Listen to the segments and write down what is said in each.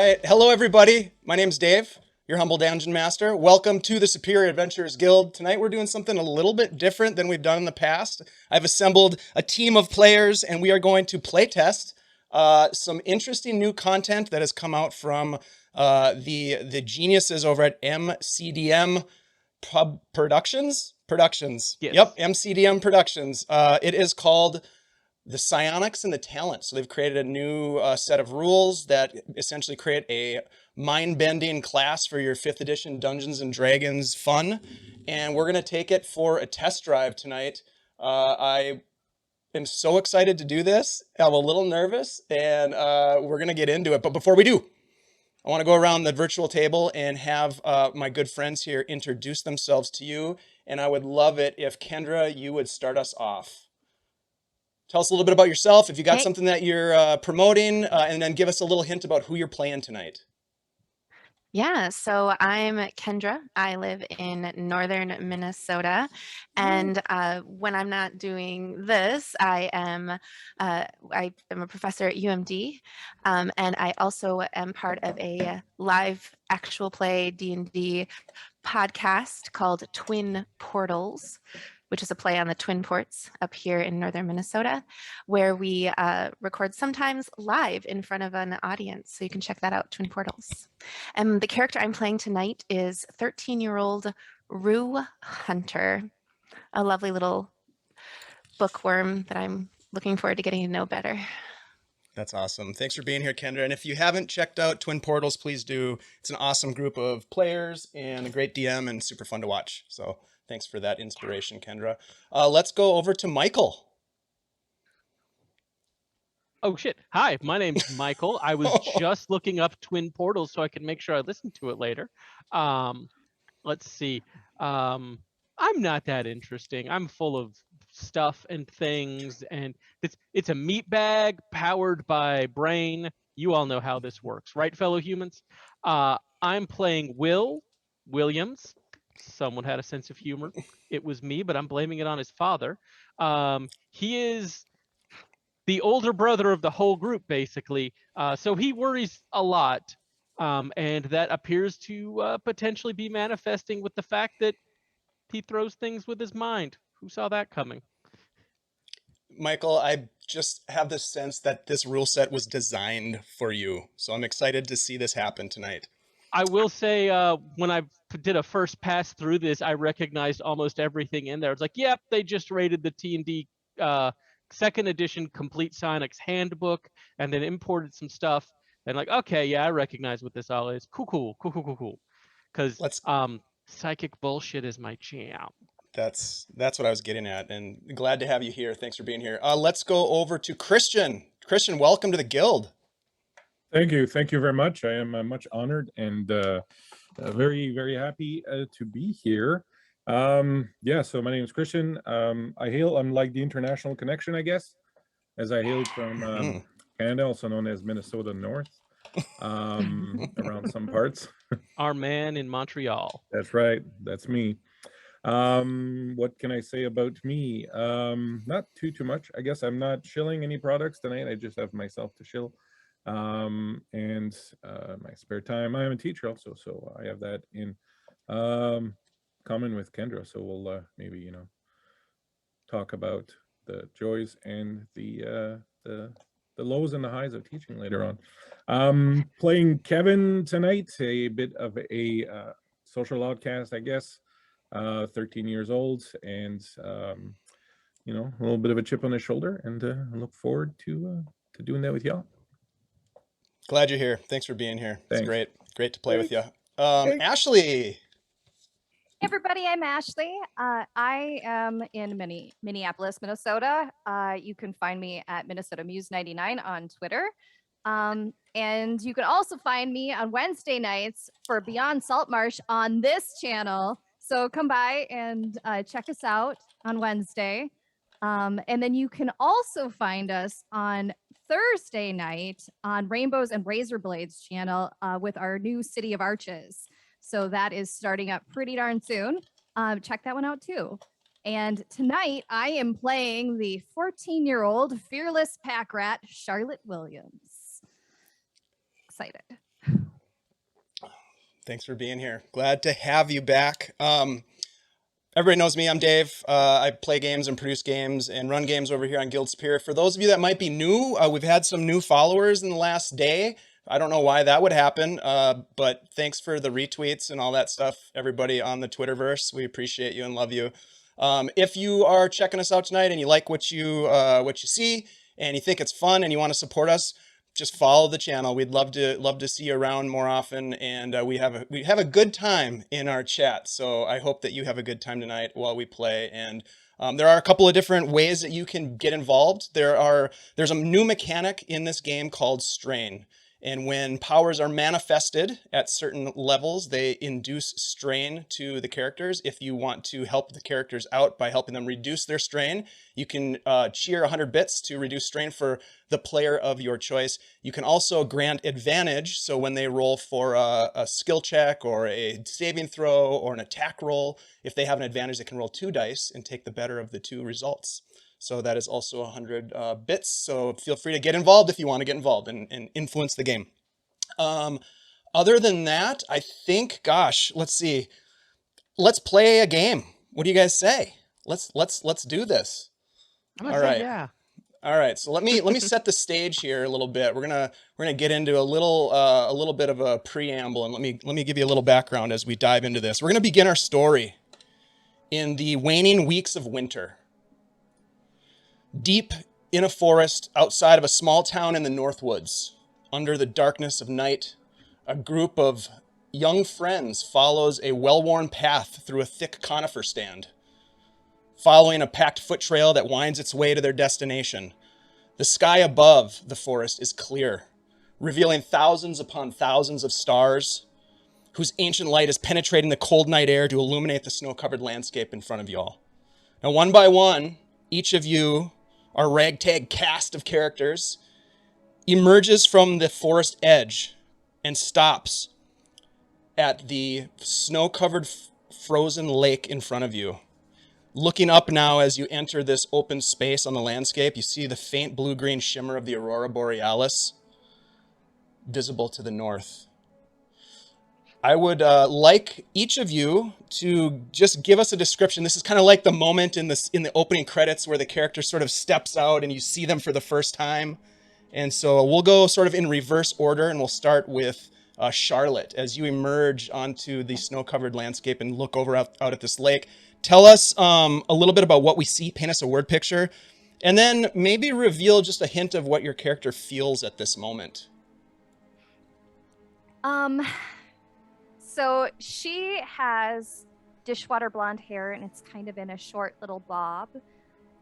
right. Hello, everybody. My name's Dave, your humble dungeon master. Welcome to the Superior Adventurers Guild. Tonight, we're doing something a little bit different than we've done in the past. I've assembled a team of players, and we are going to play test some interesting new content that has come out from the geniuses over at MCDM Productions. Yes. Yep, MCDM Productions. It is called the Psionics and the Talent. So they've created a new set of rules that essentially create a mind-bending class for your 5th edition Dungeons and Dragons fun. And we're going to take it for a test drive tonight. I am so excited to do this. I'm a little nervous, and we're going to get into it. But before we do, I want to go around the virtual table and have my good friends here introduce themselves to you. And I would love it if Kendra, you would start us off. Tell us a little bit about yourself, if you got something that you're promoting, and then give us a little hint about who you're playing tonight. Yeah, so I'm Kendra. I live in northern Minnesota, and when I'm not doing this, I am a professor at UMD, and I also am part of a live actual play D&D podcast called Twin Portals, which is a play on the Twin Ports up here in northern Minnesota, where we record sometimes live in front of an audience. So you can check that out, Twin Portals. And the character I'm playing tonight is 13-year-old Rue Hunter, a lovely little bookworm that I'm looking forward to getting to know better. That's awesome. Thanks for being here, Kendra. And if you haven't checked out Twin Portals, please do. It's an awesome group of players and a great DM and super fun to watch. So thanks for that inspiration, Kendra. Let's go over to Michael. Oh, shit. Hi, my name's Michael. I was just looking up Twin Portals so I could make sure I listened to it later. Let's see. I'm not that interesting. I'm full of stuff and things, and it's a meat bag powered by brain. You all know how this works, right, fellow humans? I'm playing Will Williams. Someone had a sense of humor. It was me, but I'm blaming it on his father. He is the older brother of the whole group, basically. So he worries a lot. And that appears to potentially be manifesting with the fact that he throws things with his mind. Who saw that coming? Michael, I just have this sense that this rule set was designed for you. So I'm excited to see this happen tonight. I will say, when I did a first pass through this, I recognized almost everything in there. It's like, yep, they just rated the T&D 2nd edition Complete Psionics Handbook and then imported some stuff. And like, okay, yeah, I recognize what this all is. Cool. Because psychic bullshit is my jam. That's what I was getting at, and glad to have you here. Thanks for being here. Let's go over to Christian. Christian, welcome to the guild. Thank you very much. I am much honored and very, very happy to be here. Yeah, so my name is Christian. I'm like the international connection, I guess, as I hailed from Canada, also known as Minnesota North, around some parts. Our man in Montreal. That's right. That's me. What can I say about me? Not too much. I guess I'm not shilling any products tonight. I just have myself to shill. And my spare time. I am a teacher also, so I have that in common with Kendra. So we'll maybe talk about the joys and the lows and the highs of teaching later on. Playing Kevin tonight, a bit of a social outcast, I guess. 13 years old, and a little bit of a chip on his shoulder, and I look forward to doing that with y'all. Glad you're here. Thanks for being here. Thanks. It's great to play with you. Ashley. Hey everybody, I'm Ashley. I am in Minneapolis, Minnesota. You can find me at Minnesota Muse 99 on Twitter. And you can also find me on Wednesday nights for Beyond Saltmarsh on this channel. So come by and check us out on Wednesday. And then you can also find us on Thursday night on Rainbows and Razor Blades channel with our new City of Arches. So that is starting up pretty darn soon. Check that one out too. And tonight I am playing the 14-year-old fearless pack rat, Charlotte Williams. Excited. Thanks for being here. Glad to have you back. Everybody knows me. I'm Dave. I play games and produce games and run games over here on Guild Superior. For those of you that might be new, we've had some new followers in the last day. I don't know why that would happen, but thanks for the retweets and all that stuff, everybody on the Twitterverse. We appreciate you and love you. If you are checking us out tonight and you like what you see and you think it's fun and you want to support us, just follow the channel. We'd love to see you around more often, and we have a good time in our chat. So I hope that you have a good time tonight while we play. And there are a couple of different ways that you can get involved. There's a new mechanic in this game called strain. And when powers are manifested at certain levels, they induce strain to the characters. If you want to help the characters out by helping them reduce their strain, you can cheer 100 bits to reduce strain for the player of your choice. You can also grant advantage. So when they roll for a skill check or a saving throw or an attack roll, if they have an advantage, they can roll 2 dice and take the better of the 2 results. So that is also 100 bits. So feel free to get involved if you want to get involved and influence the game. Other than that, I think, gosh, let's see. Let's play a game. What do you guys say? Let's do this. I'm gonna All say right. yeah. All right. So let me set the stage here a little bit. We're gonna get into a little bit of a preamble, and let me give you a little background as we dive into this. We're gonna begin our story in the waning weeks of winter. Deep in a forest outside of a small town in the North Woods, under the darkness of night, a group of young friends follows a well-worn path through a thick conifer stand, following a packed foot trail that winds its way to their destination. The sky above the forest is clear, revealing thousands upon thousands of stars, whose ancient light is penetrating the cold night air to illuminate the snow-covered landscape in front of you all. Now, one by one, each of you, our ragtag cast of characters, emerges from the forest edge and stops at the snow-covered frozen lake in front of you. Looking up now as you enter this open space on the landscape, you see the faint blue-green shimmer of the aurora borealis visible to the north. I would like each of you to just give us a description. This is kind of like the moment in the opening credits where the character sort of steps out and you see them for the first time. And so we'll go sort of in reverse order, and we'll start with Charlotte. As you emerge onto the snow-covered landscape and look over out at this lake, tell us a little bit about what we see, paint us a word picture, and then maybe reveal just a hint of what your character feels at this moment. So she has dishwater blonde hair, and it's kind of in a short little bob.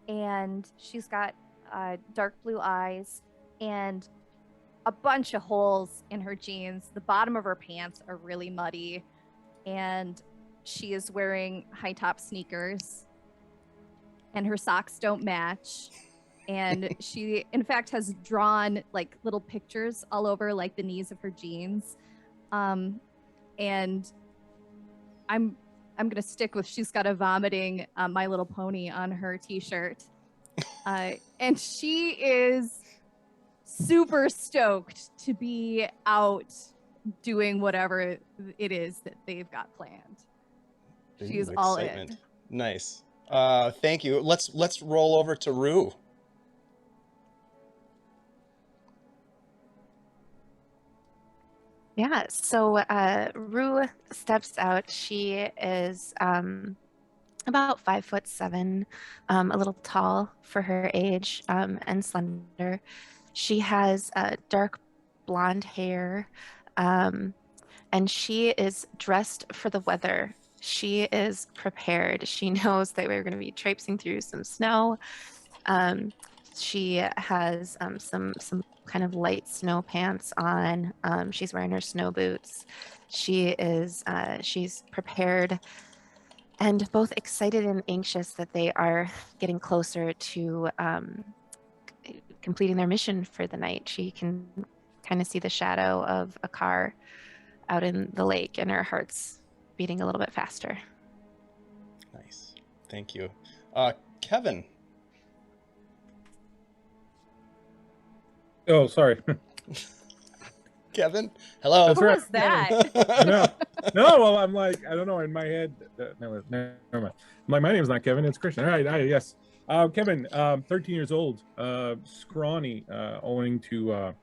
And she's got dark blue eyes and a bunch of holes in her jeans. The bottom of her pants are really muddy. And she is wearing high-top sneakers. And her socks don't match. And she, in fact, has drawn like little pictures all over like the knees of her jeans. And I'm gonna stick with she's got a vomiting My Little Pony on her t-shirt, and she is super stoked to be out doing whatever it is that they've got planned. She's all in. Nice. Thank you. Let's roll over to Rue. Yeah, so Rue steps out. She is about 5'7", a little tall for her age, and slender. She has dark blonde hair, and she is dressed for the weather. She is prepared. She knows that we're going to be traipsing through some snow. She has some kind of light snow pants on. She's wearing her snow boots. She's prepared and both excited and anxious that they are getting closer to completing their mission for the night. She can kind of see the shadow of a car out in the lake, and her heart's beating a little bit faster. Nice. Thank you. Kevin. Oh, sorry. Kevin, hello. That's Who right. was that? No, No, well, I'm like, I don't know, in my head, never mind. I'm like, my name's not Kevin, it's Christian. All right, yes. Kevin, 13 years old, scrawny, owing to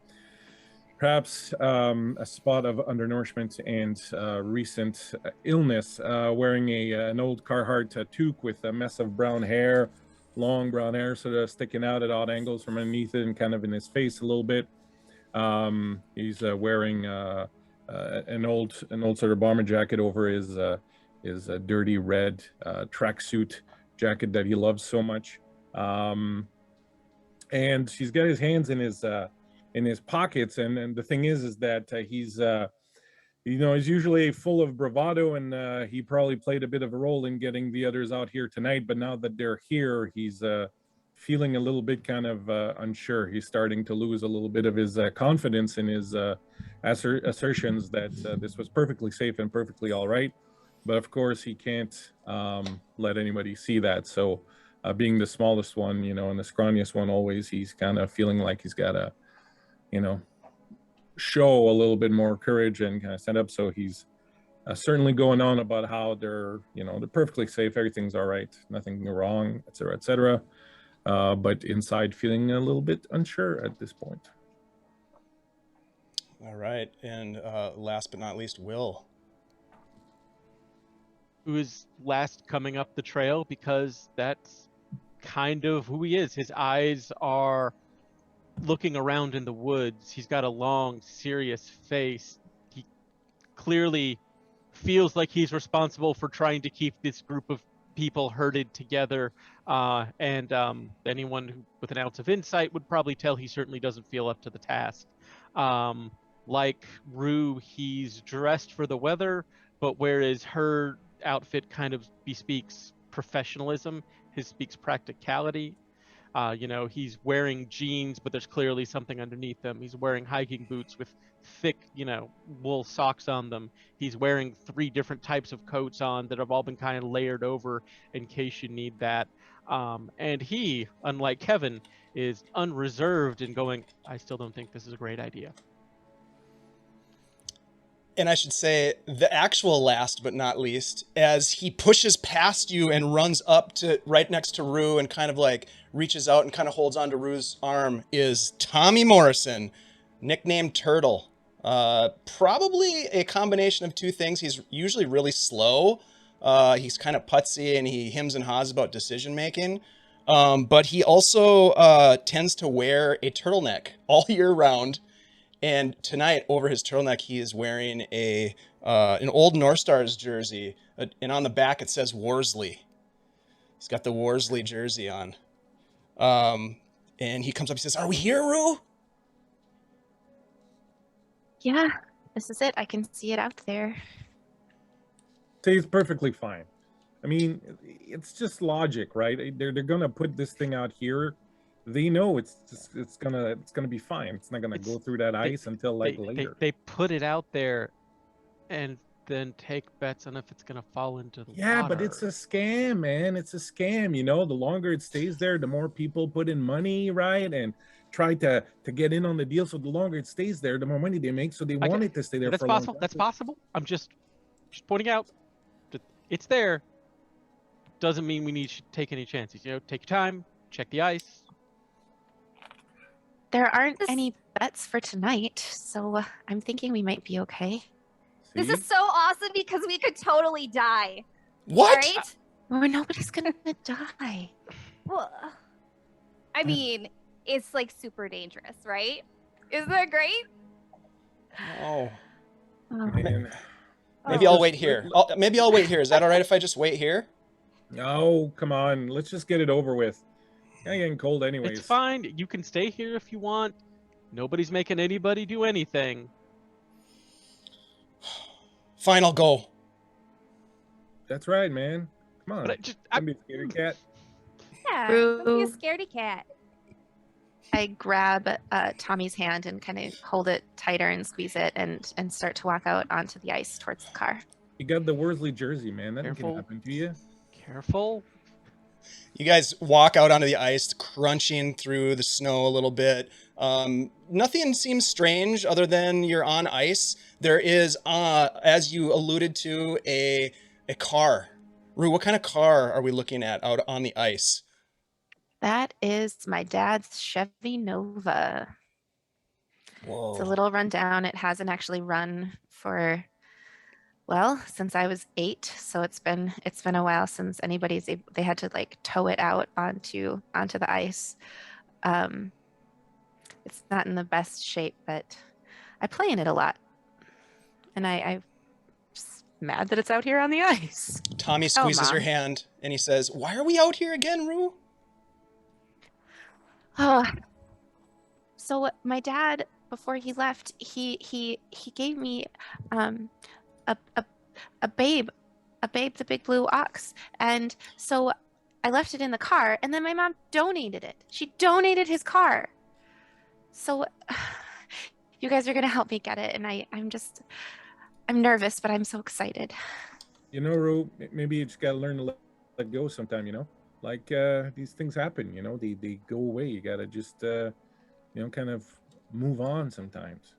perhaps a spot of undernourishment and recent illness, wearing an old Carhartt toque with a mess of brown hair, long brown hair sort of sticking out at odd angles from underneath it and kind of in his face a little bit. He's wearing an old sort of bomber jacket over his dirty red tracksuit jacket that he loves so much, and he's got his hands in his pockets, and the thing is that he's he's usually full of bravado, and he probably played a bit of a role in getting the others out here tonight, but now that they're here, he's feeling a little bit kind of unsure. He's starting to lose a little bit of his confidence in his assertions that this was perfectly safe and perfectly all right. But of course, he can't let anybody see that. So being the smallest one, and the scrawniest one always, he's kind of feeling like he's got to, show a little bit more courage and kind of stand up. So he's certainly going on about how they're perfectly safe, everything's all right, nothing wrong, etc., etc. But inside feeling a little bit unsure at this point. All right, and last but not least, Will. Who is last coming up the trail, because that's kind of who he is. His eyes are looking around in the woods. He's got a long, serious face. He clearly feels like he's responsible for trying to keep this group of people herded together, and anyone with an ounce of insight would probably tell he certainly doesn't feel up to the task. Like Rue, he's dressed for the weather, but whereas her outfit kind of bespeaks professionalism, his speaks practicality. He's wearing jeans, but there's clearly something underneath them. He's wearing hiking boots with thick, wool socks on them. He's wearing 3 different types of coats on that have all been kind of layered over in case you need that. And he, unlike Kevin, is unreserved in going, I still don't think this is a great idea. And I should say the actual last but not least, as he pushes past you and runs up to right next to Rue and kind of like reaches out and kind of holds onto Rue's arm, is Tommy Morrison, nicknamed Turtle. Probably a combination of 2 things. He's usually really slow. He's kind of putsy and he hems and haws about decision making. But he also tends to wear a turtleneck all year round. And tonight, over his turtleneck, he is wearing an old North Stars jersey, and on the back it says Worsley. He's got the Worsley jersey on. And he comes up, he says, "Are we here, Rue?" Yeah, this is it. I can see it out there. He's perfectly fine. I mean, it's just logic, right? They're gonna put this thing out here. They know it's gonna be fine. It's not gonna go through that ice until later. They put it out there, and then take bets on if it's gonna fall into the water. But water. it's a scam, man. It's a scam. The longer it stays there, the more people put in money, right? And try to get in on the deal. So the longer it stays there, the more money they make. So they want it to stay there. That's possible. That's possible. I'm just pointing out that it's there. Doesn't mean we need to take any chances. Take your time, check the ice. There aren't any bets for tonight, so I'm thinking we might be okay. This is so awesome because we could totally die. What? Right? Well, nobody's gonna die. Well, I mean, it's like super dangerous, right? Isn't that great? Oh. Man. Maybe I'll wait here. Maybe I'll wait here. Is that all right if I just wait here? No, come on. Let's just get it over with. It's getting cold anyways. It's fine. You can stay here if you want. Nobody's making anybody do anything. Fine, I'll go. That's right, man. Come on. But Don't be a scaredy cat. Yeah, don't be a scaredy cat. I grab Tommy's hand and kind of hold it tighter and squeeze it and start to walk out onto the ice towards the car. You got the Worsley jersey, man. That Careful. can happen to you. Careful. You guys walk out onto the ice, crunching through the snow a little bit. Nothing seems strange other than you're on ice. There is, as you alluded to, a car. Rue, what kind of car are we looking at out on the ice? That is my dad's Chevy Nova. Whoa. It's a little rundown. It hasn't actually run for, well, since I was 8. So it's been a while since they had to like tow it out onto the ice. It's not in the best shape, but I play in it a lot. And I'm just mad that it's out here on the ice. Tommy squeezes your Mom. hand and he says, "Why are we out here again, Rue?" Oh, so my dad, before he left, he gave me a babe, the big blue ox, and so I left it in the car, and then my mom donated it. She donated his car. So you guys are gonna help me get it, and I'm nervous, but I'm so excited. You know, Ru, maybe you just gotta learn to let go sometime, you know? Like, these things happen, you know? They go away. You gotta just, you know, kind of move on sometimes.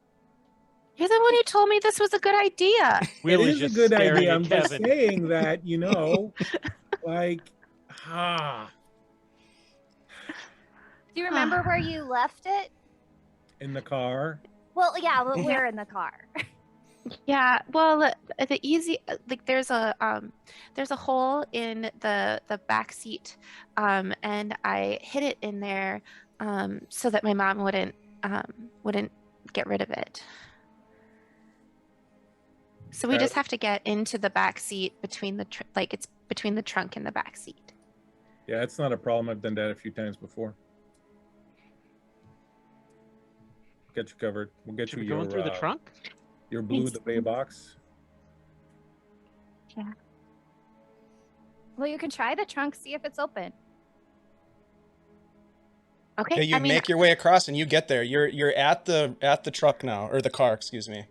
You're the one who told me this was a good idea. Will It is is a just good staring idea. at I'm just Kevin. saying that, you know, like, Do you remember where you left it? in the car. Well, yeah, we're in the car. Yeah, well, the easy like there's a hole in the back seat, and I hid it in there, so that my mom wouldn't get rid of it. So we just have to get into the back seat between it's between the trunk and the back seat. Yeah, it's not a problem. I've done that a few times before. Get you covered. We'll get Should you we your go in through the trunk? your blue Thanks. the bay box. Well, you can try the trunk, see if it's open. Okay, Okay, you make your way across and you get there. You're at the truck now, or the car, excuse me.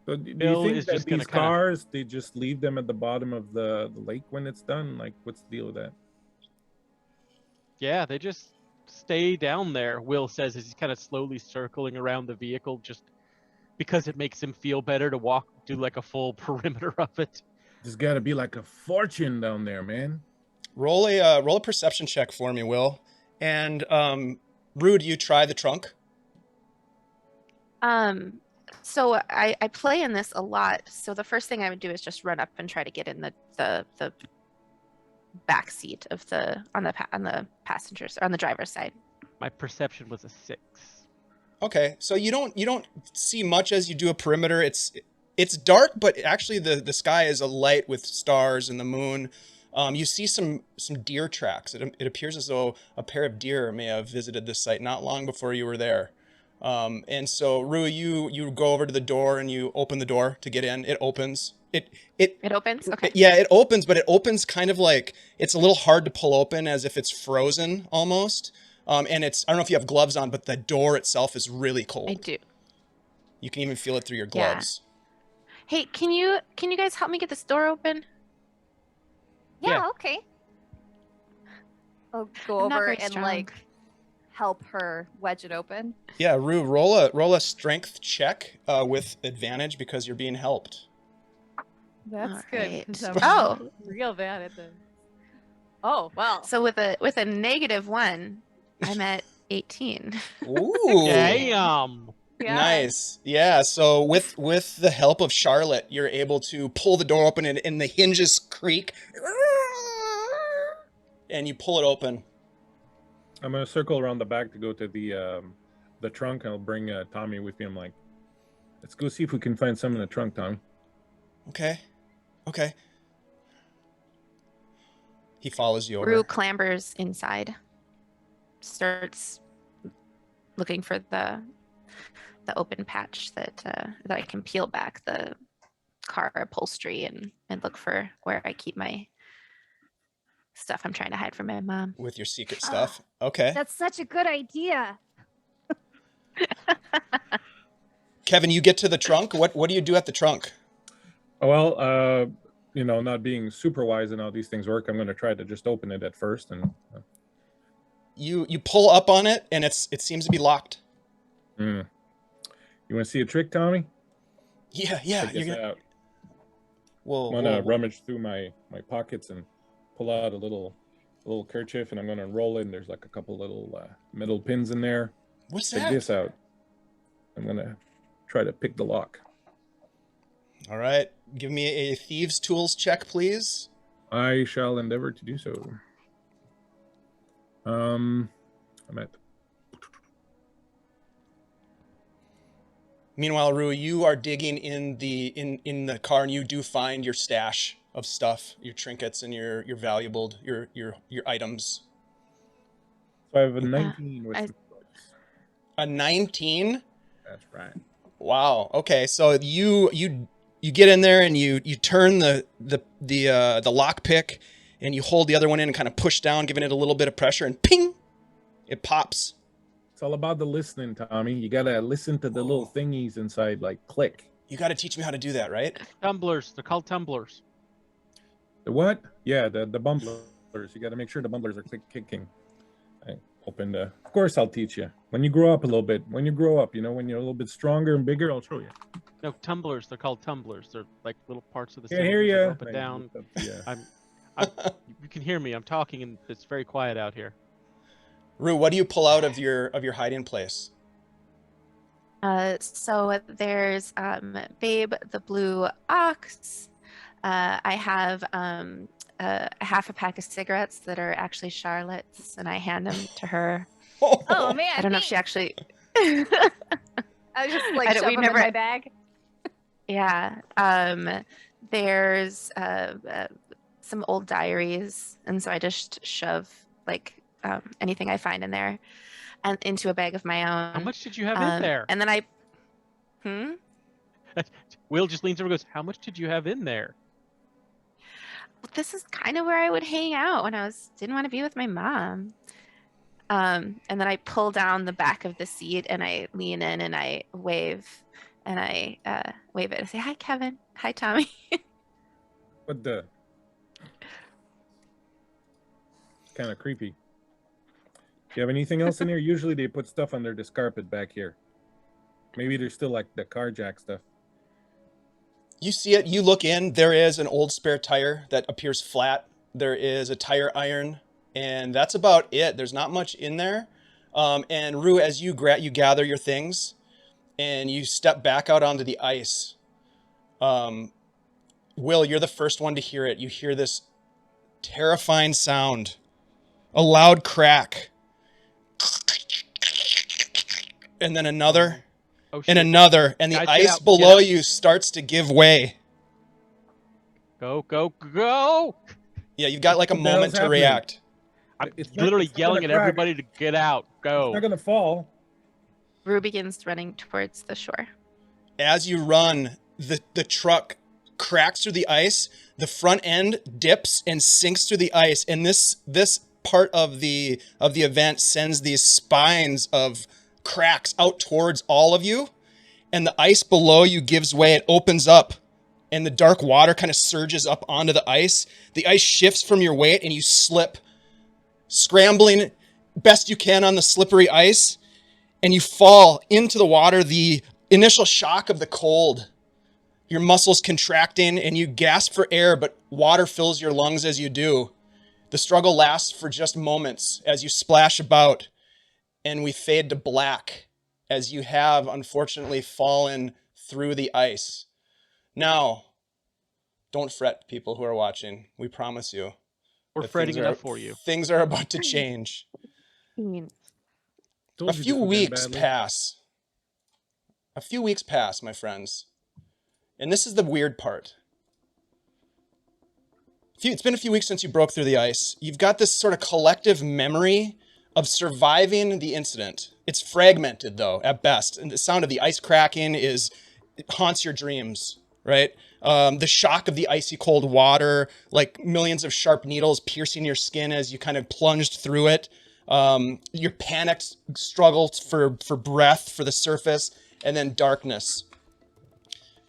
So do you Bill think is that just gonna these kinda- cars they just leave them at the bottom of the lake when it's done? Like, what's the deal with that? Yeah, they just stay down there, Will says as he's kind of slowly circling around the vehicle, just because it makes him feel better to do like a full perimeter of it. There's got to be like a fortune down there, man. Roll a perception check for me, Will. And Rue, do you try the trunk? So I play in this a lot. So the first thing I would do is just run up and try to get in the back seat of on the passengers or on the driver's side. My perception was a 6. Okay, so you don't see much as you do a perimeter. It's dark, but actually the sky is alight with stars and the moon. You see some deer tracks. It appears as though a pair of deer may have visited this site not long before you were there. And so Rue, you go over to the door and you open the door to get in. It opens. It opens. Okay. Yeah, it opens, but it opens kind of like it's a little hard to pull open, as if it's frozen almost. And I don't know if you have gloves on, but the door itself is really cold. I do. You can even feel it through your Yeah. gloves. Hey, can you guys help me get this door open? Yeah, Yeah. okay. I'll go I'm not over very and strong. like help her wedge it open. Yeah, Rue, roll a strength check with advantage because you're being helped. That's All good. right. 'Cause I'm Oh. real bad at this. Oh, well. So with a -1, I'm at 18. Ooh. Damn. Yeah. Nice. Yeah, so with the help of Charlotte, you're able to pull the door open and the hinges creak. And you pull it open. I'm gonna circle around the back to go to the trunk. I'll bring Tommy with me. I'm like, let's go see if we can find some in the trunk, Tommy. Okay. He follows you over. Rue clambers inside, starts looking for the open patch that I can peel back the car upholstery and look for where I keep my stuff I'm trying to hide from my mom. With your secret stuff. Okay. That's such a good idea. Kevin, you get to the trunk. What do you do at the trunk? Well, you know, not being super wise in how these things work, I'm going to try to just open it at first. And You pull up on it, and it seems to be locked. you want to see a trick, Tommy? Yeah. Check this out. I'm going to rummage through my pockets and pull out a little kerchief, and I'm going to roll it. And there's like a couple little metal pins in there. What's Check that? this out. I'm going to try to pick the lock. All right. Give me a thieves' tools check, please. I shall endeavor to do so. I'm at. Meanwhile, Rui, you are digging in the car, and you do find your stash of stuff, your trinkets and your valuable your items. So I have a 19 with some choice. A 19? That's right. Wow. Okay. So you get in there and you turn the lockpick, and you hold the other one in and kind of push down, giving it a little bit of pressure, and ping, it pops. It's all about the listening, Tommy. You gotta listen to the little thingies inside, like click. You got to teach me how to do that, right? Tumblers. They're called tumblers. The what? Yeah, the bumblers. You gotta make sure the bumblers are kicking. I opened. Of course, I'll teach you when you grow up a little bit. When you grow up, you know, when you're a little bit stronger and bigger, I'll show you. No, tumblers. They're called tumblers. They're like little parts of the Can't hear cylinder that you. go up and down. Yeah. You can hear me. I'm talking, and it's very quiet out here. Rue, what do you pull out of your hiding place? So there's Babe the Blue Ox. I have half a pack of cigarettes that are actually Charlotte's, and I hand them to her. Oh man. I don't know if she actually. I was just like shove them in my bag. Yeah. There's some old diaries, and so I just shove like anything I find in there and into a bag of my own. How much did you have in there? And then Will just leans over and goes, how much did you have in there? This is kind of where I would hang out when didn't want to be with my mom. And then I pull down the back of the seat and I lean in and I wave and I wave it and say, hi, Kevin. Hi, Tommy. What the? Kind of creepy. Do you have anything else in here? Usually they put stuff under this carpet back here. Maybe there's still like the car jack stuff. You see it, you look in, there is an old spare tire that appears flat. There is a tire iron, and that's about it. There's not much in there. And Rue, as you gather your things and you step back out onto the ice, Will, you're the first one to hear it. You hear this terrifying sound, a loud crack, and then another. Oh, and another, and the ice below you starts to give way. Go, go, go! Yeah, you've got like a moment to react. I'm literally yelling at everybody to get out. Go. It's not gonna fall. Rue begins running towards the shore. As you run, the truck cracks through the ice. The front end dips and sinks through the ice, and this part of the event sends these spines of cracks out towards all of you, and the ice below you gives way. It opens up, and the dark water kind of surges up onto the ice. The ice shifts from your weight, and you slip, scrambling best you can on the slippery ice, and you fall into the water. The initial shock of the cold, your muscles contracting, and you gasp for air, but water fills your lungs as you do. The struggle lasts for just moments as you splash about, and we fade to black as you have unfortunately fallen through the ice. Now, don't fret, people who are watching. We promise you. We're fretting enough for you. Things are about to change. A few weeks pass. A few weeks pass, my friends. And this is the weird part. It's been a few weeks since you broke through the ice. You've got this sort of collective memory of surviving the incident. It's fragmented, though, at best. And the sound of the ice cracking haunts your dreams, right? The shock of the icy cold water, like millions of sharp needles piercing your skin as you kind of plunged through it. Your panicked struggle for breath, for the surface, and then darkness.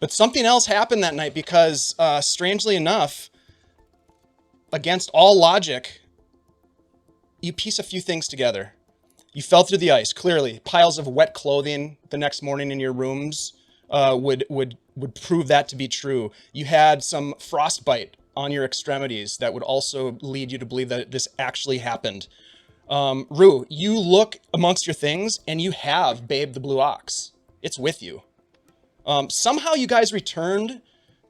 But something else happened that night because, strangely enough, against all logic, you piece a few things together. You fell through the ice, clearly. Piles of wet clothing the next morning in your rooms would prove that to be true. You had some frostbite on your extremities that would also lead you to believe that this actually happened. Rue, you look amongst your things and you have Babe the Blue Ox. It's with you. Somehow you guys returned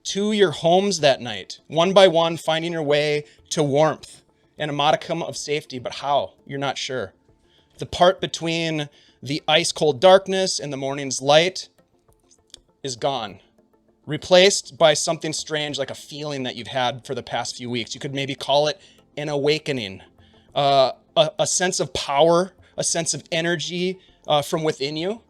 to your homes that night, one by one, finding your way to warmth and a modicum of safety, but how? You're not sure. The part between the ice-cold darkness and the morning's light is gone, replaced by something strange like a feeling that you've had for the past few weeks. You could maybe call it an awakening, a sense of power, a sense of energy from within you.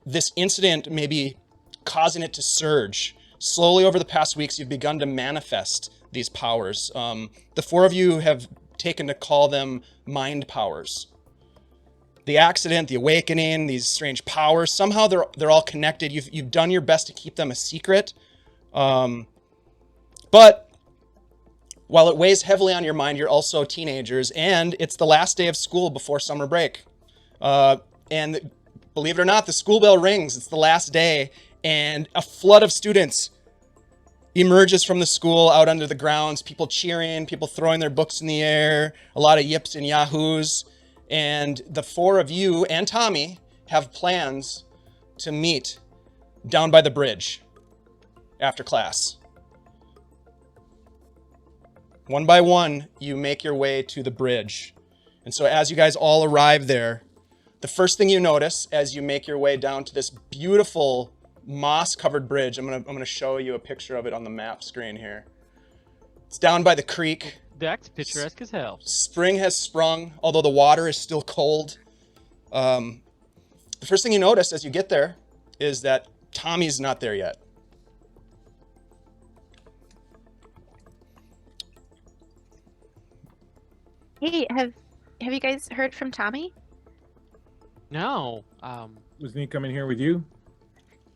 This incident may be causing it to surge. Slowly over the past weeks, you've begun to manifest these powers. The four of you have taken to call them mind powers. The accident, the awakening, these strange powers, somehow they're all connected. You've done your best to keep them a secret. But while it weighs heavily on your mind, you're also teenagers, and it's the last day of school before summer break. And believe it or not, the school bell rings. It's the last day, and a flood of students emerges from the school out under the grounds, people cheering, people throwing their books in the air, a lot of yips and yahoos. And the four of you and Tommy have plans to meet down by the bridge after class. One by one, you make your way to the bridge. And so as you guys all arrive there, the first thing you notice as you make your way down to this beautiful moss-covered bridge, I'm gonna show you a picture of it on the map screen here. It's down by the creek. That's picturesque as hell. Spring has sprung, although the water is still cold. The first thing you notice as you get there is that Tommy's not there yet. Hey, have you guys heard from Tommy? No. Wasn't he coming here with you?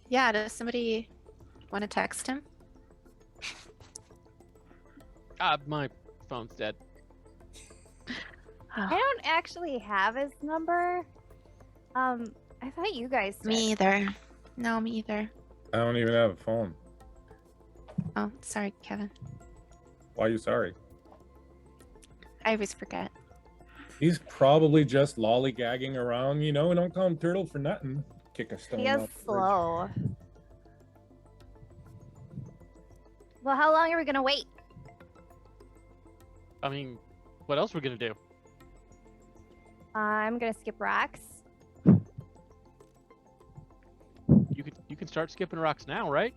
Yeah, does somebody want to text him? My phone's dead. I don't actually have his number. I thought you guys did. Me either. No, me either. I don't even have a phone. Oh, sorry, Kevin. Why are you sorry? I always forget. He's probably just lollygagging around, you know. Don't call him Turtle for nothing. Kick a stone. He is off the bridge. slow. Well, how long are we gonna wait? I mean, what else are we gonna do? I'm gonna skip rocks. You can start skipping rocks now, right?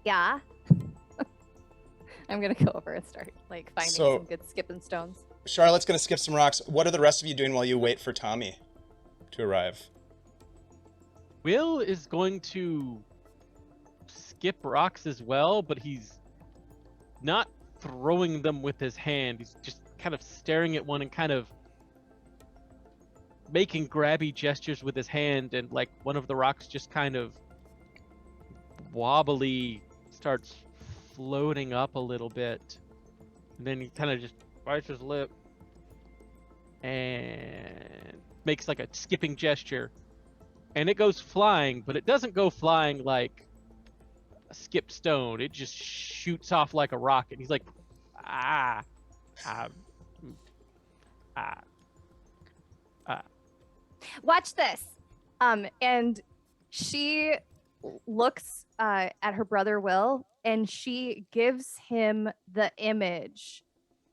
Yeah. I'm gonna go over and start like finding So- some good skipping stones. Charlotte's gonna skip some rocks. What are the rest of you doing while you wait for Tommy to arrive? Will is going to skip rocks as well, but he's not throwing them with his hand. He's just kind of staring at one and kind of making grabby gestures with his hand, and like one of the rocks just kind of wobbly starts floating up a little bit. And then he kind of just bites his lip and makes like a skipping gesture. And it goes flying, but it doesn't go flying like a skipped stone. It just shoots off like a rocket. He's like, ah. Watch this. And she looks at her brother Will, and she gives him the image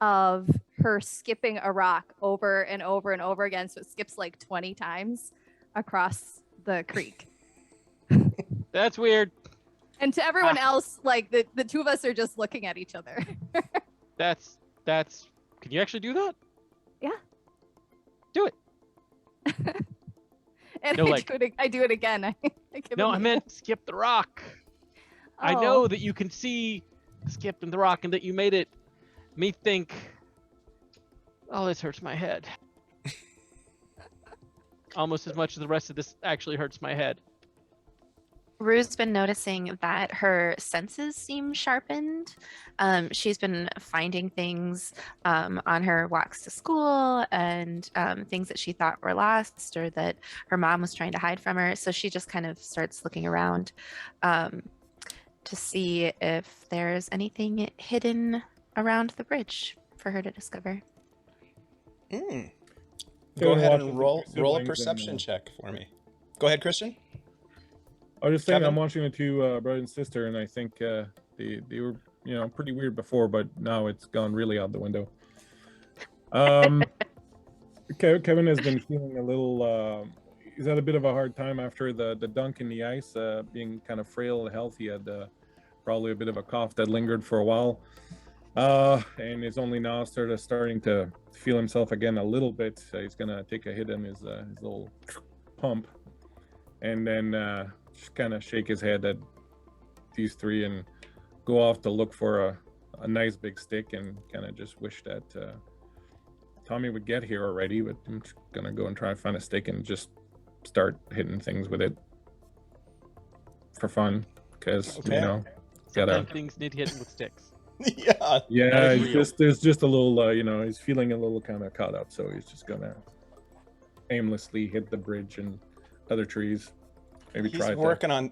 of her skipping a rock over and over and over again. So it skips like 20 times across the creek. That's weird. And to everyone else, like the two of us are just looking at each other. That's can you actually do that? Yeah. Do it. And No, like- I do it again. I give No, him I the- meant skip the rock. I Oh. know that you can see skip in the rock and that you made it me think, oh, this hurts my head. Almost as much as the rest of this actually hurts my head. Rue's been noticing that her senses seem sharpened. She's been finding things on her walks to school and things that she thought were lost or that her mom was trying to hide from her. So she just kind of starts looking around to see if there's anything hidden around the bridge for her to discover. Mm. So Go ahead watching and the roll two a siblings and, perception check for me. Go ahead, Christian. I was just saying, Kevin? I'm watching the two brother and sister, and I think they were, you know, pretty weird before, but now it's gone really out the window. Kevin has been feeling a little. He's had a bit of a hard time after the dunk in the ice, being kind of frail and health. He had probably a bit of a cough that lingered for a while, and is only now starting to feel himself again a little bit. He's gonna take a hit on his little pump, and then just kind of shake his head at these three and go off to look for a nice big stick, and kind of just wish that Tommy would get here already. But I'm just gonna go and try and find a stick and just start hitting things with it for fun, because Okay. you know, gotta. Sometimes things need hitting with sticks. Yeah. Yeah, That is it's real. there's just a little, you know, he's feeling a little kind of caught up, so he's just gonna aimlessly hit the bridge and other trees. Maybe He's try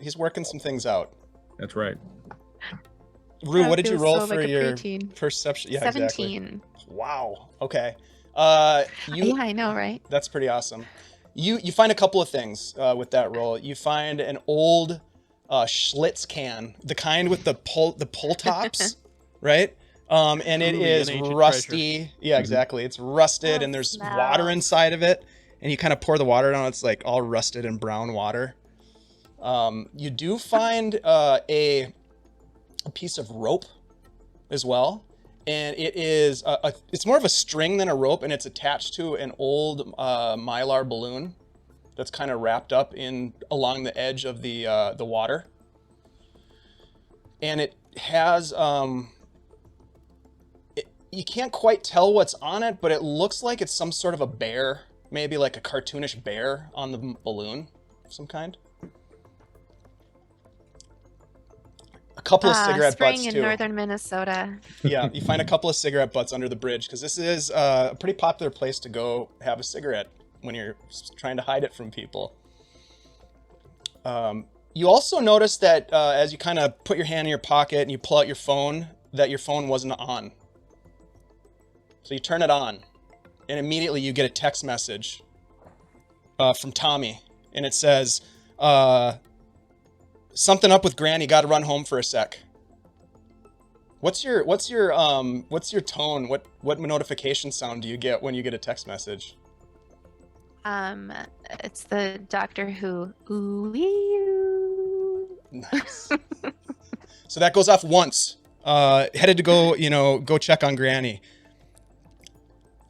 he's working some things out. That's right. Rue, That what did you feels roll so for like a your preteen. perception? Yeah, exactly. 17. Wow. Okay. Yeah, I know, right? That's pretty awesome. You find a couple of things with that roll. You find an old Schlitz can, the kind with the pull tops, right? And it Truly is an ancient rusty. Yeah, Mhm. exactly. It's rusted, Oh, and there's smell. water inside of it. And you kind of pour the water down. It's like all rusted and brown water. You do find a piece of rope as well, and it is it's more of a string than a rope, and it's attached to an old mylar balloon that's kind of wrapped up in along the edge of the water, and it has you can't quite tell what's on it, but it looks like it's some sort of a bear, maybe like a cartoonish bear on the balloon of some kind. A couple of cigarette spring butts in too. northern Minnesota. Yeah, you find a couple of cigarette butts under the bridge, because this is a pretty popular place to go have a cigarette when you're trying to hide it from people. You also notice that as you kind of put your hand in your pocket and you pull out your phone, that your phone wasn't on. So you turn it on, and immediately you get a text message from Tommy, and it says, "Something up with Granny. Got to run home for a sec." What's your tone? What notification sound do you get when you get a text message? It's the Doctor Who. Ooh. Nice. So that goes off once. Headed to go check on Granny.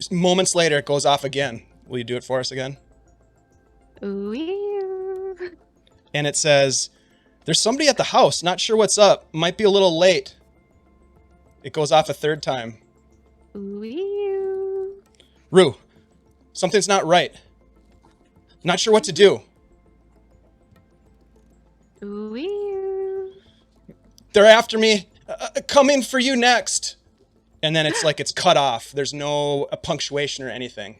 Moments later, it goes off again. Will you do it for us again? Ooh. And it says, "There's somebody at the house. Not sure what's up. Might be a little late." It goes off a third time. Ooh. Rue, something's not right. Not sure what to do. Ooh. They're after me. Coming for you next. And then it's like it's cut off. There's no punctuation or anything.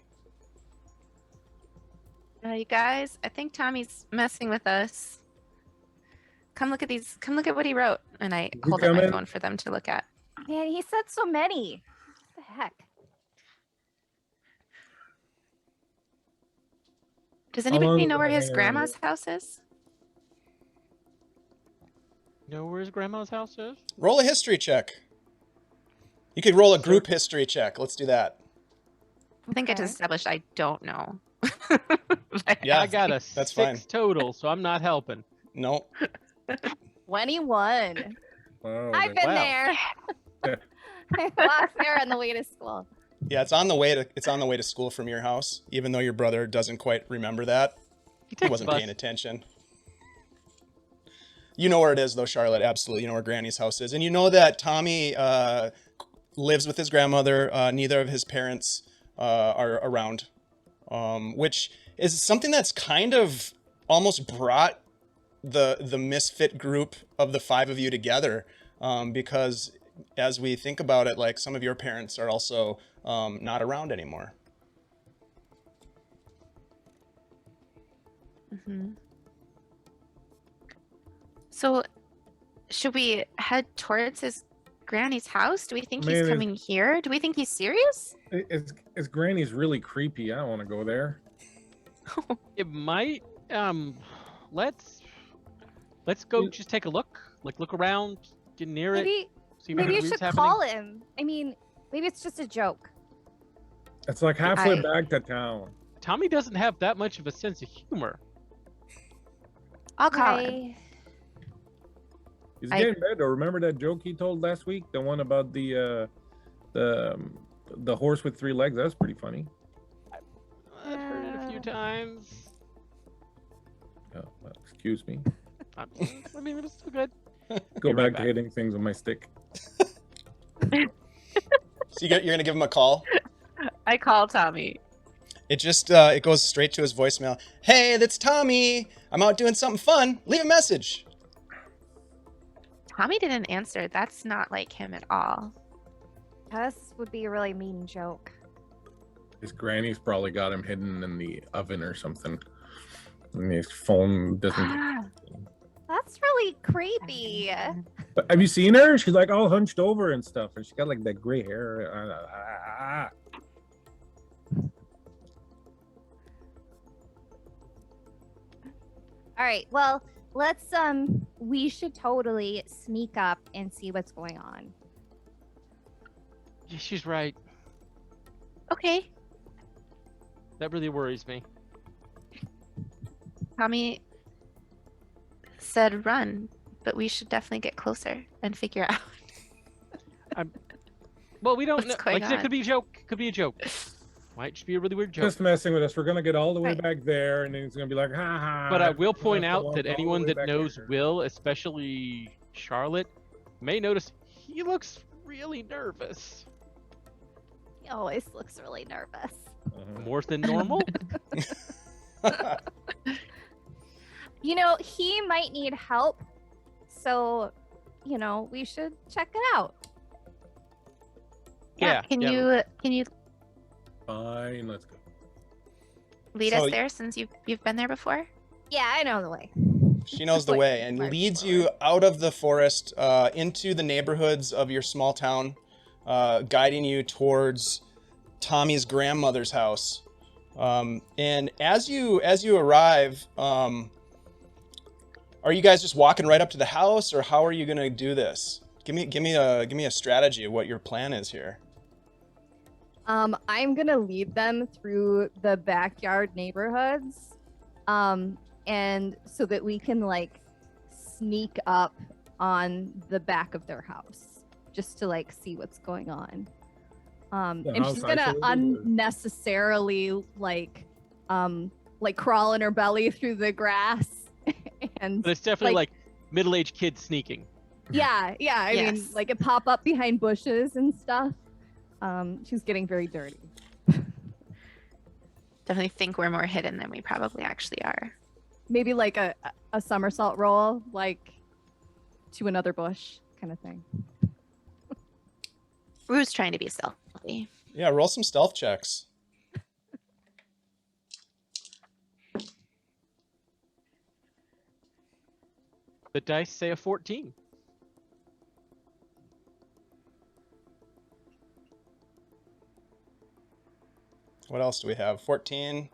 You guys, I think Tommy's messing with us. Come look at these. Come look at what he wrote. And I hold up my coming? phone for them to look at. Man, he said so many. What the heck? Does long anybody are know we where gonna his hang around grandma's house is? Know where his grandma's house is? Roll a history check. You could roll a group history check. Let's do that. I think I Okay. just established I don't know. Yeah, I got a that's 6 fine. total, so I'm not helping. No. 21. Wow, I've been Wow. there. I walked there on the way to school. Yeah, it's on the way to school from your house, even though your brother doesn't quite remember that. He takes wasn't the bus. paying attention. You know where it is, though, Charlotte. Absolutely. You know where Granny's house is. And you know that Tommy lives with his grandmother. Neither of his parents are around, which is something that's kind of almost brought the misfit group of the 5 of you together, because as we think about it, like some of your parents are also not around anymore. Mhm. So, should we head towards his granny's house? Do we think he's Man, coming here? Do we think he's serious? It's Granny's really creepy. I don't want to go there. It might. Let's go. Just take a look. Like look around. Get near it. Maybe See if maybe you anything should weird's call happening. him. I mean, maybe it's just a joke. It's like halfway I- back to town. Tommy doesn't have that much of a sense of humor. I'll call him. I- He's I- getting better. Remember that joke he told last week? The one about the horse with 3 legs? That was pretty funny. I've heard it a few times. Oh, well, excuse me. I mean, it was still good. Go Be right back to hitting things with my stick. So you're gonna give him a call? I call Tommy. It just it goes straight to his voicemail. Hey, that's Tommy. I'm out doing something fun. Leave a message. Tommy didn't answer. That's not like him at all. This would be a really mean joke. His granny's probably got him hidden in the oven or something. And his phone doesn't. That's really creepy. But have you seen her? She's like all hunched over and stuff, and she got like that gray hair. All right. Well, let's we should totally sneak up and see what's going on. Yeah, she's right. Okay. That really worries me. Tommy said run, but we should definitely get closer and figure out. Well, we don't What's know. going Like I said, on? could be a joke. Could be a joke. Might just be a really weird joke. Just messing with us. We're gonna get all the way Right. back there, and then he's gonna be like, "Ha ha." But I will we'll point have to out walk that all the anyone way that back knows here." Will, especially Charlotte, may notice he looks really nervous. He always looks really nervous. Uh-huh. More than normal. You know, he might need help. So, you know, we should check it out. Yeah, Can yeah. you Fine, let's go. lead So- us there since you've been there before? Yeah, I know the way. She knows the Like, way and march leads forward. you out of the forest into the neighborhoods of your small town, guiding you towards Tommy's grandmother's house. And as you arrive, are you guys just walking right up to the house, or how are you gonna do this? Give me a strategy of what your plan is here. I'm gonna lead them through the backyard neighborhoods, and so that we can like sneak up on the back of their house just to like see what's going on. The And house she's gonna isolated, or- unnecessarily like crawl in her belly through the grass, and But it's definitely Like- like middle-aged kids sneaking. yeah, I mean, Yes. like it pop up behind bushes and stuff. She's getting very dirty. Definitely think we're more hidden than we probably actually are. Maybe like a somersault roll, like to another bush kind of thing. Rue's trying to be stealthy. Yeah, roll some stealth checks. The dice say a 14. What else do we have? 14,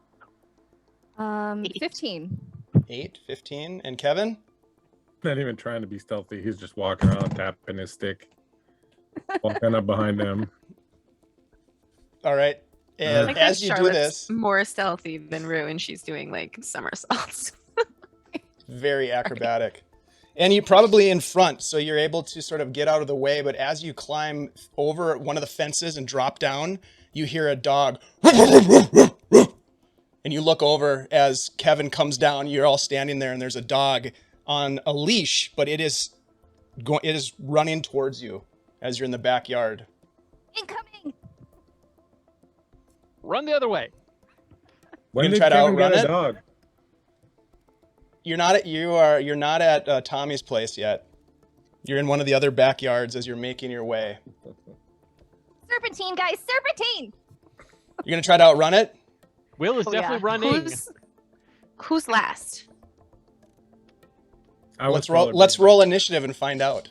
15. 8, 15, and Kevin? Not even trying to be stealthy. He's just walking around tapping his stick, walking up behind them. All right. And Like as you do Charlotte's this, more stealthy than Rue, and she's doing like somersaults. very acrobatic. And you're probably in front, so you're able to sort of get out of the way. But as you climb over one of the fences and drop down, you hear a dog. And you look over as Kevin comes down. You're all standing there, and there's a dog on a leash, but it is running towards you as you're in the backyard. Incoming! Run the other way. When gonna did try to Kevin outrun get a it? dog? you're not at Tommy's place yet. You're in one of the other backyards as you're making your way. Serpentine, guys, serpentine. You're gonna try to outrun it. Will is Oh, definitely yeah. running. Who's last? I was Let's probably- roll initiative and find out.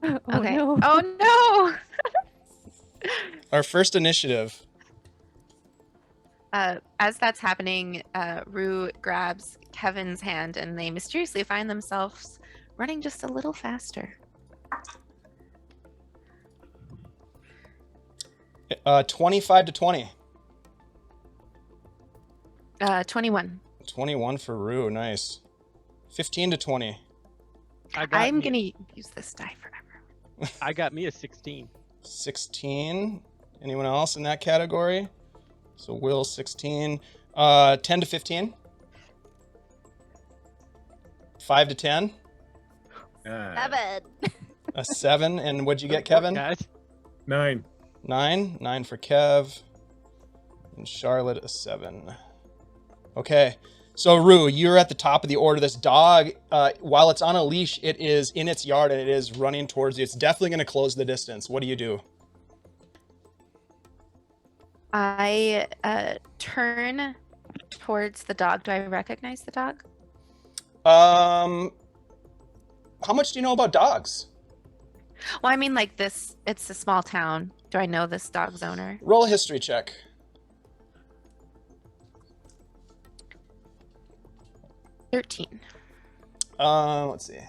Oh, Okay. no. Oh no. Our first initiative. As that's happening, Rue grabs Kevin's hand and they mysteriously find themselves running just a little faster. 25 to 20. 21. 21 for Rue. Nice. 15 to 20. I'm gonna use this die forever. I got me a 16. 16. Anyone else in that category? So Will 16. 10 to 15. 5 to 10. Seven. A 7. And what'd you get, Kevin? Guys. 9. 9. 9 for Kev. And Charlotte a 7. Okay. So Rue, you're at the top of the order. This dog, while it's on a leash, it is in its yard and it is running towards you. It's definitely going to close the distance. What do you do? I turn towards the dog. Do I recognize the dog? How much do you know about dogs? Well, I mean, like this, it's a small town. Do I know this dog's owner? Roll a history check. 13. Let's see.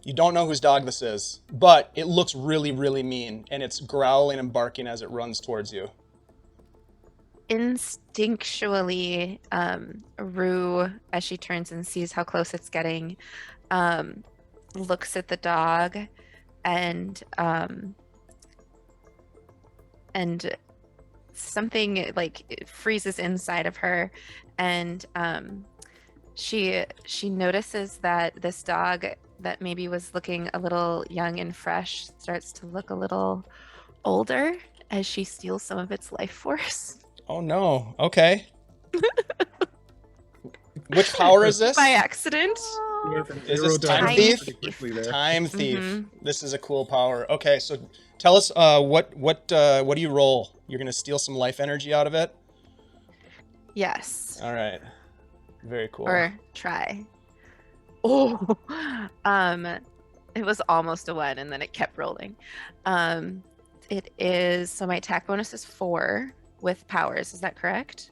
You don't know whose dog this is, but it looks really, really mean, and it's growling and barking as it runs towards you. Instinctually, Rue, as she turns and sees how close it's getting, looks at the dog and something like it freezes inside of her, and she notices that this dog that maybe was looking a little young and fresh starts to look a little older as she steals some of its life force. Oh no. Okay. Which power is this? By accident. Is this Time Time Thief? Pretty quickly there. Time Thief. Mhm. This is a cool power. Okay, so tell us what do you roll? You're gonna steal some life energy out of it? Yes. All right. Very cool. Or try. Oh, it was almost a 1, and then it kept rolling. It is, so my attack bonus is 4 with powers. Is that correct?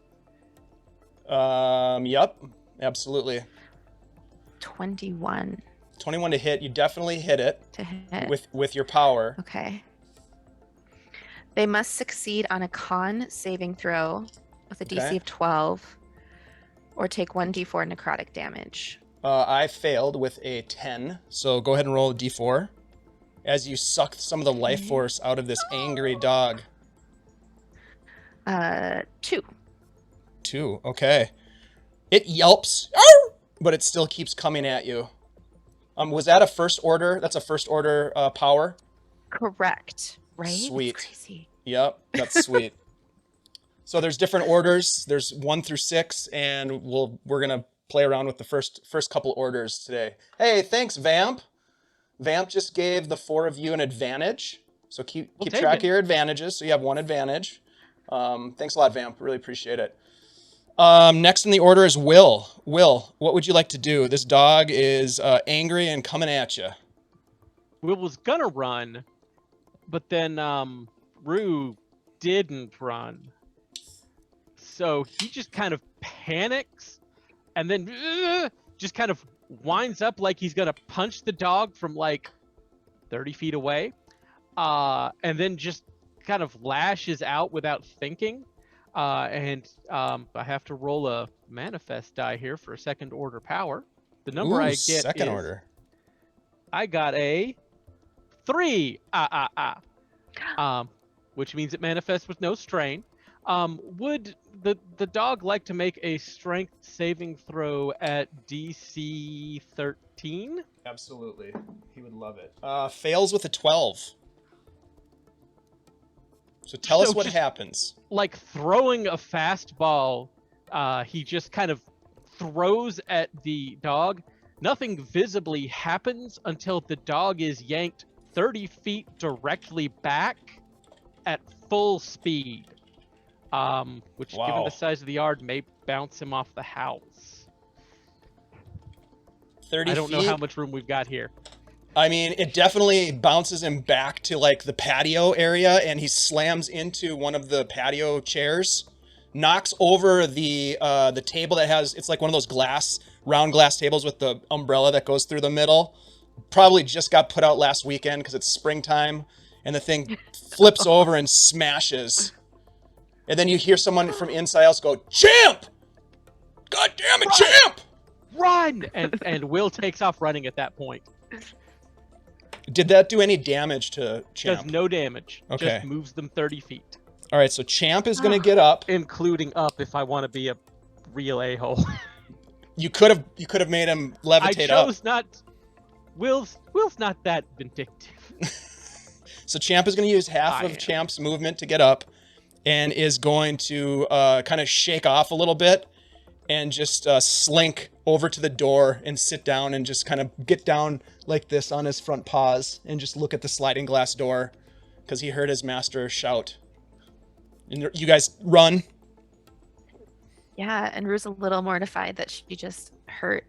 Yep. Absolutely. 21 21 to hit. You definitely hit it to hit. with your power. Okay. They must succeed on a con saving throw with a DC Okay. of 12 or take 1d4 necrotic damage. I failed with a 10, so go ahead and roll a d4 as you suck some of the life Okay. force out of this angry dog. 2. 2, okay. It yelps, but it still keeps coming at you. Was that a first order? That's a first order power? Correct. Right? Sweet. It's crazy. Yep, that's sweet. So there's different orders. There's 1 through 6, and we're gonna play around with the first couple orders today. Hey, thanks, Vamp. Vamp just gave the 4 of you an advantage. So keep take track it. of your advantages. So you have 1 advantage. Thanks a lot, Vamp. Really appreciate it. Next in the order is Will. Will, what would you like to do? This dog is angry and coming at you. Will was gonna run, but then Rue didn't run. So he just kind of panics and then just kind of winds up like he's gonna punch the dog from like 30 feet away, and then just kind of lashes out without thinking. I have to roll a manifest die here for a second order power. The number Ooh, I get second is, order. I got a 3. Which means it manifests with no strain. Would the dog like to make a strength saving throw at DC 13? Absolutely. He would love it. Fails with a 12. So tell us So what just- happens. Like throwing a fastball, he just kind of throws at the dog. Nothing visibly happens until the dog is yanked 30 feet directly back at full speed, which, given Wow. the size of the yard, may bounce him off the house. 30 I don't feet. know how much room we've got here. I mean, it definitely bounces him back to like the patio area, and he slams into one of the patio chairs, knocks over the table that has, it's like one of those round glass tables with the umbrella that goes through the middle. Probably just got put out last weekend because it's springtime, and the thing flips over and smashes. And then you hear someone from inside else go, "Champ! God damn it, Run! Champ!" Run! And Will takes off running at that point. Did that do any damage to Champ? Does no damage. Okay. Just moves them 30 feet. All right, so Champ is going to get up. Including up if I want to be a real a-hole. You could have made him levitate I up. chose not. Will's not that vindictive. So Champ is going to use half of Champ's movement to get up, and is going to kind of shake off a little bit and just slink over to the door and sit down and just kind of get down like this on his front paws and just look at the sliding glass door because he heard his master shout. And you guys run. Yeah, and Rue's a little mortified that she just hurt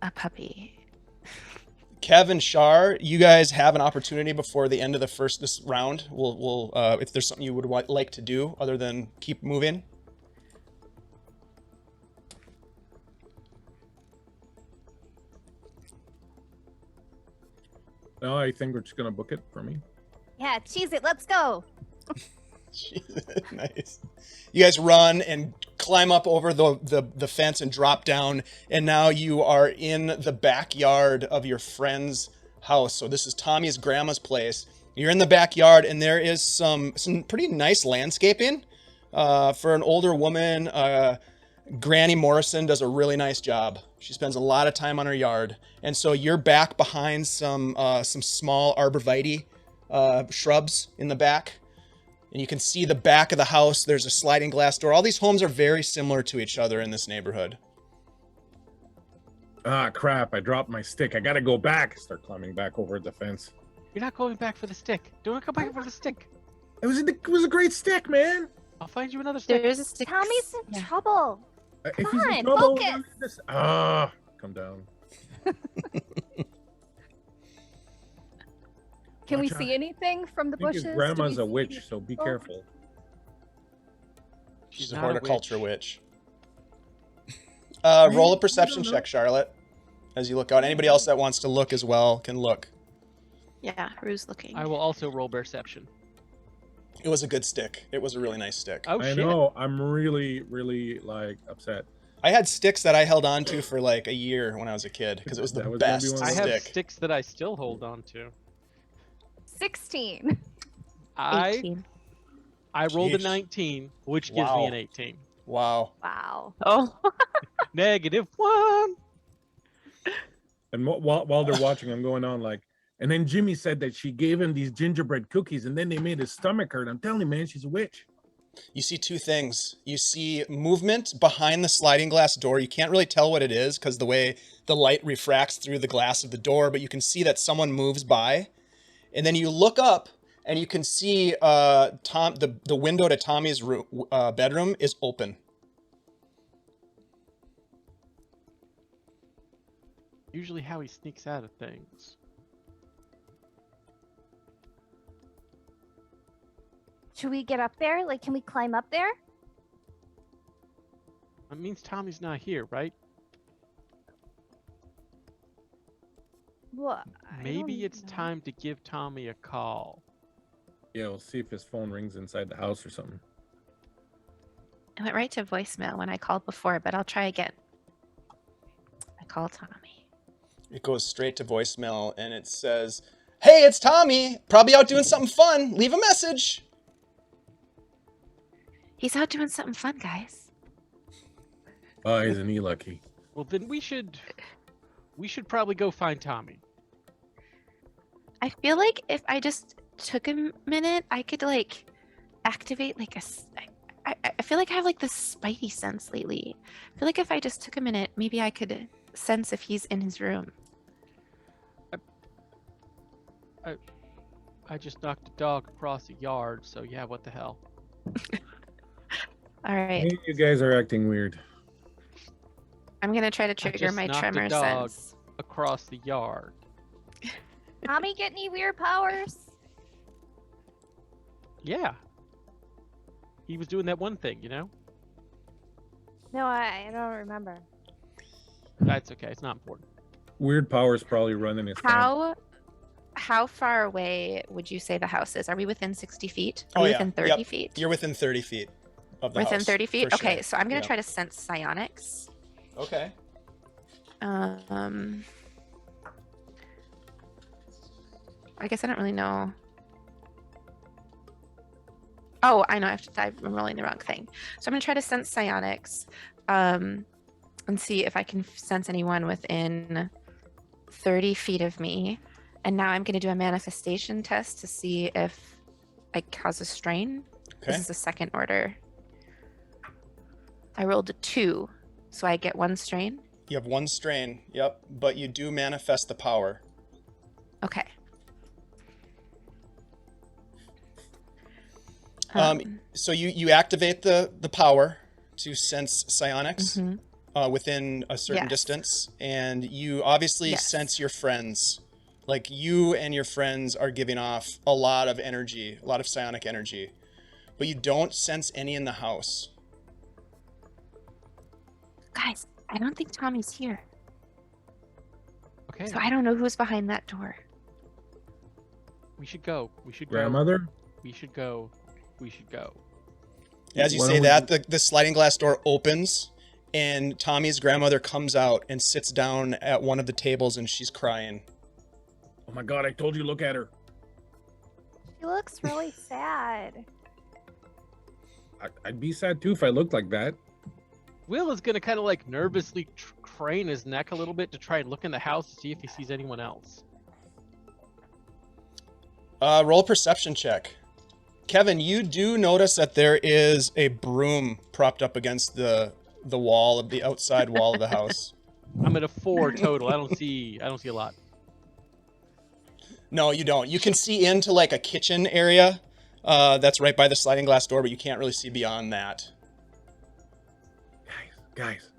a puppy. Kev and Shar, you guys have an opportunity before the end of this round. We'll if there's something you would like to do other than keep moving. No, I think we're just gonna book it for me. Yeah, cheese it. Let's go. Nice. You guys run and climb up over the fence and drop down, and now you are in the backyard of your friend's house. So this is Tommy's grandma's place. You're in the backyard, and there is some pretty nice landscaping for an older woman. Granny Morrison does a really nice job. She spends a lot of time on her yard, and so you're back behind some small arborvitae shrubs in the back. And you can see the back of the house. There's a sliding glass door. All these homes are very similar to each other in this neighborhood. Ah, crap. I dropped my stick. I gotta go back. Start climbing back over the fence. You're not going back for the stick. Don't go back for the stick. It was a great stick, man. I'll find you another stick. There's a stick. Tommy's in trouble. If Come he's in on, trouble, focus. come down. Can we Watch see out. anything from the I think bushes? his Do grandma's we a see witch, any so be people? careful. She's a not a horticulture witch. witch. Roll a perception check, Charlotte, as you look out. Anybody else that wants to look as well can look. Yeah, Rue's looking. I will also roll perception. It was a good stick. It was a really nice stick. Oh, I shit. know. I'm really, really like upset. I had sticks that I held on to for like a year when I was a kid because it was the That was gonna be best one of I those. have stick. sticks that I still hold on to. 16. I 18. rolled a Jeez. 19, which gives Wow. me an 18. Wow. Wow. Oh. -1. And while they're watching, I'm going on like, and then Jimmy said that she gave him these gingerbread cookies, and then they made his stomach hurt. I'm telling you, man, she's a witch. You see two things. You see movement behind the sliding glass door. You can't really tell what it is because the way the light refracts through the glass of the door, but you can see that someone moves by. And then you look up and you can see the window to Tommy's bedroom is open. Usually how he sneaks out of things. Should we get up there? Like, can we climb up there? That means Tommy's not here, right? What? Maybe it's time to give Tommy a call. Yeah, we'll see if his phone rings inside the house or something. It went right to voicemail when I called before, but I'll try again. I call Tommy. It goes straight to voicemail and it says, "Hey, it's Tommy. Probably out doing something fun. Leave a message." He's out doing something fun, guys. Oh, isn't he lucky? Well, then we should probably go find Tommy. I feel like if I just took a minute, I could like activate like I feel like I have like this spidey sense lately. I feel like if I just took a minute, maybe I could sense if he's in his room. I just knocked a dog across the yard, so yeah, what the hell? All right. Hey, you guys are acting weird. I'm gonna try to trigger just my knocked a tremor dog. sense. Across the yard. Tommy get any weird powers? Yeah. He was doing that one thing, you know? No, I don't remember. That's okay. It's not important. Weird powers probably running his family. How far away would you say the house is? Are we within 60 feet? Are Oh, we yeah. within 30 Yep. feet? You're within 30 feet of the Within house. 30 feet? for Okay, sure. so I'm gonna Yeah. try to sense psionics. Okay. I guess I don't really know. Oh, I know. I'm rolling the wrong thing. So I'm gonna try to sense psionics, and see if I can sense anyone within 30 feet of me. And now I'm gonna do a manifestation test to see if I cause a strain. Okay. This is a second order. I rolled a 2, so I get 1 strain. You have 1 strain. Yep. But you do manifest the power. Okay. So you activate the power to sense psionics Mhm. within a certain Yes. distance, and you obviously Yes. sense your friends. Like you and your friends are giving off a lot of energy, a lot of psionic energy, but you don't sense any in the house. Guys, I don't think Tommy's here. Okay. So I don't know who's behind that door. We should go. We should go. Grandmother? We should go. We should go. As you Why say don't we that, the sliding glass door opens, and Tommy's grandmother comes out and sits down at one of the tables, and she's crying. Oh my God, I told you, look at her. She looks really sad. I'd be sad too if I looked like that. Will is gonna kind of like nervously crane his neck a little bit to try and look in the house to see if he sees anyone else. Roll a perception check. Kevin, you do notice that there is a broom propped up against the wall of the outside wall of the house. I'm at a 4 total. I don't see a lot. No, you don't. You can see into like a kitchen area that's right by the sliding glass door, but you can't really see beyond that. Guys,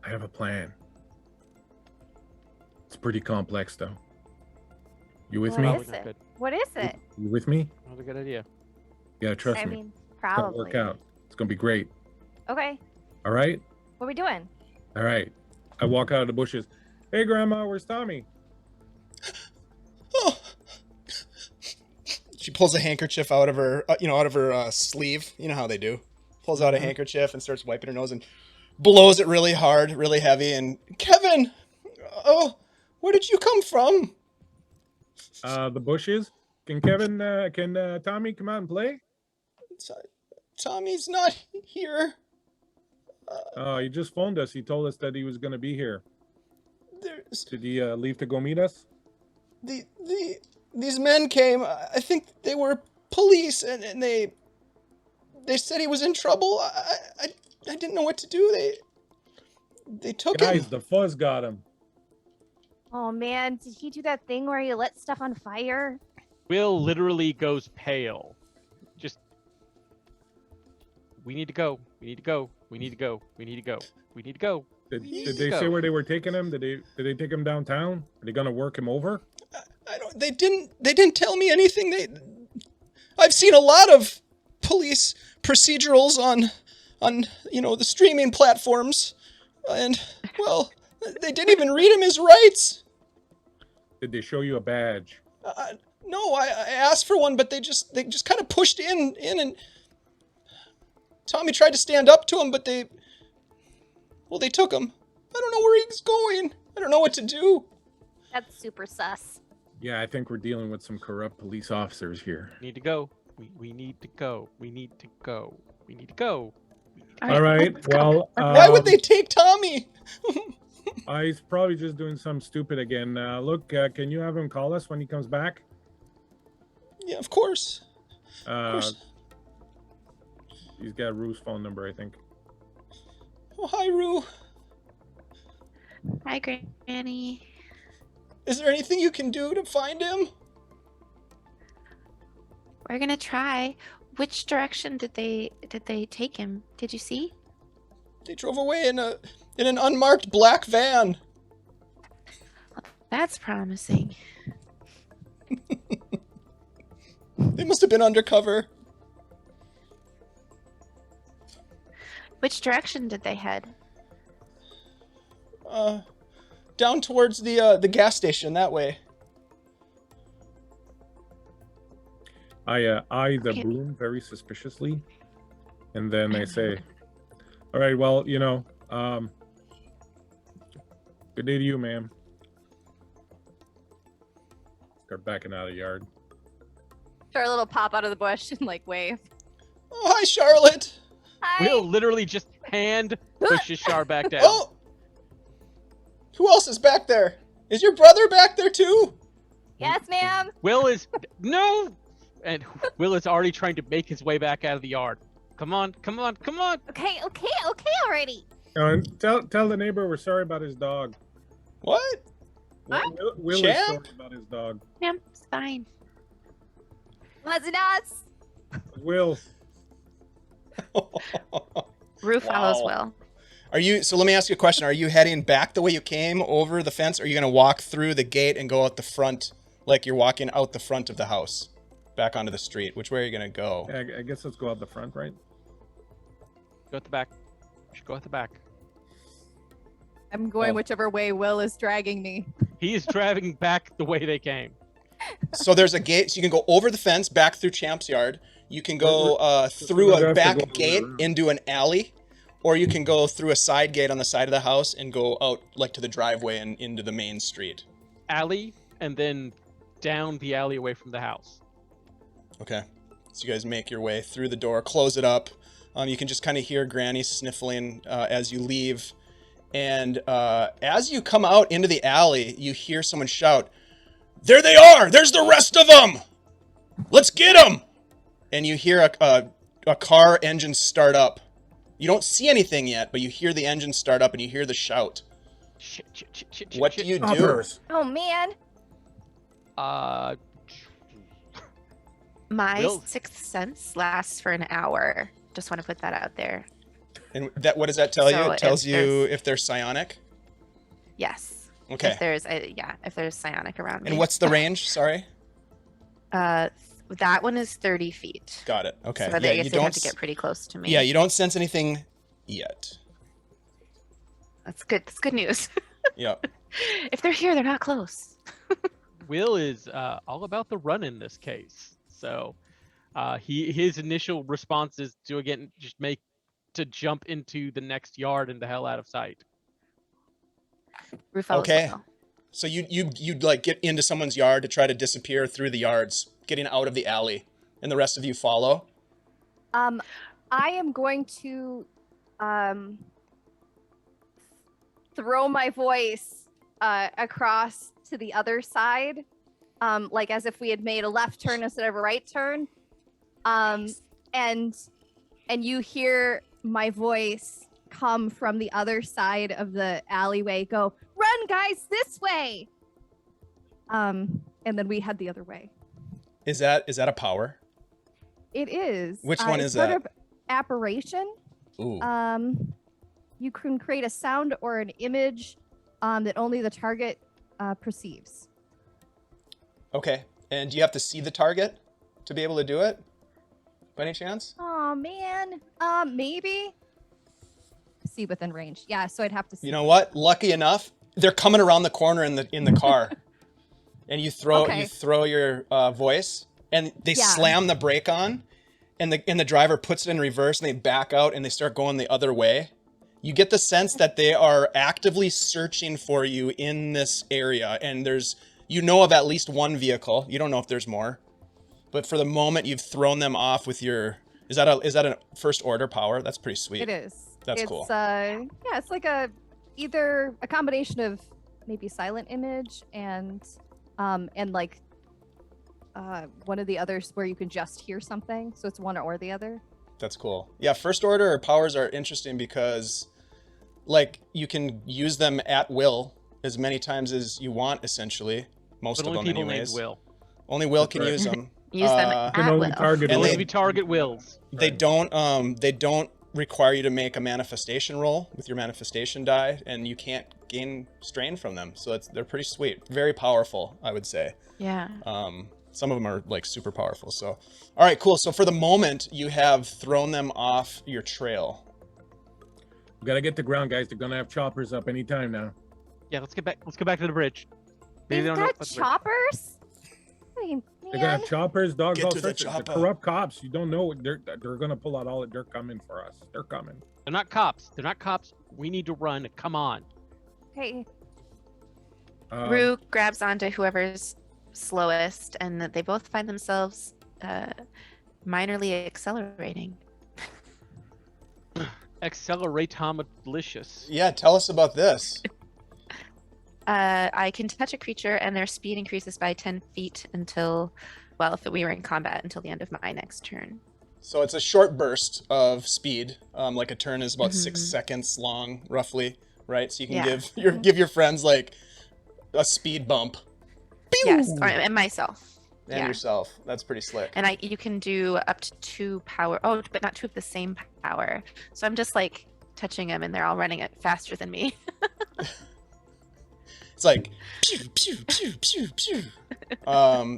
I have a plan. It's pretty complex though. You with What me? is Probably not it? good. What is it? You with me? Not a good idea. You gotta trust I me. mean, It's gonna probably. work out. It's gonna be great. Okay, All right? what are we doing? All right. I walk out of the bushes. Hey, Grandma, where's Tommy? Oh. She pulls a handkerchief out of her, sleeve. You know how they do. Pulls out a handkerchief and starts wiping her nose and blows it really hard, really heavy. And Kevin, oh, where did you come from? The bushes. Can Tommy come out and play? Tommy's not here. He just phoned us. He told us that he was gonna be here. There's Did he leave to go meet us? these men came. I think they were police, and they said he was in trouble. I didn't know what to do. They took Guys, him. the fuzz got him. Oh man, did he do that thing where he lit stuff on fire? Will literally goes pale. Just. We need to go. We need to go. We need to go. We need to go. We need to go. Did Years they say ago. where they were taking him? Did they take him downtown? Are they gonna work him over? I don't. They didn't tell me anything. I've seen a lot of police procedurals on the streaming platforms, and well, they didn't even read him his rights. Did they show you a badge? No, I asked for one, but they just kind of pushed in, and Tommy tried to stand up to him, but they took him. I don't know where he's going. I don't know what to do. That's super sus. Yeah, I think we're dealing with some corrupt police officers here. We need to go. We need to go. We need to go. We need to go. All right. let's go. Well, Why would they take Tommy? he's probably just doing something stupid again. Look, can you have him call us when he comes back? Yeah, of course. Of Uh, course. He's got Rue's phone number, I think. Oh, hi, Rue. Hi, Granny. Is there anything you can do to find him? We're gonna try. Which direction did they take him? Did you see? They drove away in an unmarked black van. That's promising. They must have been undercover. Which direction did they head? Down towards the gas station that way. I eye the Okay. broom very suspiciously, and then I say, "All right, well, good day to you, ma'am." Start backing out of the yard. Charlotte will pop out of the bush and like wave. Oh, hi, Charlotte. Hi. Will literally just hand pushes Char back down. Oh, who else is back there? Is your brother back there too? Yes, ma'am. Will is no, and Will is already trying to make his way back out of the yard. Come on, come on, come on! Okay already. And tell the neighbor we're sorry about his dog. What? Will is Champ? sorry about his dog. Yeah, it's fine. Was it us? Will. Rue follows Wow. Will. So let me ask you a question. Are you heading back the way you came over the fence? Or are you going to walk through the gate and go out the front, like you're walking out the front of the house, back onto the street? Which way are you going to go? I guess let's go out the front, right? Go at the back. We should go at the back. I'm going Oh. whichever way Will is dragging me. He is driving back the way they came. So there's a gate, so you can go over the fence, back through Champ's yard. You can go through we're gonna a have to back go gate around. into an alley, or you can go through a side gate on the side of the house and go out like to the driveway and into the main street. Alley, and then down the alley away from the house. Okay. So you guys make your way through the door, close it up. You can just kind of hear Granny sniffling as you leave. And as you come out into the alley, you hear someone shout, "There they are! There's the rest of them! Let's get them!" And you hear a car engine start up. You don't see anything yet, but you hear the engine start up and you hear the shout. Shit. What do you do? Hoppers. Oh man. My Will. sixth sense lasts for an hour. Just want to put that out there. And what does that tell you? So It tells if you there's- if they're psionic. Yes. Okay. If there's psionic around me. And what's the range? Sorry. That one is 30 feet. Got it. Okay. So Yeah, I you guess they'd don't. have to get pretty close to me. Yeah, you don't sense anything yet. That's good. That's good news. Yep. If they're here, they're not close. Will is all about the run in this case. So his initial response is to again just jump into the next yard and the hell out of sight. Rue follows Okay. Will. So you'd like get into someone's yard to try to disappear through the yards, getting out of the alley, and the rest of you follow. I am going to throw my voice across to the other side, like as if we had made a left turn instead of a right turn. And you hear my voice come from the other side of the alleyway, go, "Run, guys, this way!" And then we head the other way. Is that a power? It is. Which one it's is sort that? of apparition. Ooh. You can create a sound or an image that only the target perceives. Okay. And do you have to see the target to be able to do it? By any chance? Oh man, maybe. See within range. Yeah, so I'd have to see. You know what? Lucky enough, they're coming around the corner in the car, and you throw Okay. your voice, and they Yeah. slam the brake on, and the driver puts it in reverse, and they back out, and they start going the other way. You get the sense that they are actively searching for you in this area, and you know of at least one vehicle. You don't know if there's more, but for the moment, you've thrown them off with your. Is that a first order power? That's pretty sweet. It is. That's it's, cool. Yeah, it's like either a combination of maybe silent image and like one of the others where you can just hear something. So it's one or the other. That's cool. Yeah, first order powers are interesting because, like, you can use them at will as many times as you want, essentially. Most But of only them, people anyways. named Will. Only Will That's can right. use them. Use them Can at only will. target And Only they- if you target Wills. They don't require you to make a manifestation roll with your manifestation die, and you can't gain strain from them. So they're pretty sweet, very powerful, I would say. Yeah. Some of them are like super powerful. So, all right, cool. So for the moment, you have thrown them off your trail. We gotta get to ground, guys. They're gonna have choppers up anytime now. Yeah, let's get back. Let's go back to the bridge. Maybe they They've don't know got what's the bridge. choppers? What do you They're gonna man? have choppers, dogs, Get all to the sorts of chopper. corrupt cops. You don't know. They're gonna pull out all. They're coming for us. They're coming. They're not cops. They're not cops. We need to run. Come on. Hey, Rue grabs onto whoever's slowest, and they both find themselves minorly accelerating. Acceleratomilicious. Yeah, tell us about this. I can touch a creature, and their speed increases by 10 feet until, well, if we were in combat, until the end of my next turn. So it's a short burst of speed. Like a turn is about 6 Mhm. seconds long, roughly, right? So you can Yeah. give your friends like a speed bump. Yes, and myself. And Yeah. yourself. That's pretty slick. And you can do up to 2 power. Oh, but not 2 of the same power. So I'm just like touching them, and they're all running it faster than me. It's like pew pew pew pew pew.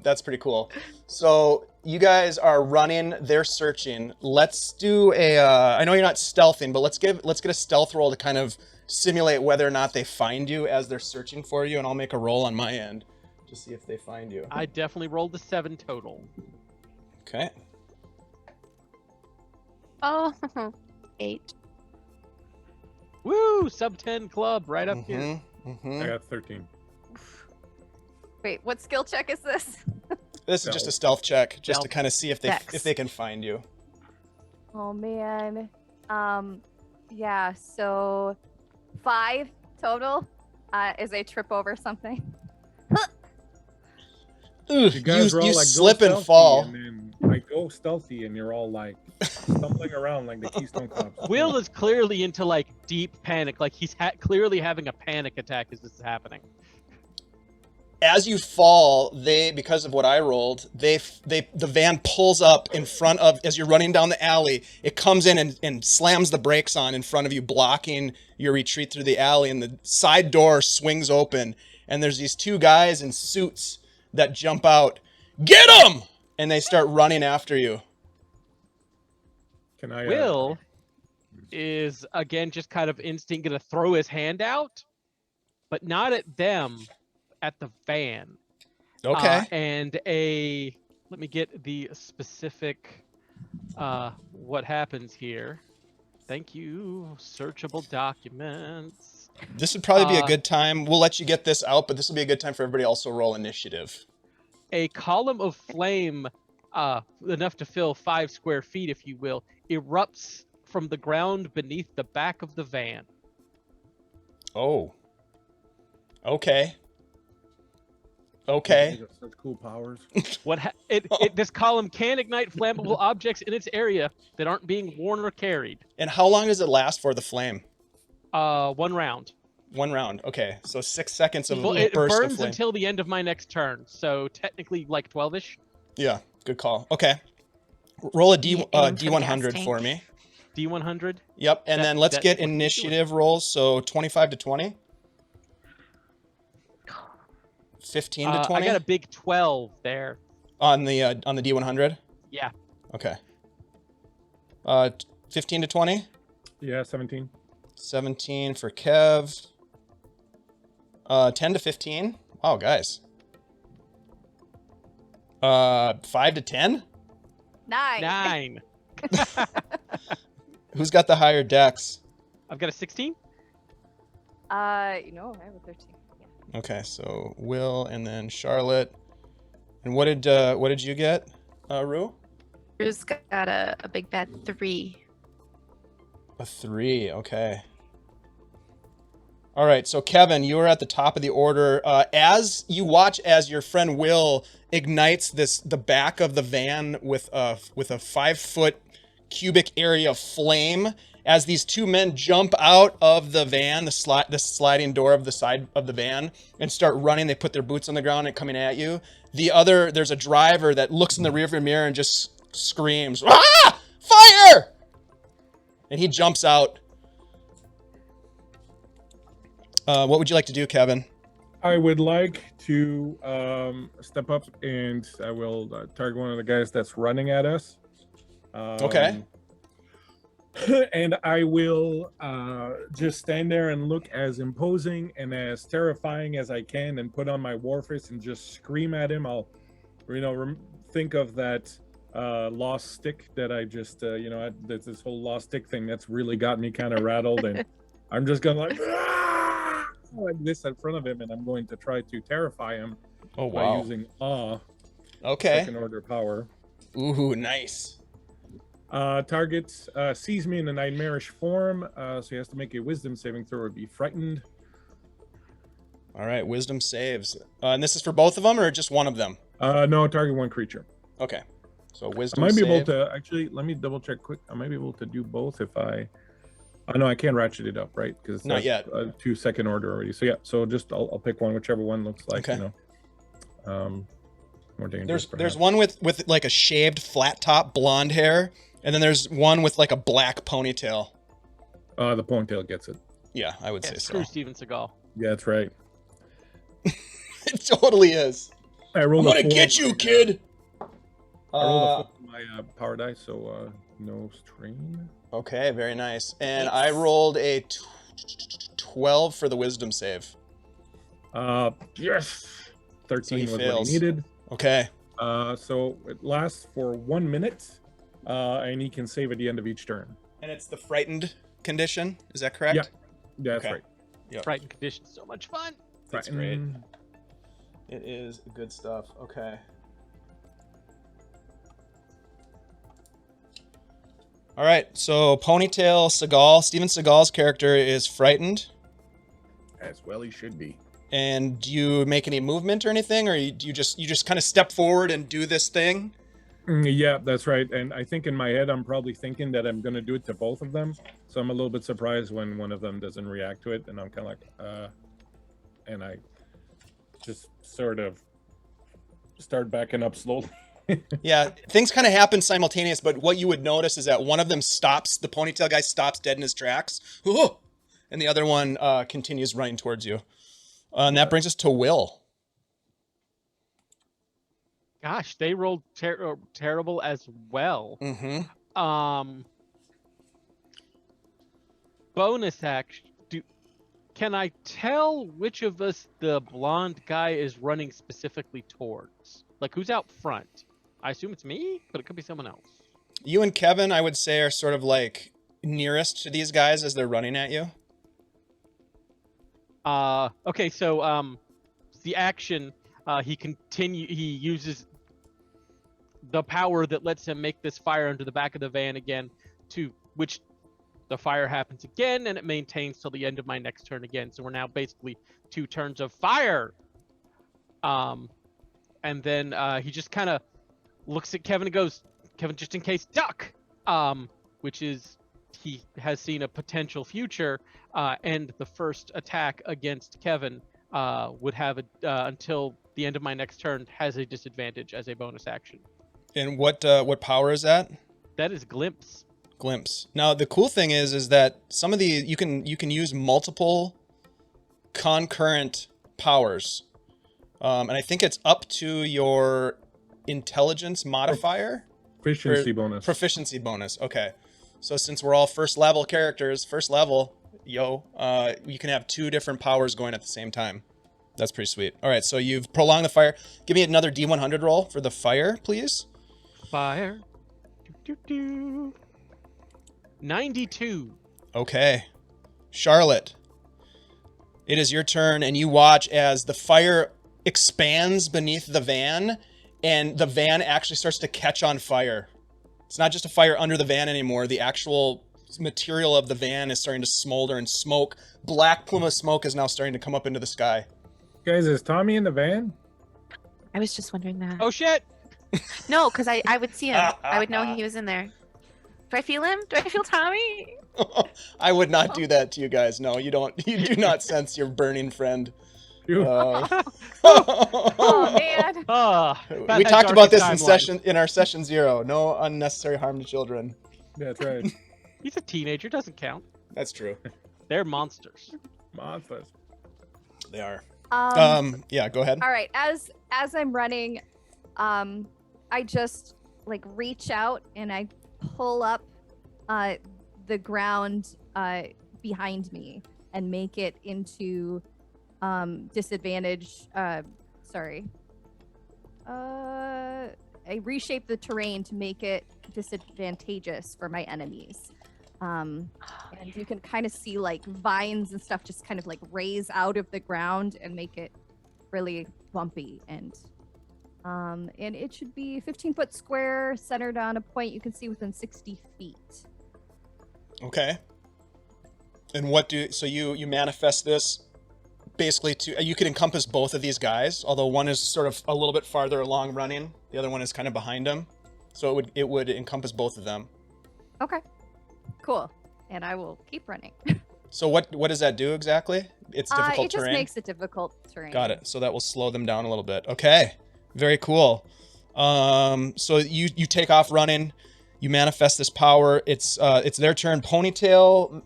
That's pretty cool. So you guys are running. They're searching. Let's do a. I know you're not stealthing, but let's get a stealth roll to kind of simulate whether or not they find you as they're searching for you, and I'll make a roll on my end to see if they find you. I definitely rolled a 7 total. Okay. Oh, 8. Woo! Sub 10 club right up here. Mm-hmm. I got 13. wait, what skill check is this? This is just a stealth check, just to Stealth. kind of see if Dex. they can find you. Oh man. Yeah, so 5 total as I trip over something. Ugh, You guys are all you like, go slip and stealthy, fall. and then I go stealthy, and you're all like stumbling around like the Keystone Cops. Will is clearly into like deep panic. Like he's clearly having a panic attack as this is happening. As you fall, because of what I rolled, the van pulls up in front of, as you're running down the alley, it comes in and slams the brakes on in front of you, blocking your retreat through the alley, and the side door swings open, and there's these 2 guys in suits that jump out. Get them! And they start running after you. Can I? Will is again just kind of instinct gonna throw his hand out, but not at them, at the van. Okay. And let me get the specific what happens here. Thank you. Searchable documents. This would probably be a good time. We'll let you get this out, but this will be a good time for everybody also roll initiative. A column of flame, enough to fill 5 square feet, if you will, erupts from the ground beneath the back of the van. Oh. Okay. You Okay. got such cool powers. This column can ignite flammable objects in its area that aren't being worn or carried. And how long does it last for the flame? 1 round. 1 round. Okay. So 6 seconds of Well, a it burst of burns flame. until the end of my next turn, so technically like 12ish. Yeah. Good call. Okay. Roll a You aim for the D100 gas for tank. me. D100. Yep. And then let's that's get what you're doing. initiative rolls. So 25 to 20. 15 to 20 I got a big 12 there. on the D100. Yeah. Okay. 15 to 20. Yeah, 17. 17 for Kev. 10 to 15. Wow, guys. 5 to 10. 9. 9. Who's got the higher dex? I've got a 16. No, I have a 13. Yeah. Okay, so Will and then Charlotte. And what did you get, Rue? Rue's got a big bad 3. A 3. Okay. All right, so Kevin, you are at the top of the order. As you watch as your friend Will ignites the back of the van with a 5-foot cubic area of flame as these two men jump out of the van, the sliding door of the side of the van, and start running. They put their boots on the ground and coming at you. There's a driver that looks in the rearview mirror and just screams, "Ah! Fire!" And he jumps out. What would you like to do, Kevin? I would like to step up and I will target one of the guys that's running at us. Okay. And I will just stand there and look as imposing and as terrifying as I can and put on my war fist and just scream at him. I'll, think of that lost stick that I just, this whole lost stick thing that's really got me kind of rattled. And I'm just going like, "Ah!" like this in front of him. And I'm going to try to terrify him by using awe. Okay. Second order power. Ooh, nice. Target sees me in a nightmarish form, so he has to make a wisdom saving throw or be frightened. All right, wisdom saves. And this is for both of them or just one of them? No, target one creature. Okay. So I wisdom might be able save. to, actually, let me double check quick. I might be able to do both if I, no, I can't ratchet it up, right? Because Not yet. 2 second order already. So yeah, so just, I'll pick one, whichever one looks like, Okay. more dangerous. There's one with like a shaved flat top blonde hair, and then there's one with like a black ponytail. The ponytail gets it. Yeah, I would Yeah, say screw so. Steven Seagal. Yeah, that's right. It totally is. I I'm rolled a gonna 4 get you, kid. I rolled a 4 on my power die, so no strain. Okay, very nice. And I rolled a 12 for the wisdom save. Yes! 13 So he was fails. what he needed. Okay. So it lasts for 1 minute, and he can save at the end of each turn. And it's the frightened condition, is that correct? Yeah. That's Okay. right. Yep. Frightened condition, so much fun. That's great. It is good stuff. Okay. All right, so Ponytail Seagal, Steven Seagal's character is frightened. As well he should be. And do you make any movement or anything, or do you just kind of step forward and do this thing? Yeah, that's right. And I think in my head, I'm probably thinking that I'm going to do it to both of them. So I'm a little bit surprised when one of them doesn't react to it. And I'm kind of like, and I just sort of start backing up slowly. Yeah, things kind of happen simultaneous, but what you would notice is that one of them stops, the ponytail guy stops dead in his tracks, and the other one continues running towards you. And that brings us to Will. Gosh, they rolled terrible as well. Mm-hmm. Bonus action. Can I tell which of us the blonde guy is running specifically towards? Like, who's out front? I assume it's me, but it could be someone else. You and Kevin, I would say, are sort of like nearest to these guys as they're running at you. Okay, so the action, he uses the power that lets him make this fire under the back of the van again, to which the fire happens again, and it maintains till the end of my next turn again. So we're now basically 2 turns of fire. And then he just kind of looks at Kevin and goes, "Kevin, just in case, duck!" Which is, he has seen a potential future, and the first attack against Kevin would have until the end of my next turn, has a disadvantage as a bonus action. And what power is that? That is Glimpse. Glimpse. Now the cool thing is that some of the you can use multiple concurrent powers, and I think it's up to your intelligence modifier. Proficiency bonus. Proficiency bonus. Okay. So since we're all first level characters, you can have 2 different powers going at the same time. That's pretty sweet. All right, so you've prolonged the fire. Give me another D100 roll for the fire, please. Fire. 92. Okay. Charlotte, it is your turn, and you watch as the fire expands beneath the van, and the van actually starts to catch on fire. It's not just a fire under the van anymore. The actual material of the van is starting to smolder and smoke. Black plume of smoke is now starting to come up into the sky. Guys, is Tommy in the van? I was just wondering that. Oh shit! No, because I would see him. I would know he was in there. Do I feel him? Do I feel Tommy? I would not do that to you guys. No, you don't. You do not sense your burning friend. Phew. Oh man. Ah, We talked about this in our session 0. No unnecessary harm to children. That's right. He's a teenager, doesn't count. That's true. They're monsters. Monsters. They are. Yeah, go ahead. All right. As I'm running, I just like reach out and I pull up the ground behind me and make it into disadvantage. I reshape the terrain to make it disadvantageous for my enemies. And you can kind of see like vines and stuff just kind of like raise out of the ground and make it really bumpy. And it should be 15-foot square centered on a point you can see within 60 feet. Okay. And what so you manifest this basically to, you could encompass both of these guys, although one is sort of a little bit farther along running, the other one is kind of behind him. So it would encompass both of them. Okay. Cool. And I will keep running. So what does that do exactly? It's difficult it just terrain? makes it difficult terrain. Got it. So that will slow them down a little bit. Okay. Very cool. So you take off running, you manifest this power. It's their turn. Ponytail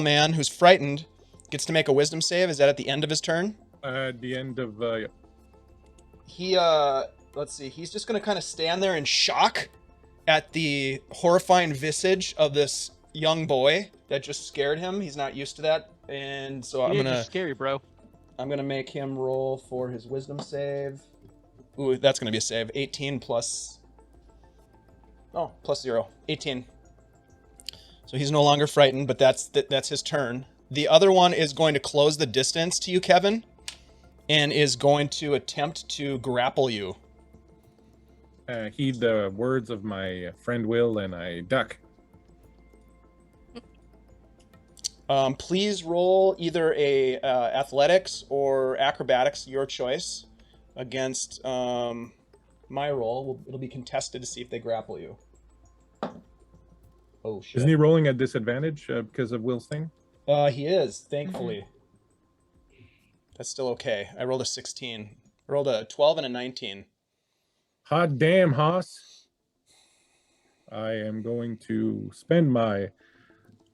man, who's frightened, gets to make a wisdom save. Is that at the end of his turn? At the end of yep. He let's see. He's just gonna kind of stand there in shock at the horrifying visage of this young boy that just scared him. He's not used to that, and so I'm gonna scary, bro. I'm gonna make him roll for his wisdom save. Ooh, that's gonna be a save. 18 plus. Oh, plus 0. 18. So he's no longer frightened, but that's his turn. The other one is going to close the distance to you, Kevin, and is going to attempt to grapple you. Heed the words of my friend Will, and I duck. Please roll either a athletics or acrobatics, your choice, against my roll. It'll be contested to see if they grapple you. Oh shit! Isn't he rolling at disadvantage because of Will's thing? He is, thankfully. That's still okay. I rolled a 16. I rolled a 12 and a 19. Hot damn, Haas. I am going to spend my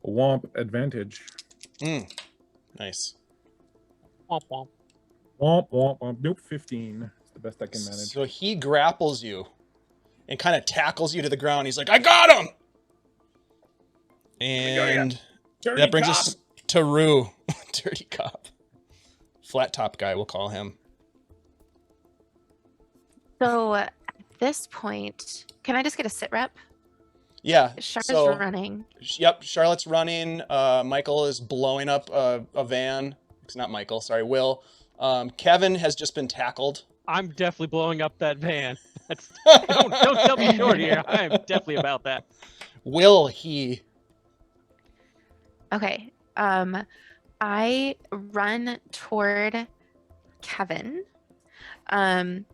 womp advantage. Nice. Womp womp. Womp, womp, womp. Nope, 15. It's the best I can manage. So he grapples you and kind of tackles you to the ground. He's like, I got him! And that brings us to Rue. Dirty cop. Flat top guy, we'll call him. So at this point, can I just get a sit rep? Yeah. Charlotte's running. Yep, Charlotte's running. Michael is blowing up a van. It's not Michael, sorry, Will. Kevin has just been tackled. I'm definitely blowing up that van. Don't tell me short here. I'm definitely about that. Will he? Okay. I run toward Kevin, and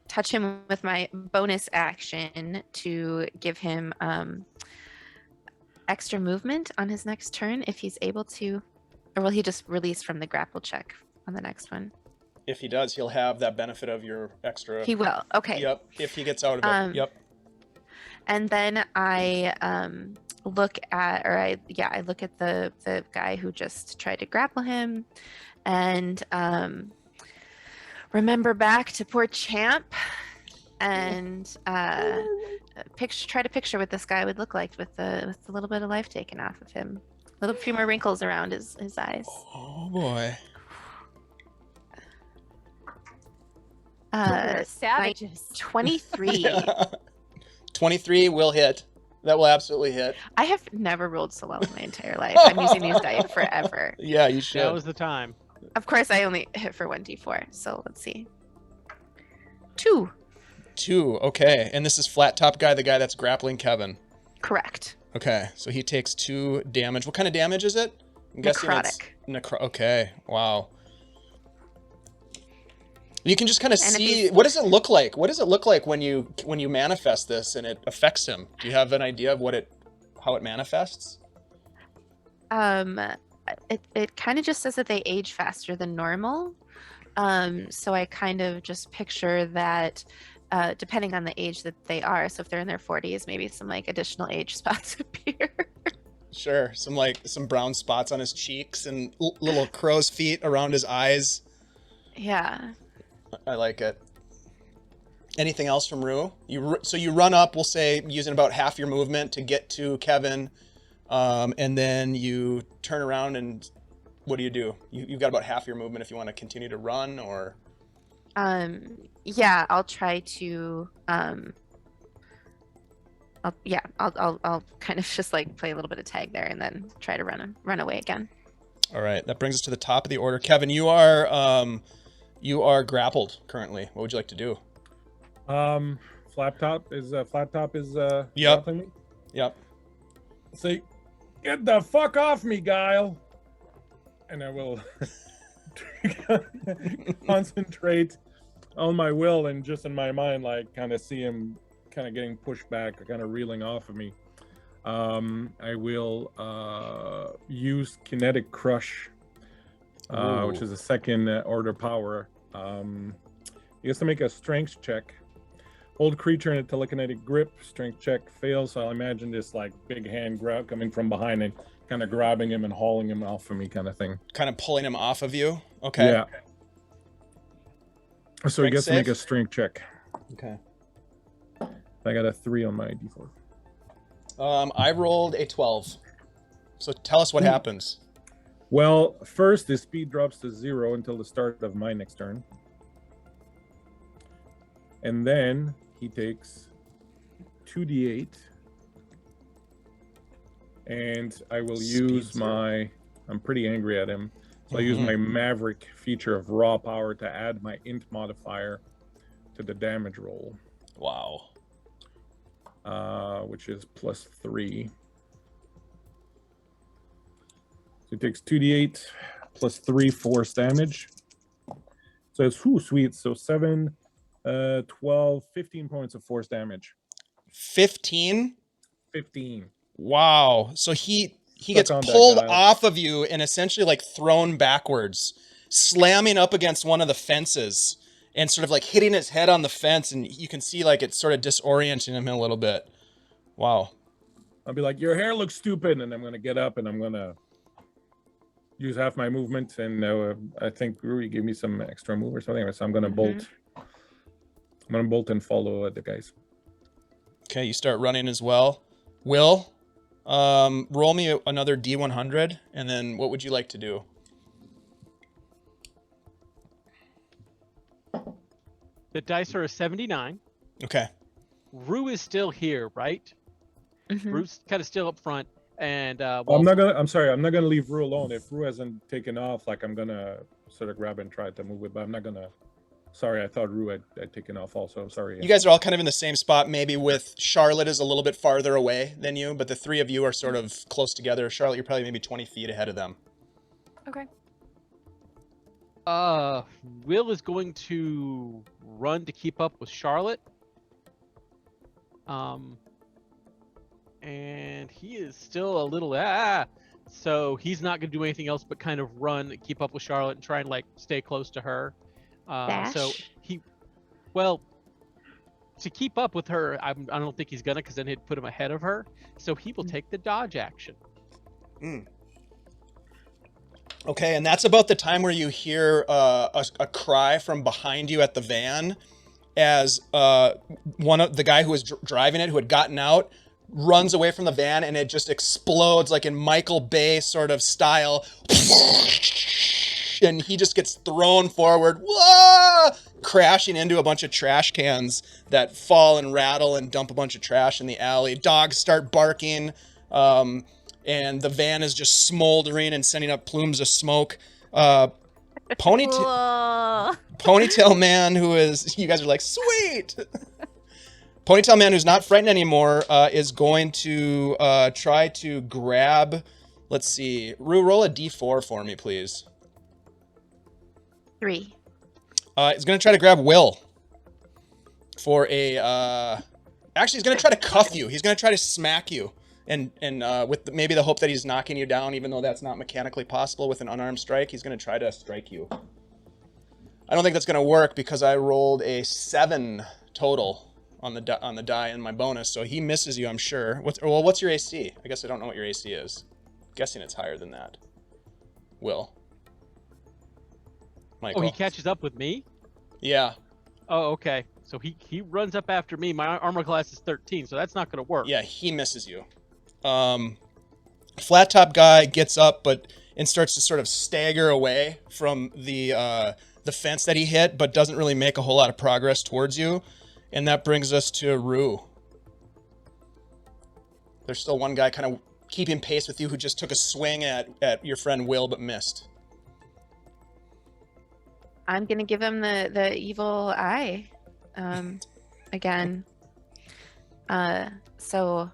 touch him with my bonus action to give him extra movement on his next turn if he's able to, or will he just release from the grapple check on the next one? If he does, he'll have that benefit of your extra. He will. Okay. Yep. If he gets out of it. Yep. And then I look at the guy who just tried to grapple him, and remember back to poor Champ, and try to picture what this guy would look like with a little bit of life taken off of him, a few more wrinkles around his eyes. Oh boy. Savages. 23. Yeah. 23 will hit. That will absolutely hit. I have never rolled so well in my entire life. I'm using these dice forever. Yeah, you should. That was the time. Of course, I only hit for 1d4, so let's see. 2. 2, okay. And this is flat top guy, the guy that's grappling Kevin. Correct. Okay, so he takes 2 damage. What kind of damage is it? I'm guessing Necrotic. it's okay, wow. You can just kind of And if see, he's- what does it look like? What does it look like when you manifest this and it affects him? Do you have an idea of how it manifests? It kind of just says that they age faster than normal. So I kind of just picture that depending on the age that they are. So if they're in their 40s, maybe some like additional age spots appear. Sure, some brown spots on his cheeks and little crow's feet around his eyes. Yeah. I like it. Anything else from Rue? So you run up, we'll say, using about half your movement to get to Kevin, and then you turn around and what do? You've got about half your movement if you want to continue to run, or... Yeah, I'll try to I'll kind of just like play a little bit of tag there and then try to run away again. All right, that brings us to the top of the order. Kevin, you are grappled currently. What would you like to do? Flat top is Yep. grappling me? Yep. Say, get the fuck off me, Guile. And I will concentrate on my will and just in my mind, like kind of see him kind of getting pushed back, kind of reeling off of me. I will use kinetic crush, which is a second order power. He has to make a strength check. Hold creature in a telekinetic grip. Strength check fails. So I'll imagine this like big hand grab coming from behind and kind of grabbing him and hauling him off of me, kind of thing. Kind of pulling him off of you? Okay. Yeah. So he Strength gets to make save? a strength check. Okay. I got a 3 on my d4. I rolled a 12. So tell us what happens. Well, first his speed drops to 0 until the start of my next turn. And then he takes 2d8. And I will use my... I'm pretty angry at him. So I use my Maverick feature of raw power to add my int modifier to the damage roll. Wow. Which is +3. So he takes 2d8 plus 3 force damage. So it's sweet. So 7, 12, 15 points of force damage. 15? 15. Wow. So he gets on that pulled guy. off of you and essentially like thrown backwards, slamming up against one of the fences and sort of like hitting his head on the fence, and you can see like it's sort of disorienting him a little bit. Wow. I'll be like, your hair looks stupid, and I'm gonna get up and I'm gonna use half my movement, and I think Rui gave me some extra move or something. So I'm gonna bolt. I'm gonna bolt and follow the guys. Okay, you start running as well. Will, roll me another D100, and then what would you like to do? The dice are a 79. Okay. Rue is still here, right? Mhm. Rue's kind of still up front, and I'm not gonna leave Rue alone. If Rue hasn't taken off, like I'm gonna sort of grab and try to move it, but I'm not gonna. Sorry, I thought Rue had taken off also. I'm sorry. You guys are all kind of in the same spot, maybe with Charlotte is a little bit farther away than you, but the three of you are sort of close together. Charlotte, you're probably maybe 20 feet ahead of them. Okay. Will is going to run to keep up with Charlotte. And he is still a little so he's not going to do anything else but kind of run, keep up with Charlotte, and try and like stay close to her. So Dash? to keep up with her, I don't think he's gonna, because then he'd put him ahead of her. So he will take the dodge action. Okay, and that's about the time where you hear a cry from behind you at the van as one of the guy who was driving it, who had gotten out, runs away from the van, and it just explodes like in Michael Bay sort of style. And he just gets thrown forward, whoa, crashing into a bunch of trash cans that fall and rattle and dump a bunch of trash in the alley. Dogs start barking, and the van is just smoldering and sending up plumes of smoke. Ponytail Man, who is, you guys are like, sweet! Ponytail Man, who's not frightened anymore, is going to try to grab, let's see, Rue, roll a d4 for me, please. 3. He's going to try to grab Will for a... actually, he's going to try to cuff you. He's going to try to smack you. And with maybe the hope that he's knocking you down, even though that's not mechanically possible with an unarmed strike, he's going to try to strike you. I don't think that's going to work because I rolled a 7 total on the die in my bonus, so he misses you, I'm sure. What's your AC? I guess I don't know what your AC is. I'm guessing it's higher than that. Will. Michael. Oh, he catches up with me? Yeah. Oh, okay. So he runs up after me. My armor class is 13, so that's not going to work. Yeah, he misses you. Flat top guy gets up and starts to sort of stagger away from the fence that he hit, but doesn't really make a whole lot of progress towards you. And that brings us to Rue. There's still one guy kind of keeping pace with you who just took a swing at your friend Will but missed. I'm gonna give him the evil eye again. So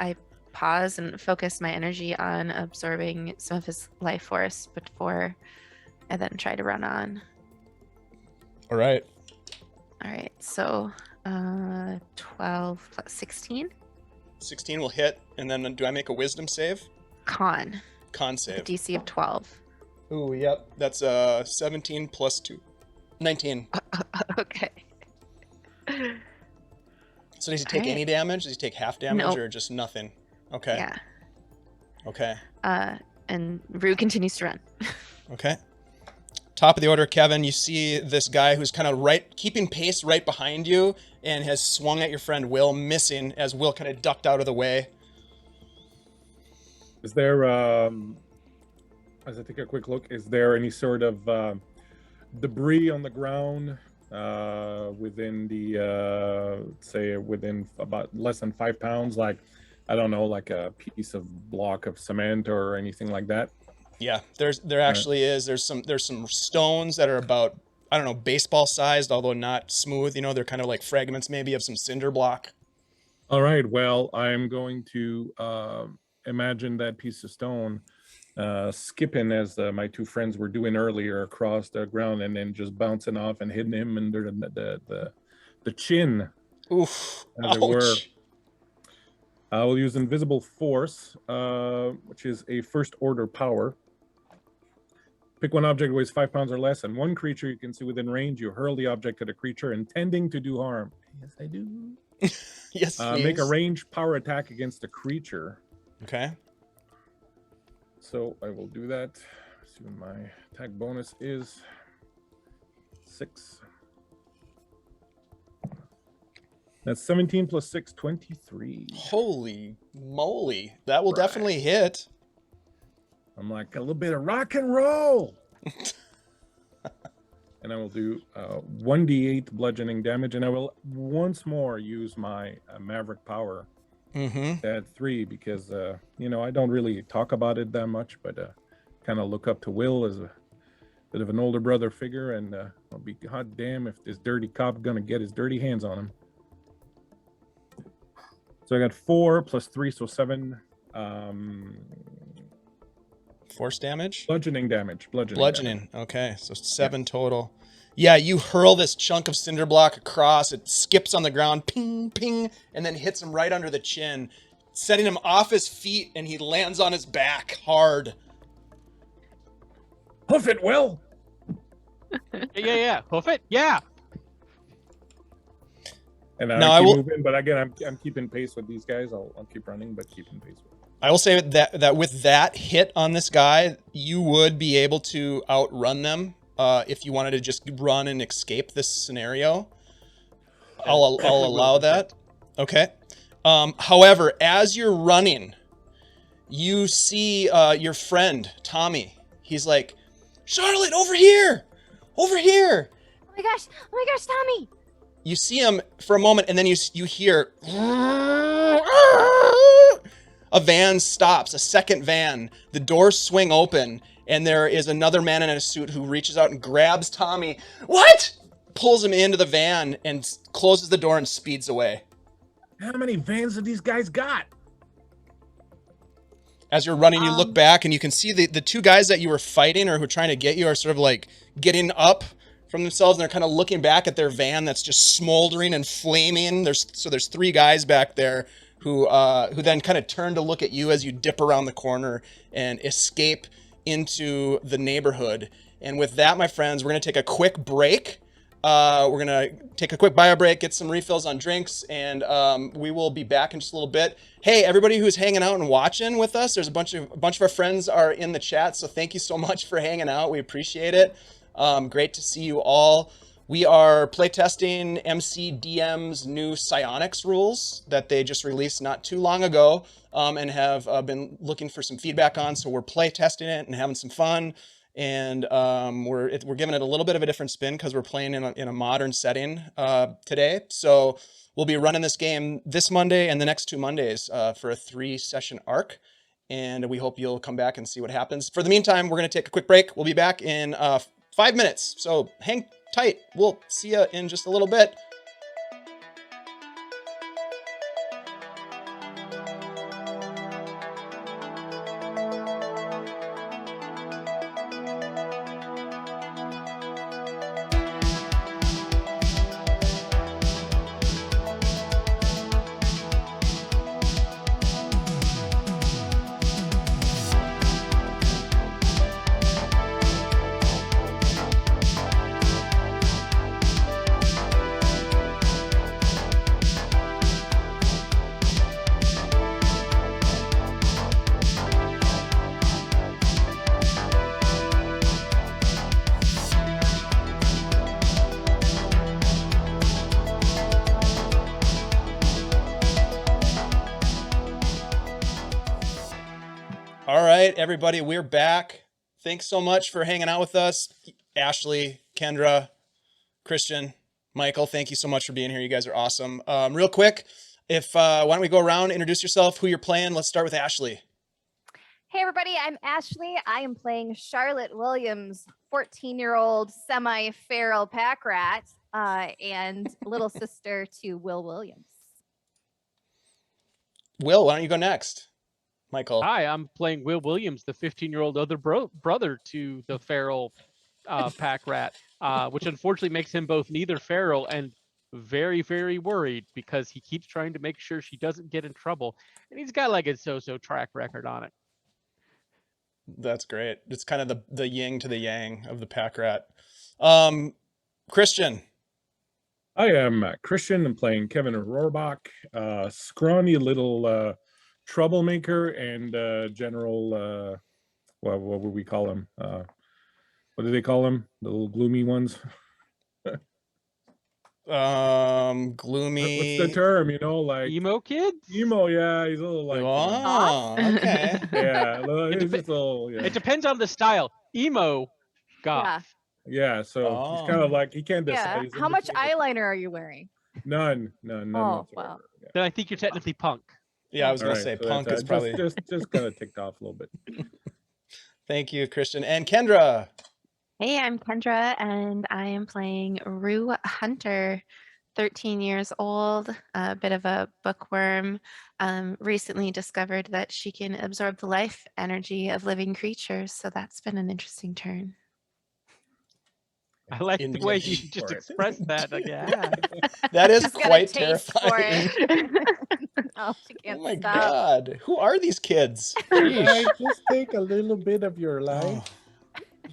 I pause and focus my energy on absorbing some of his life force before I then try to run on. All right. All right, so 12 plus 16. 16 will hit, and then do I make a wisdom save? Con Save. DC of 12. Ooh, yep. That's 17 plus 2. 19. Okay. So does he take Alright. any damage? Does he take half damage Nope. or just nothing? Okay. Yeah. Okay. And Rue continues to run. Okay. Top of the order, Kevin, you see this guy who's kind of keeping pace right behind you and has swung at your friend Will, missing as Will kind of ducked out of the way. Is there, as I take a quick look, is there any sort of debris on the ground within the, say, within about less than 5 pounds? Like, I don't know, like a piece of block of cement or anything like that? Yeah, there actually is. There's some stones that are about, I don't know, baseball sized, although not smooth. You know, they're kind of like fragments maybe of some cinder block. All right, well, I'm going to imagine that piece of stone skipping as my two friends were doing earlier across the ground and then just bouncing off and hitting him under the chin. Oof. As it were. Ouch. I will use Invisible Force, which is a first order power. Pick one object that weighs 5 pounds or less, and one creature you can see within range. You hurl the object at a creature intending to do harm. Yes, I do. Yes, Make a please. ranged power attack against a creature. Okay. So I will do that. See what my attack bonus is. 6. That's 17 plus 6, 23. Holy moly. That will Right. definitely hit. I'm like, a little bit of rock and roll. And I will do 1d8 bludgeoning damage, and I will once more use my Maverick power Mm-hmm. at 3 because, you know, I don't really talk about it that much, but kind of look up to Will as a bit of an older brother figure, and I'll be hot damn if this dirty cop gonna get his dirty hands on him. So I got 4 plus 3, so 7. Force damage? Bludgeoning damage. Bludgeoning. Okay, so 7 total. Yeah, you hurl this chunk of cinder block across. It skips on the ground, ping, ping, and then hits him right under the chin, setting him off his feet, and he lands on his back hard. Hoof it, Will! Yeah. Hoof it. Yeah. And Now, I I keep will- moving, but again, I'm keeping pace with these guys. I'll keep running, but keeping pace with them. I will say that with that hit on this guy, you would be able to outrun them if you wanted to just run and escape this scenario. I'll allow that. Okay. However, as you're running, you see your friend Tommy. He's like, "Charlotte, over here, over here." Oh my gosh, Tommy! You see him for a moment, and then you hear a van stops, a second van. The doors swing open, and there is another man in a suit who reaches out and grabs Tommy. What? Pulls him into the van and closes the door and speeds away. How many vans have these guys got? As you're running, you look back and you can see the two guys that you were fighting or who are trying to get you are sort of like getting up from themselves, and they're kind of looking back at their van that's just smoldering and flaming. There's 3 guys back there who then kind of turn to look at you as you dip around the corner and escape into the neighborhood. And with that, my friends, we're going to take a quick break. We're going to take a quick bio break, get some refills on drinks, and we will be back in just a little bit. Hey, everybody who's hanging out and watching with us, there's a bunch of our friends are in the chat, so thank you so much for hanging out. We appreciate it. Great to see you all. We are playtesting MCDM's new Psionics rules that they just released not too long ago, and have been looking for some feedback on. So we're playtesting it and having some fun. And we're giving it a little bit of a different spin because we're playing in a modern setting today. So we'll be running this game this Monday and the next 2 Mondays for a 3-session arc. And we hope you'll come back and see what happens. For the meantime, we're going to take a quick break. We'll be back in 5 minutes. So hang tight. We'll see you in just a little bit. All right, everybody, we're back. Thanks so much for hanging out with us. Ashley, Kendra, Christian, Michael, thank you so much for being here. You guys are awesome. Real quick, why don't we go around, introduce yourself, who you're playing. Let's start with Ashley. Hey, everybody, I'm Ashley. I am playing Charlotte Williams, 14-year-old semi-feral pack rat, and little sister to Will Williams. Will, why don't you go next? Michael. Hi, I'm playing Will Williams, the 15-year-old other brother to the feral pack rat, which unfortunately makes him both neither feral and very, very worried because he keeps trying to make sure she doesn't get in trouble. And he's got like a so-so track record on it. That's great. It's kind of the yin to the yang of the pack rat. Christian. I am Christian. I'm playing Kevin Rohrbach, scrawny little troublemaker and general, what would we call him? What do they call him? The little gloomy ones? Gloomy. What's the term, like emo kids? Emo, yeah, he's a little like Oh, okay. yeah, he's just a little, yeah. It depends on the style. Emo, goth. Yeah, so he's kind of like, he can't Yeah. decide. How much eyeliner are you wearing? None Oh, whatsoever. wow. Yeah. Then I think you're technically punk. Yeah, I was gonna All say right, so punk that's, is probably. just kind of ticked off a little bit. Thank you, Christian. And Kendra. Hey, I'm Kendra, and I am playing Rue Hunter, 13 years old, a bit of a bookworm. Recently discovered that she can absorb the life energy of living creatures, so that's been an interesting turn. I like the way you Indeed. just expressed that. Like, yeah. That is She's got a quite taste for terrifying. Oh, she Oh can't my stop. God. Who are these kids? Can I just take a little bit of your life?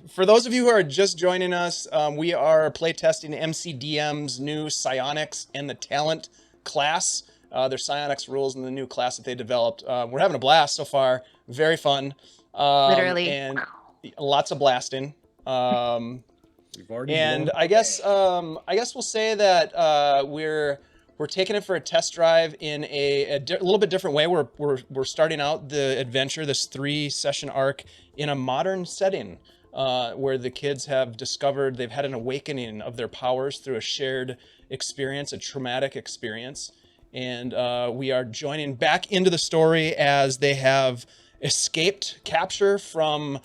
For those of you who are just joining us, we are playtesting MCDM's new Psionics and the Talent class. Their Psionics rules and the new class that they developed. We're having a blast so far. Very fun. Literally. And lots of blasting. We've already And blown I guess we'll say that we're taking it for a test drive in a little bit different way. We're starting out the adventure, this 3-session arc, in a modern setting where the kids have discovered they've had an awakening of their powers through a shared experience, a traumatic experience, and we are joining back into the story as they have escaped capture from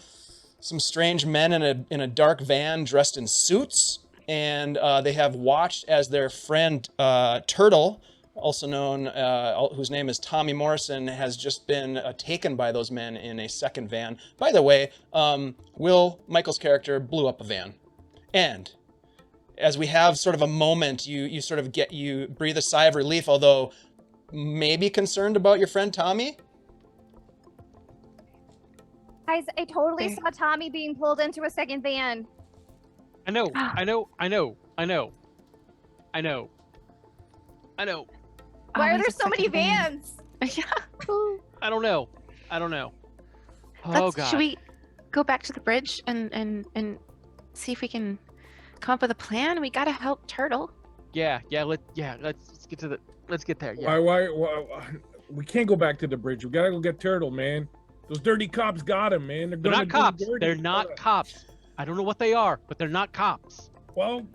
some strange men in a dark van dressed in suits, and they have watched as their friend Turtle, also known, whose name is Tommy Morrison, has just been taken by those men in a second van. By the way, Michael's character, blew up a van. And as we have sort of a moment, you sort of you breathe a sigh of relief, although maybe concerned about your friend Tommy. Guys, I totally Okay. saw Tommy being pulled into a second van. I know. I know. I know. I know. I know. I know. Why are Always there a so many second van. vans? Yeah. Ooh. I don't know. I don't know. Oh God. Should we go back to the bridge and see if we can come up with a plan? We gotta help Turtle. Yeah. Let's get to the. Let's get there. Yeah. Why? We can't go back to the bridge. We gotta go get Turtle, man. Those dirty cops got him, man. They're gonna not do cops. dirty. They're not cops. I don't know what they are, but they're not cops. Well,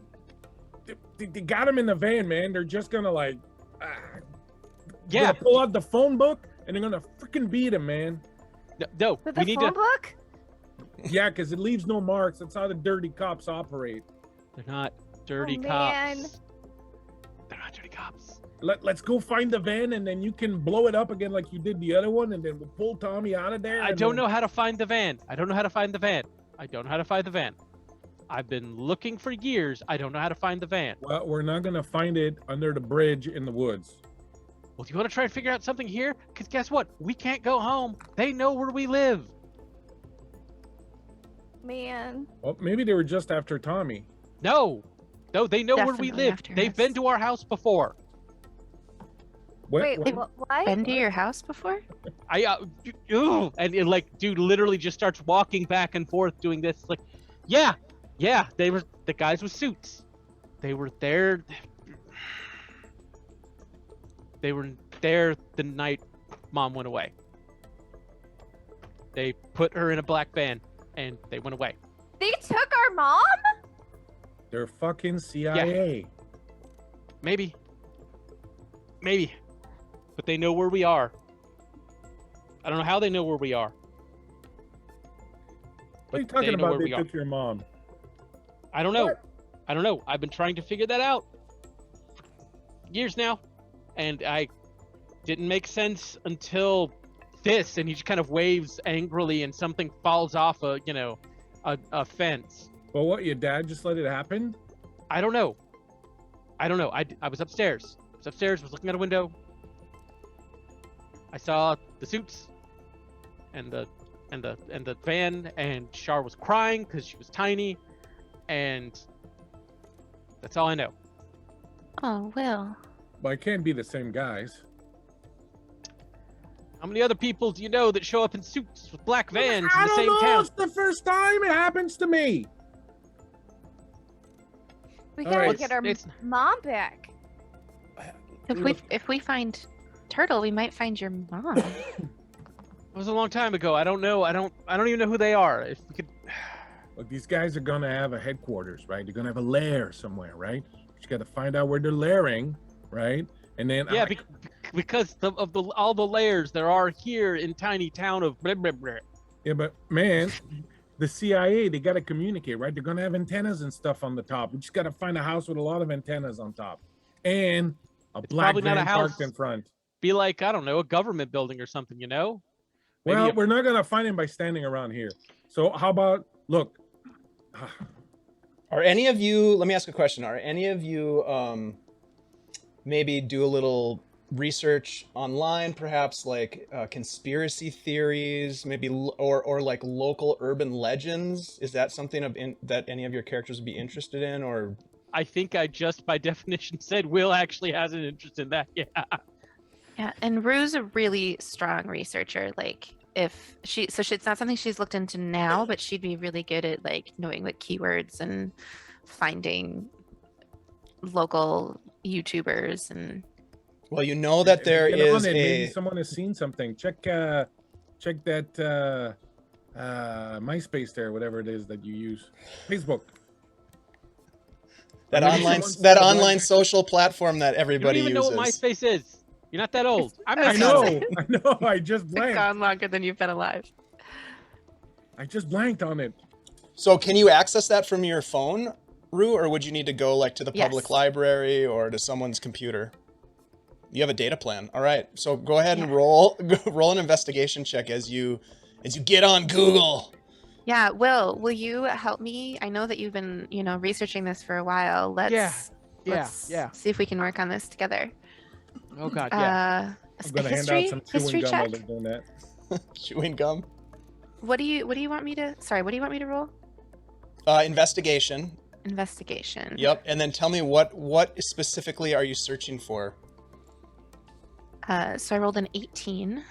they got him in the van, man. They're just gonna like, Yeah. gonna pull out the phone book and they're gonna freaking beat him, man. No. With We the need phone to. book? Yeah, because it leaves no marks. That's how the dirty cops operate. They're not dirty man. cops. They're not dirty cops. Let's go find the van and then you can blow it up again like you did the other one, and then we'll pull Tommy out of there. I don't know how to find the van. I don't know how to find the van. I've been looking for years. I don't know how to find the van. Well, we're not gonna find it under the bridge in the woods. Well, do you want to try and figure out something here? Because guess what? We can't go home. They know where we live. Man. Well, maybe they were just after Tommy. No, they know where we Definitely live. after They've us. been to our house before. Wait, What? what? Been to your house before? And like, dude literally just starts walking back and forth doing this. Like, yeah, they were the guys with suits. They were there. They were there the night Mom went away. They put her in a black van and they went away. They took our mom? They're fucking CIA. Maybe. But they know where we are. I don't know how they know where we are. What are you But talking they know about? where They we are. took your mom. I don't know. What? I don't know. I've been trying to figure that out for years now, and I didn't make sense until this. And he just kind of waves angrily, and something falls off a fence. Well, what? Your dad just let it happen? I don't know. I was upstairs. Was looking out a window. I saw the suits and the van, and Char was crying because she was tiny, and that's all I know. Oh, Will. Well, it can't be the same guys. How many other people do you know that show up in suits with black vans in I the don't same know. town? It's the first time it happens to me. We All gotta right, get our it's- mom back. If we find Turtle, we might find your mom. It was a long time ago. I don't know. I don't even know who they are. If we could, Look, these guys are gonna have a headquarters, right? They're gonna have a lair somewhere, right? You got to find out where they're lairing, right? And then yeah, because of all the layers there are here in tiny town of blah, blah, blah. yeah, but man, the CIA, they got to communicate, right? They're gonna have antennas and stuff on the top. We just got to find a house with a lot of antennas on top, and a It's black probably not van a house. parked in front. Be like, I don't know, a government building or something, you know? Maybe Well, a- we're not gonna find him by standing around here. So how about look? Are any of you, let me ask a question. Are any of you maybe do a little research online, perhaps like conspiracy theories, maybe or like local urban legends? Is that something that any of your characters would be interested in? Or I think I just by definition said Will actually has an interest in that. Yeah. Yeah, and Rue's a really strong researcher. Like, it's not something she's looked into now, but she'd be really good at like knowing what keywords and finding local YouTubers and. well, you know that there Get on is it. Maybe a someone has seen something. Check that MySpace there, whatever it is that you use. Facebook. that Maybe online someone's that got a online black- social platform that You don't everybody even know uses. what MySpace is. You're not that old. I'm I not I that know. old. know, I know. I just It's blanked. gone longer than you've been alive. I just blanked on it. So can you access that from your phone, Rue, or would you need to go like to the public Yes. library or to someone's computer? You have a data plan. All right. So go ahead and roll an investigation check as you get on Google. Yeah, will you help me? I know that you've been, researching this for a while. Let's yeah. see if we can work on this together. Oh God, yeah. I'm gonna hand out some chewing history gum while check. they're doing that. Chewing gum. What do you want me to? Sorry, what do you want me to roll? Investigation. Investigation. Yep. And then tell me what specifically are you searching for? So I rolled an 18.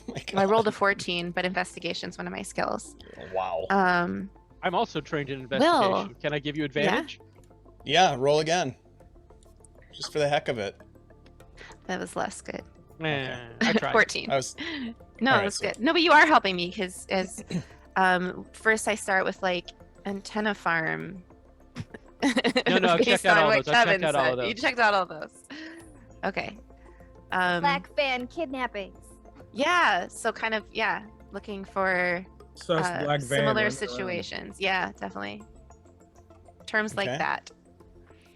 Oh my Well, I rolled a God. 14, but investigation's one of my skills. Wow. Um, I'm also trained in investigation. Will. Can I give you advantage? Yeah, roll again. Just for the heck of it. that was less good. I tried. 14. I was No, all it right, was so- good. No, but you are helping me because as first I start with like antenna farm. No, I've based checked out on all what those. I've Kevin checked out all said. of You those. checked out all those. Okay. Black van kidnappings. Yeah. So kind of looking for Sus black van. similar running around. situations. Yeah, definitely. Terms like Okay. that.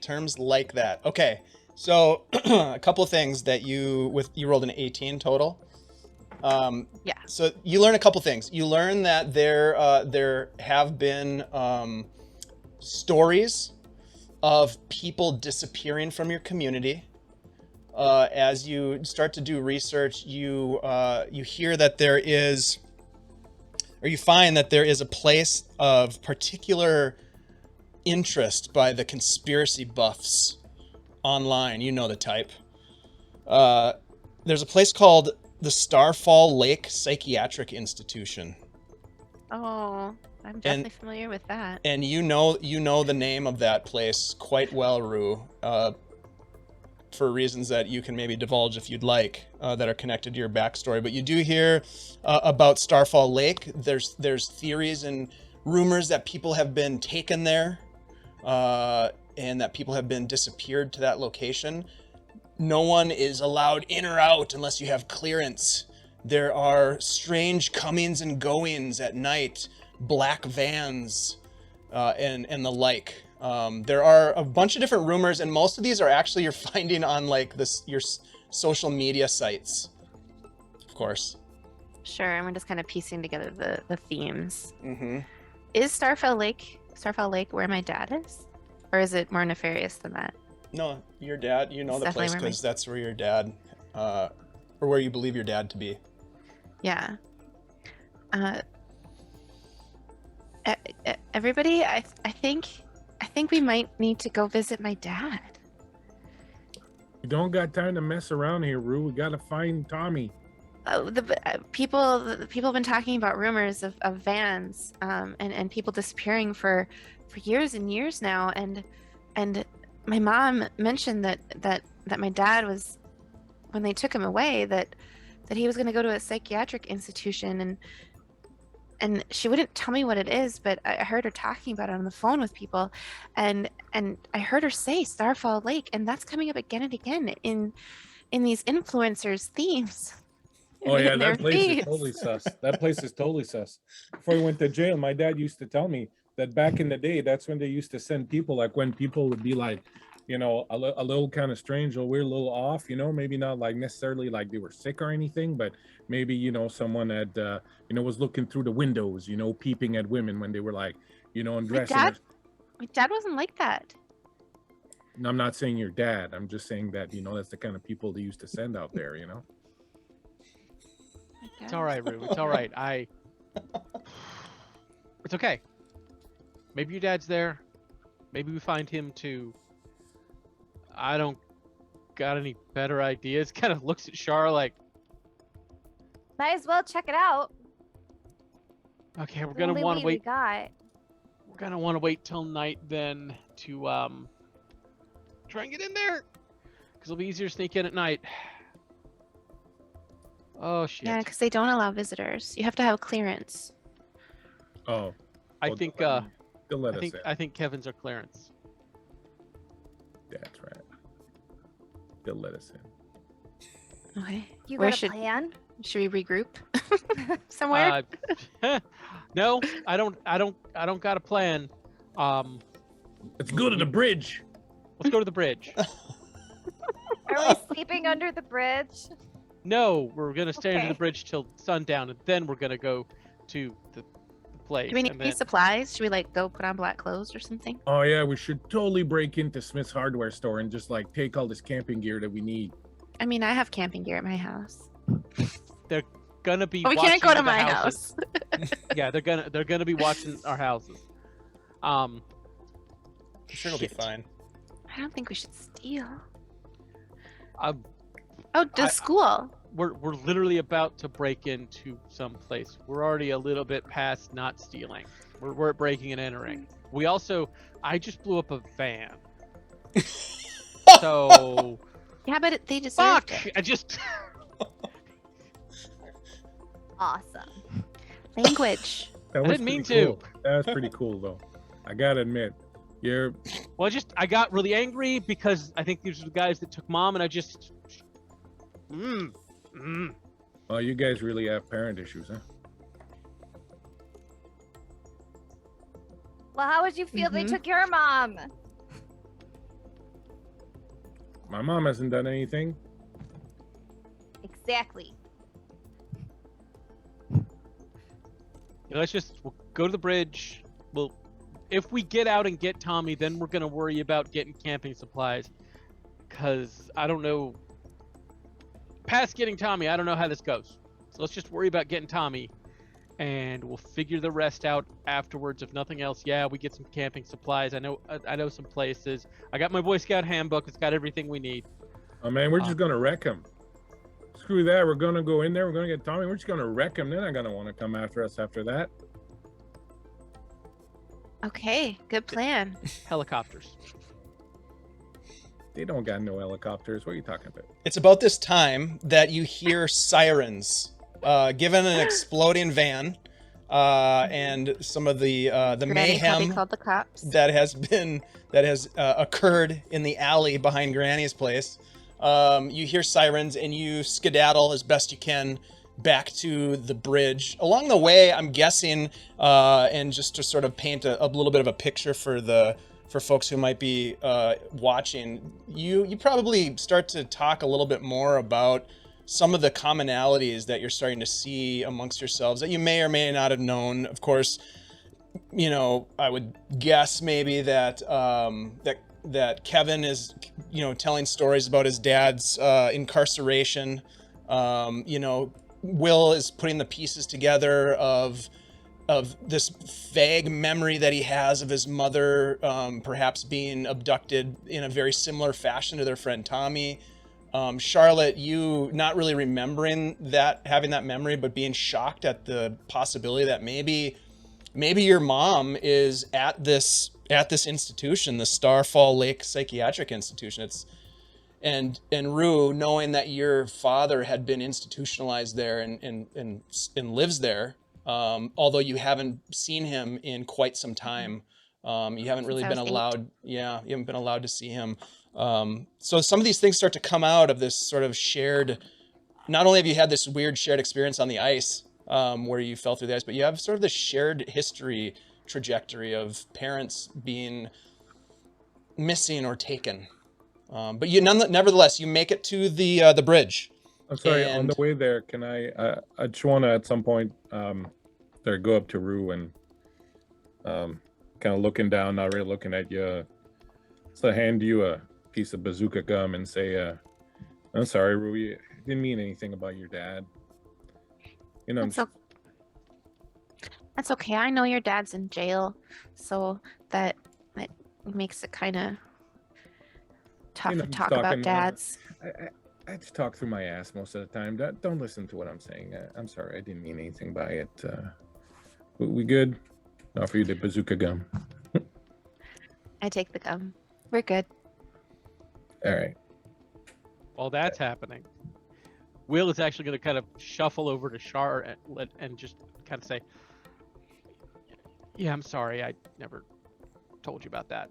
Terms like that. Okay. So a couple of things that you rolled an 18 total. Yeah. So you learn a couple things. You learn that there have been stories of people disappearing from your community. As you start to do research, you hear that there is, or you find that there is a place of particular interest by the conspiracy buffs online. You know the type. There's a place called the Starfall Lake Psychiatric Institution. Oh, I'm definitely familiar with that. And you know the name of that place quite well, Rue, for reasons that you can maybe divulge if you'd like, that are connected to your backstory. But you do hear about Starfall Lake. There's theories and rumors that people have been taken there, and that people have been disappeared to that location. No one is allowed in or out unless you have clearance. There are strange comings and goings at night, black vans, and the like. There are a bunch of different rumors, and most of these are actually you're finding on like your social media sites, of course. Sure, and we're just kind of piecing together the themes. Mm-hmm. Is Starfall Lake where my dad is? Or is it more nefarious than that? No, your dad. You know It's the definitely place where my- because that's where your dad, or where you believe your dad to be. Yeah. Everybody, I think we might need to go visit my dad. We don't got time to mess around here, Rue. We gotta find Tommy. People have been talking about rumors of vans and people disappearing for years and years now, and my mom mentioned that my dad was, when they took him away, that he was going to go to a psychiatric institution, and she wouldn't tell me what it is, but I heard her talking about it on the phone with people, and I heard her say Starfall Lake, and that's coming up again and again in these influencers' themes. Oh yeah, in their that place is feeds. totally sus. That place is totally sus. Before he went to jail, my dad used to tell me that back in the day, that's when they used to send people, like when people would be like, you know, a little kind of strange or weird, a little off, you know, maybe not like necessarily like they were sick or anything, but maybe, you know, someone had, you know, was looking through the windows, you know, peeping at women when they were like, you know, undressing. My dad wasn't like that. And I'm not saying your dad. I'm just saying that, you know, that's the kind of people they used to send out there, you know. It's all right, Rue. It's all right. It's okay. Maybe your dad's there. Maybe we find him too. I don't got any better ideas. Kind of looks at Shar like, Might as well check it out. okay, we're The gonna only want lead to we wait. got. We're gonna want to wait till night then to try and get in there, because it'll be easier to sneak in at night. Oh shit. Yeah, because they don't allow visitors. You have to have clearance. Oh, I well, think they'll let us in. I think Kevin's our clearance. That's right. They'll let us in. Okay. You Where got a should plan? we regroup somewhere? No, I don't got a plan. Let's go to the bridge. Let's go to the bridge. Are we sleeping under the bridge? No, we're gonna stay under the Okay. bridge till sundown, and then we're gonna go to the place. Do we need and any then, supplies? Should we like go put on black clothes or something? Oh yeah, we should totally break into Smith's hardware store and just like take all this camping gear that we need. I mean, I have camping gear at my house. they're gonna be. But we can't go to watching the my houses. house. Yeah, they're gonna be watching our houses. I'm sure it'll be Shit. fine. I don't think we should steal. Um, Oh, to I- school. we're literally about to break into some place. We're already a little bit past not stealing. We're at breaking and entering. I just blew up a van. So Yeah, but they deserved fuck. it. I just Awesome. Language. That I was didn't mean pretty to. cool. That was pretty cool though. I gotta admit, you're I got really angry because I think these are the guys that took mom, and I just well, you guys really have parent issues, huh? Well, how would you feel they Mhm. took your mom? My mom hasn't done anything. Exactly. we'll go to the bridge. If we get out and get Tommy, then we're gonna worry about getting camping supplies. Cause I don't know. Past getting Tommy, I don't know how this goes. So let's just worry about getting Tommy, and we'll figure the rest out afterwards. If nothing else, yeah, we get some camping supplies. I know some places. I got my Boy Scout handbook. It's got everything we need. Oh man, we're just gonna wreck him. Screw that. We're gonna go in there. We're gonna get Tommy. We're just gonna wreck him. They're not gonna want to come after us after that. Okay, good plan. Helicopters. They don't got no helicopters. What are you talking about? It's about this time that you hear sirens, given an exploding van, and some of the Granny probably mayhem called the cops. that has occurred in the alley behind Granny's place. You hear sirens and you skedaddle as best you can back to the bridge. Along the way, I'm guessing, and just to sort of paint a little bit of a picture for folks who might be watching, you probably start to talk a little bit more about some of the commonalities that you're starting to see amongst yourselves that you may or may not have known. Of course, I would guess maybe that that Kevin is, telling stories about his dad's incarceration. Will is putting the pieces together of this vague memory that he has of his mother perhaps being abducted in a very similar fashion to their friend Tommy. Charlotte, you not really remembering that, having that memory, but being shocked at the possibility that maybe your mom is at this institution, the Starfall Lake Psychiatric Institution. And Rue, knowing that your father had been institutionalized there and lives there, although you haven't seen him in quite some time, you haven't really Since I been was 8. allowed. Yeah, you haven't been allowed to see him. So some of these things start to come out of this sort of shared. Not only have you had this weird shared experience on the ice, where you fell through the ice, but you have sort of this shared history trajectory of parents being missing or taken. But nevertheless, you make it to the bridge. I'm sorry. On And- the way there, can I just want to at some point go up to Rue and kind of looking down, not really looking at you. So hand you a piece of bazooka gum and say, "I'm sorry, Rue. You didn't mean anything about your dad." That's okay. I know your dad's in jail, so that makes it kind of tough to I'm talk talking, about dads. I just talk through my ass most of the time. Don't listen to what I'm saying. I'm sorry. I didn't mean anything by it. We good? I'll offer you the bazooka gum. I take the gum. We're good. All right. While that's happening, Will is actually going to kind of shuffle over to Char and just kind of say, "Yeah, I'm sorry. I never told you about that."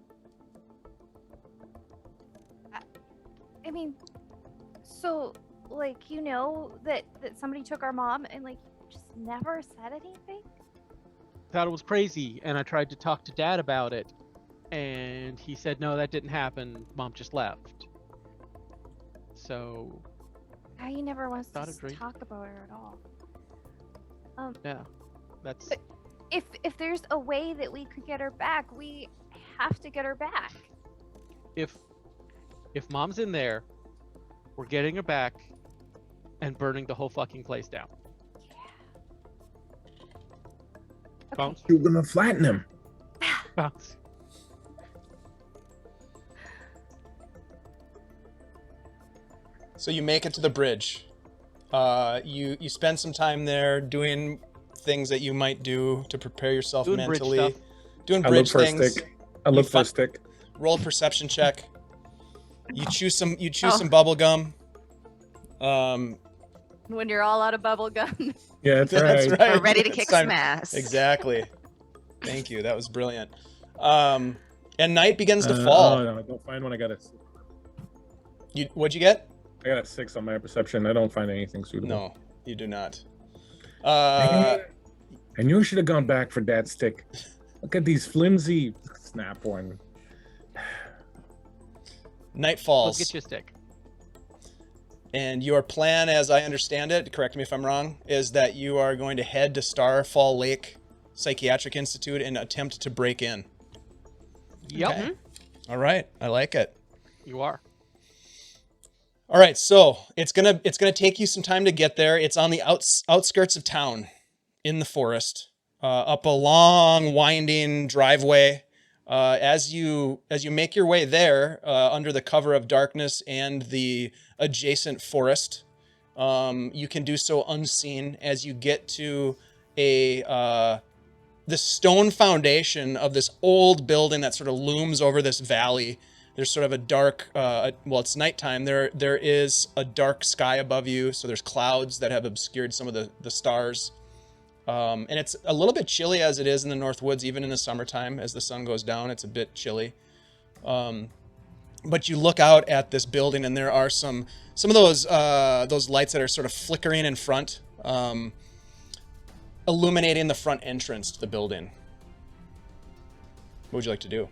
I mean, so like that somebody took our mom and like just never said anything. Thought it was crazy, and I tried to talk to Dad about it, and he said, "No, that didn't happen. Mom just left." So He never wants Not to a dream. talk about her at all. yeah, that's But- if there's a way that we could get her back, we have to get her back. If Mom's in there, we're getting her back and burning the whole fucking place down. Okay. Bounce, You're gonna flatten him. bounce. So you make it to the bridge. You spend some time there doing things that you might do to prepare yourself Doing bridge mentally. stuff. Doing I look bridge for a things. stick. I look for fi- a stick. Roll a perception check. You choose some. You choose Oh. some bubble gum. When you're all out of bubble gum. Yeah, that's, That's right. right. We're ready to It's kick time- some ass. Exactly. Thank you. That was brilliant. And night begins to Oh fall. no, I don't find one. I got a What'd you get? 6 on my perception. I don't find anything suitable. No, you do not. Man, I knew I should have gone back for that stick. Look at these flimsy snap one. Night Let's falls. get you a stick. And your plan, as I understand it, correct me if I'm wrong, is that you are going to head to Starfall Lake Psychiatric Institute and attempt to break in. Yep, Okay. All right, I like it. you are. All right, so it's gonna take you some time to get there. It's on the outskirts of town, in the forest, up a long winding driveway. As you make your way there, under the cover of darkness and the adjacent forest, you can do so unseen as you get to the stone foundation of this old building that sort of looms over this valley. There's sort of a dark, well, it's nighttime. There is a dark sky above you, so there's clouds that have obscured some of the stars. And it's a little bit chilly as it is in the North Woods, even in the summertime. As the sun goes down, it's a bit chilly. But you look out at this building, and there are some of those lights that are sort of flickering in front, illuminating the front entrance to the building. What would you like to do?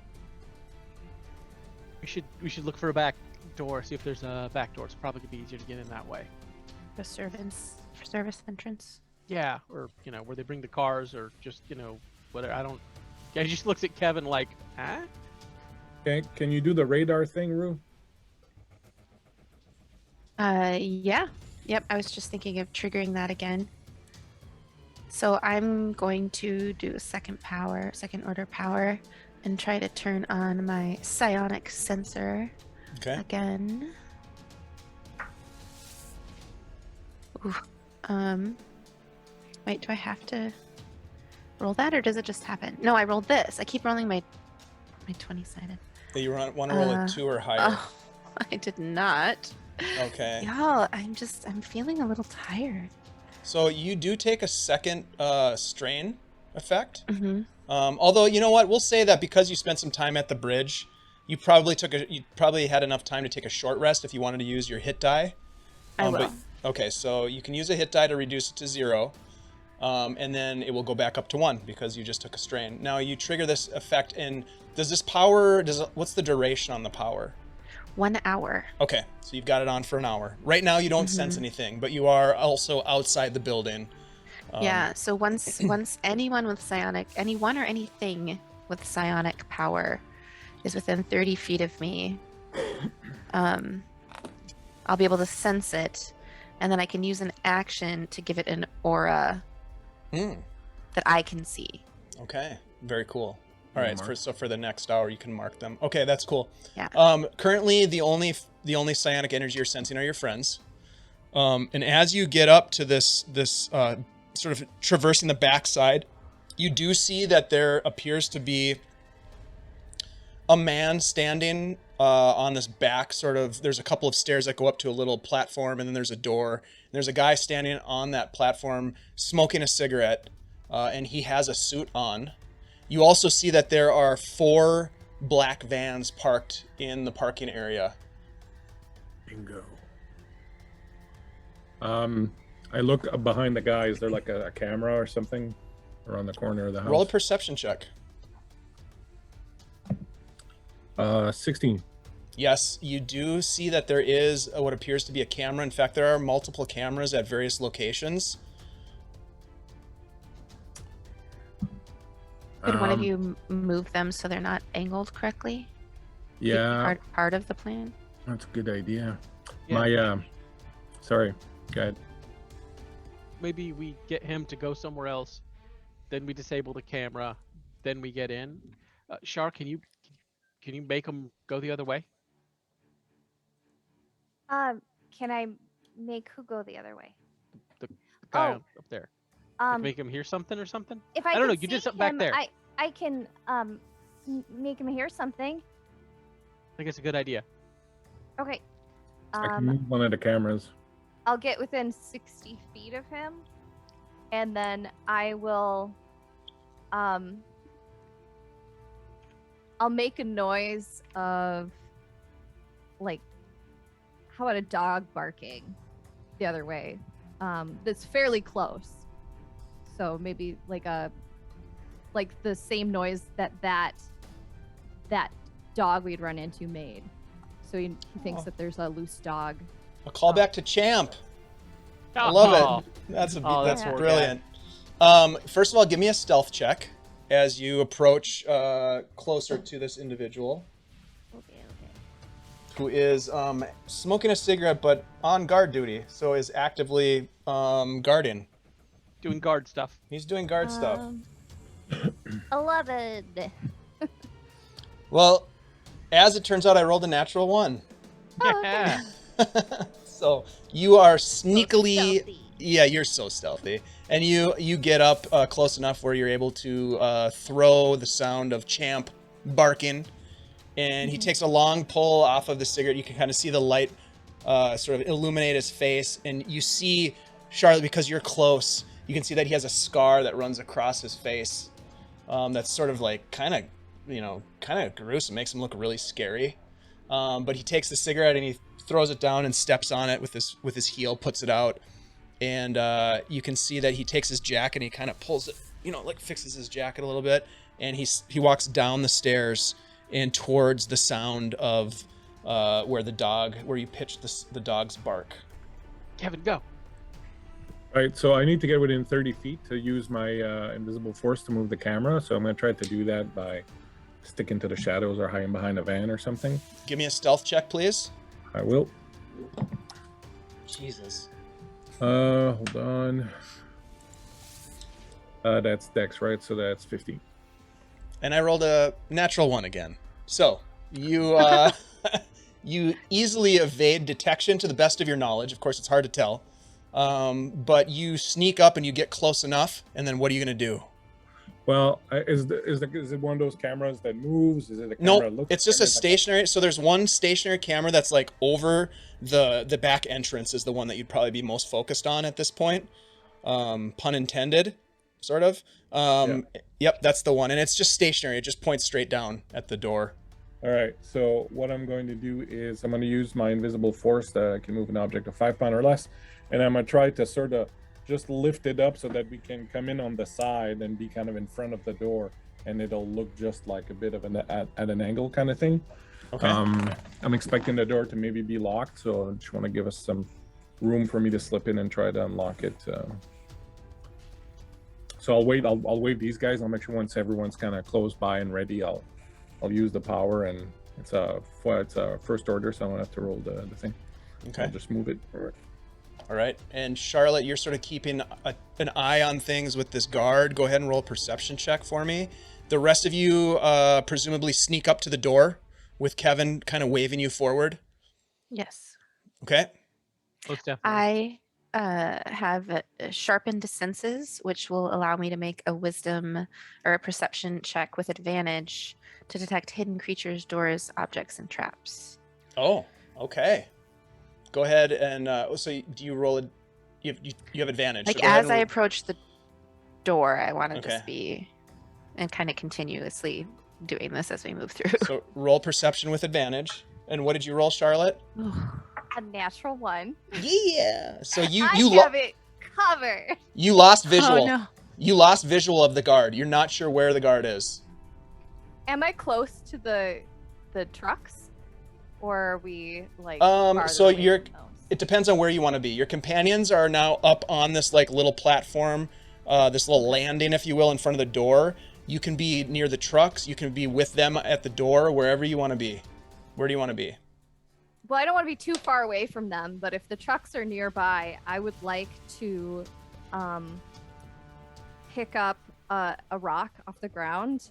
We should look for a back door. See if there's a back door. It's probably gonna be easier to get in that way. For service entrance. Yeah, or where they bring the cars, or just whether I don't. Yeah, he just looks at Kevin like, huh? Okay, can you do the radar thing, Rue? Yeah. Yep, I was just thinking of triggering that again. So I'm going to do a second order power, and try to turn on my psionic sensor Okay. again. Ooh. Wait, do I have to roll that, or does it just happen? No, I rolled this. I keep rolling my 20-sided. You want to roll a 2 or higher. Oh, I did not. Okay. Y'all, I'm feeling a little tired. So you do take a second strain effect. Mm-hmm. Although, you know what? We'll say that because you spent some time at the bridge, you probably had enough time to take a short rest if you wanted to use your hit die. I will. Okay, so you can use a hit die to reduce it to 0. And then it will go back up to 1 because you just took a strain. Now you trigger this effect, and what's the duration on the power? 1 hour. Okay, so you've got it on for an hour. Right now you don't sense anything, but you are also outside the building. Yeah, so once anyone or anything with psionic power is within 30 feet of me, I'll be able to sense it, and then I can use an action to give it an aura that I can see. Okay, very cool. All right, Mark. so for the next hour, you can mark them. Okay, that's cool. Yeah. Currently, the only psionic energy you're sensing are your friends. And as you get up to this sort of traversing the backside, you do see that there appears to be a man standing on this back sort of. There's a couple of stairs that go up to a little platform, and then there's a door. And there's a guy standing on that platform smoking a cigarette, and he has a suit on. You also see that there are 4 black vans parked in the parking area. Bingo. I look up behind the guy. Is there like a camera or something around the corner of the house? Roll a perception check. 16. Yes, you do see that there is what appears to be a camera. In fact, there are multiple cameras at various locations. Could one of you move them so they're not angled correctly? Yeah, Part of the plan. that's a good idea. Yeah. My sorry, go ahead. Maybe we get him to go somewhere else, then we disable the camera, then we get in. Shar, can you make him go the other way? Can I make who go the other way? The guy Oh. up there. Like Um, make him hear something or something? if I I don't know. can You did see something back him, there. I can make him hear something. I think it's a good idea. Okay. I can move one of the cameras. I'll get within 60 feet of him, and then I will I'll make a noise of, like, how about a dog barking the other way? That's fairly close. So maybe like the same noise that dog we'd run into made. So he thinks that there's a loose dog. A callback to Champ. I Oh, love it. That's that's poor guy. brilliant. First of all, give me a stealth check as you approach closer to this individual Okay. who is smoking a cigarette but on guard duty, so is actively guarding. Doing guard stuff. He's doing guard stuff. 11. Well, as it turns out, I rolled a natural 1. Yeah. So you are sneakily, stealthy. yeah, you're so stealthy, and you get up close enough where you're able to throw the sound of Champ barking, and he takes a long pull off of the cigarette. You can kind of see the light sort of illuminate his face, and you see Charlotte, because you're close, you can see that he has a scar that runs across his face. That's sort of like kind of gruesome, makes him look really scary. But he takes the cigarette and he throws it down and steps on it with his heel, puts it out, and you can see that he takes his jacket and he kind of pulls it, like fixes his jacket a little bit, and he walks down the stairs and towards the sound of where you pitched the dog's bark. Kevin, go. Right, so I need to get within 30 feet to use my invisible force to move the camera. So I'm going to try to do that by sticking to the shadows or hiding behind a van or something. Give me a stealth check, please. I will. Jesus. Hold on. That's Dex, right? So that's 50. And I rolled a natural 1 again. So you you easily evade detection to the best of your knowledge. Of course, it's hard to tell. But you sneak up and you get close enough, and then what are you gonna do? Well, is it one of those cameras that moves? Is it a camera? No, that looks it's just a like- stationary. So there's one stationary camera that's like over the back entrance is the one that you'd probably be most focused on at this point. Pun intended, sort of. Yep, that's the one, and it's just stationary. It just points straight down at the door. All right, so what I'm going to do is I'm going to use my invisible force that I can move an object of 5 pounds or less, and I'm going to try to sort of just lift it up so that we can come in on the side and be kind of in front of the door, and it'll look just like a bit of at an angle kind of thing. Okay. I'm expecting the door to maybe be locked, so I just want to give us some room for me to slip in and try to unlock it. So I'll wait. I'll wave these guys. I'll make sure once everyone's kind of close by and ready, I'll use the power, and it's a first order, so I don't have to roll the thing. Okay. I'll just move it. All right. And Charlotte, you're sort of keeping an eye on things with this guard. Go ahead and roll a perception check for me. The rest of you presumably sneak up to the door with Kevin kind of waving you forward. Yes. Okay. Most definitely. I have sharpened senses, which will allow me to make a wisdom or a perception check with advantage to detect hidden creatures, doors, objects, and traps. Oh, okay. Go ahead and so do you roll it? You have advantage. Like so go ahead as and I roll- approach the door, I want to Okay. just be and kind of continuously doing this as we move through. So roll perception with advantage. And what did you roll, Charlotte? A natural 1. Yeah. So you I you have it covered. you lost visual. Oh no. You lost visual of the guard. You're not sure where the guard is. Am I close to the trucks, or are we like? So farther away you're- from those? It depends on where you want to be. Your companions are now up on this like little platform, this little landing, if you will, in front of the door. You can be near the trucks. You can be with them at the door, wherever you want to be. Where do you want to be? Well, I don't want to be too far away from them, but if the trucks are nearby, I would like to pick up a rock off the ground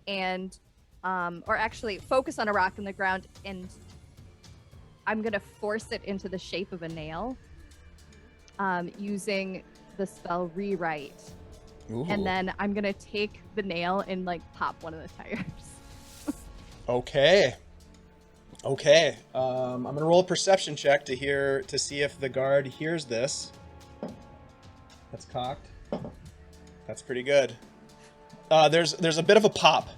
and, or actually focus on a rock in the ground, and I'm going to force it into the shape of a nail using the spell Rewrite. Ooh. And then I'm going to take the nail and like pop one of the tires. Okay. Okay. I'm gonna roll a perception check to see if the guard hears this. That's cocked. That's pretty good. There's a bit of a pop.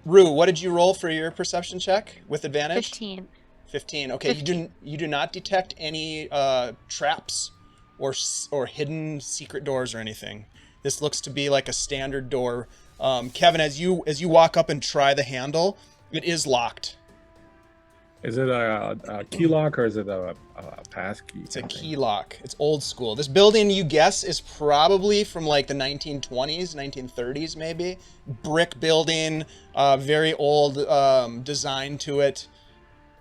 Rue, what did you roll for your perception check with advantage? 15. 15. Okay, 15. You do not detect any traps or hidden secret doors or anything. This looks to be like a standard door. Kevin, as you walk up and try the handle, it is locked. Is it a key lock or is it a pass key? It's a key lock. It's old school. This building, you guess, is probably from like the 1920s, 1930s maybe. Brick building, very old design to it.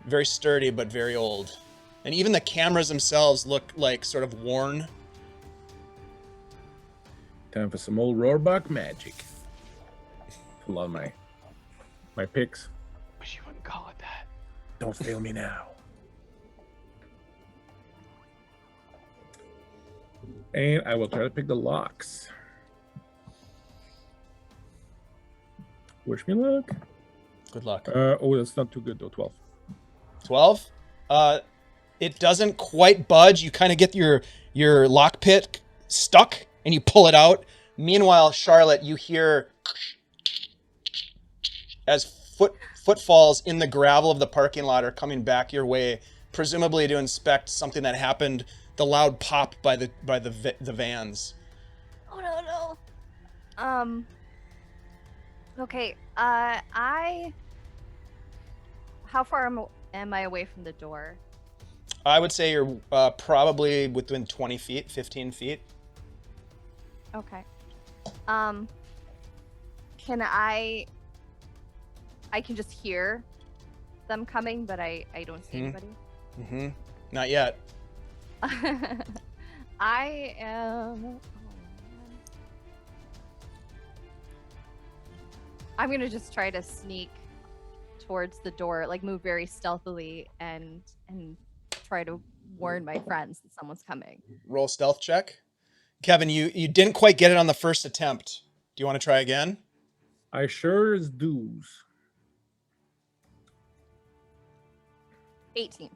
Very sturdy, but very old. And even the cameras themselves look like sort of worn. Time for some old Rohrbach magic. Pull on my picks. Wish you wouldn't call it that. Don't fail me now. And I will try to pick the locks. Wish me luck. Good luck. Oh, that's not too good though. 12. 12. It doesn't quite budge. You kind of get your lock pit stuck and you pull it out. Meanwhile, Charlotte, you hear as footfalls in the gravel of the parking lot are coming back your way, presumably to inspect something that happened. The loud pop by the vans. Oh no. Okay. How far am I away from the door? I would say you're probably within 20 feet, 15 feet. Okay. Can I can just hear them coming, but I don't see anybody. Mm-hmm. Not yet. I am. Oh, I'm gonna just try to sneak towards the door, like move very stealthily, and try to warn my friends that someone's coming. Roll stealth check. Kevin, you didn't quite get it on the first attempt. Do you want to try again? I sure as do's. 18.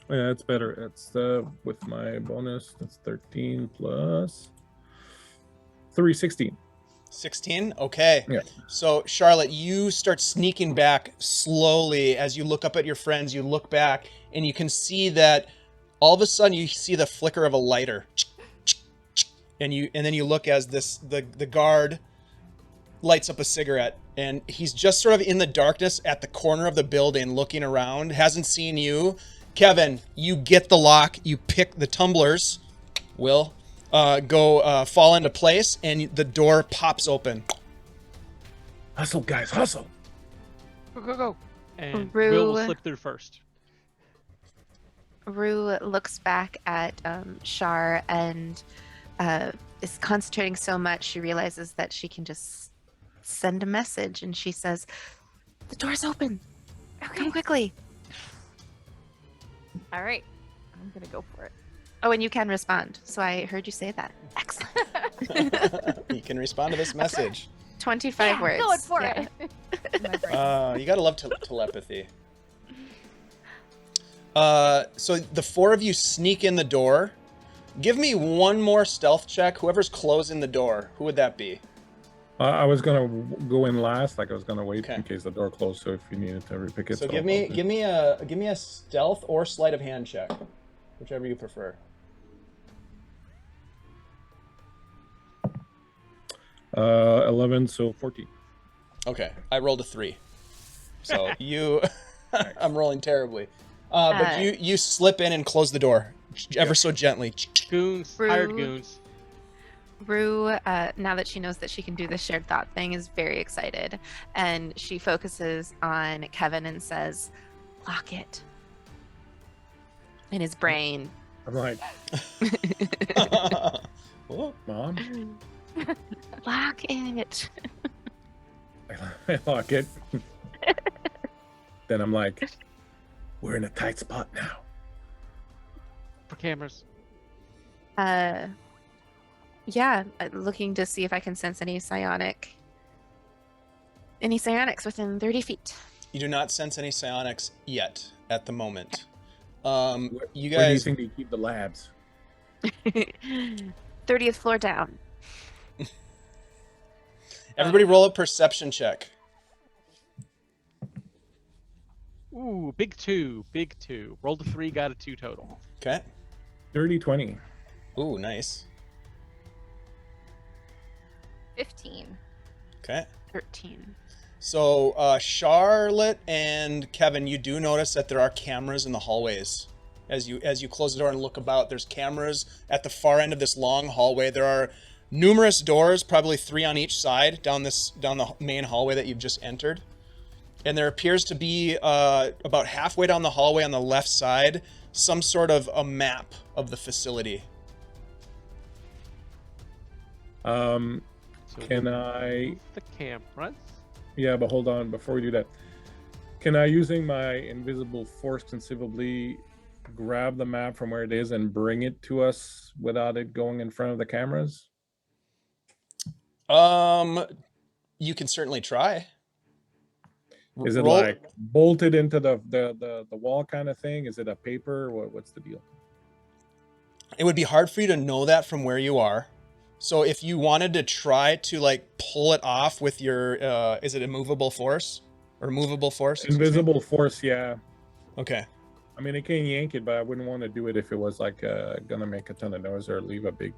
Yeah, it's better. It's with my bonus. That's 13 plus 3, 16. 16? Okay. Yeah. So, Charlotte, you start sneaking back slowly as you look up at your friends. You look back and you can see that all of a sudden you see the flicker of a lighter. And then you look as the guard lights up a cigarette, and he's just sort of in the darkness at the corner of the building looking around, hasn't seen you. Kevin, you get the lock, you pick the tumblers, fall into place, and the door pops open. Hustle, guys, hustle. Go. And Rue. Will slip through first. Rue looks back at Shar and is concentrating so much she realizes that she can just send a message, and she says, "The door's open. Come quickly." All right. I'm going to go for it. Oh, and you can respond. So I heard you say that. Excellent. You can respond to this message. 25 words. Going for Yeah. it. You gotta love telepathy. So the four of you sneak in the door. Give me one more stealth check. Whoever's closing the door, who would that be? I was gonna go in last. Like I was gonna wait Okay. in case the door closed. So if you needed to repick it, So give me a stealth or sleight of hand check, whichever you prefer. 11, so 14. Okay, I rolled a 3. So you, I'm rolling terribly. But you slip in and close the door. ever so gently. Goons, hired Rude. goons. Rue, now that she knows that she can do the shared thought thing, is very excited. And she focuses on Kevin and says, lock it. In his brain. I'm like, Oh, Mom, Lock it. I lock it. Then I'm like, we're in a tight spot now. For cameras. Yeah, looking to see if I can sense any psionics within 30 feet. you do not sense any psionics yet at the moment. You Where do you guys, think they keep the labs? 30th floor down. everybody roll a perception check. Ooh, big two. Rolled a 3, got a 2 total. Okay. 30-20. Ooh, nice. 15. Okay. 13. So, Charlotte and Kevin, you do notice that there are cameras in the hallways. As you close the door and look about, there's cameras at the far end of this long hallway. There are numerous doors, probably 3 on each side, down the main hallway that you've just entered. And there appears to be about halfway down the hallway on the left side, some sort of a map of the facility. So Can we'll I? move the cameras. Yeah, but hold on. Before we do that, can I, using my invisible force, conceivably grab the map from where it is and bring it to us without it going in front of the cameras? You can certainly try. Is it Roll- like bolted into the wall kind of thing? Is it a paper? What's the deal? It would be hard for you to know that from where you are. So if you wanted to try to like pull it off with your, is it a movable force or movable force? Excuse me? Invisible force, yeah. Okay. I mean, I can yank it, but I wouldn't want to do it if it was like gonna make a ton of noise or leave a big.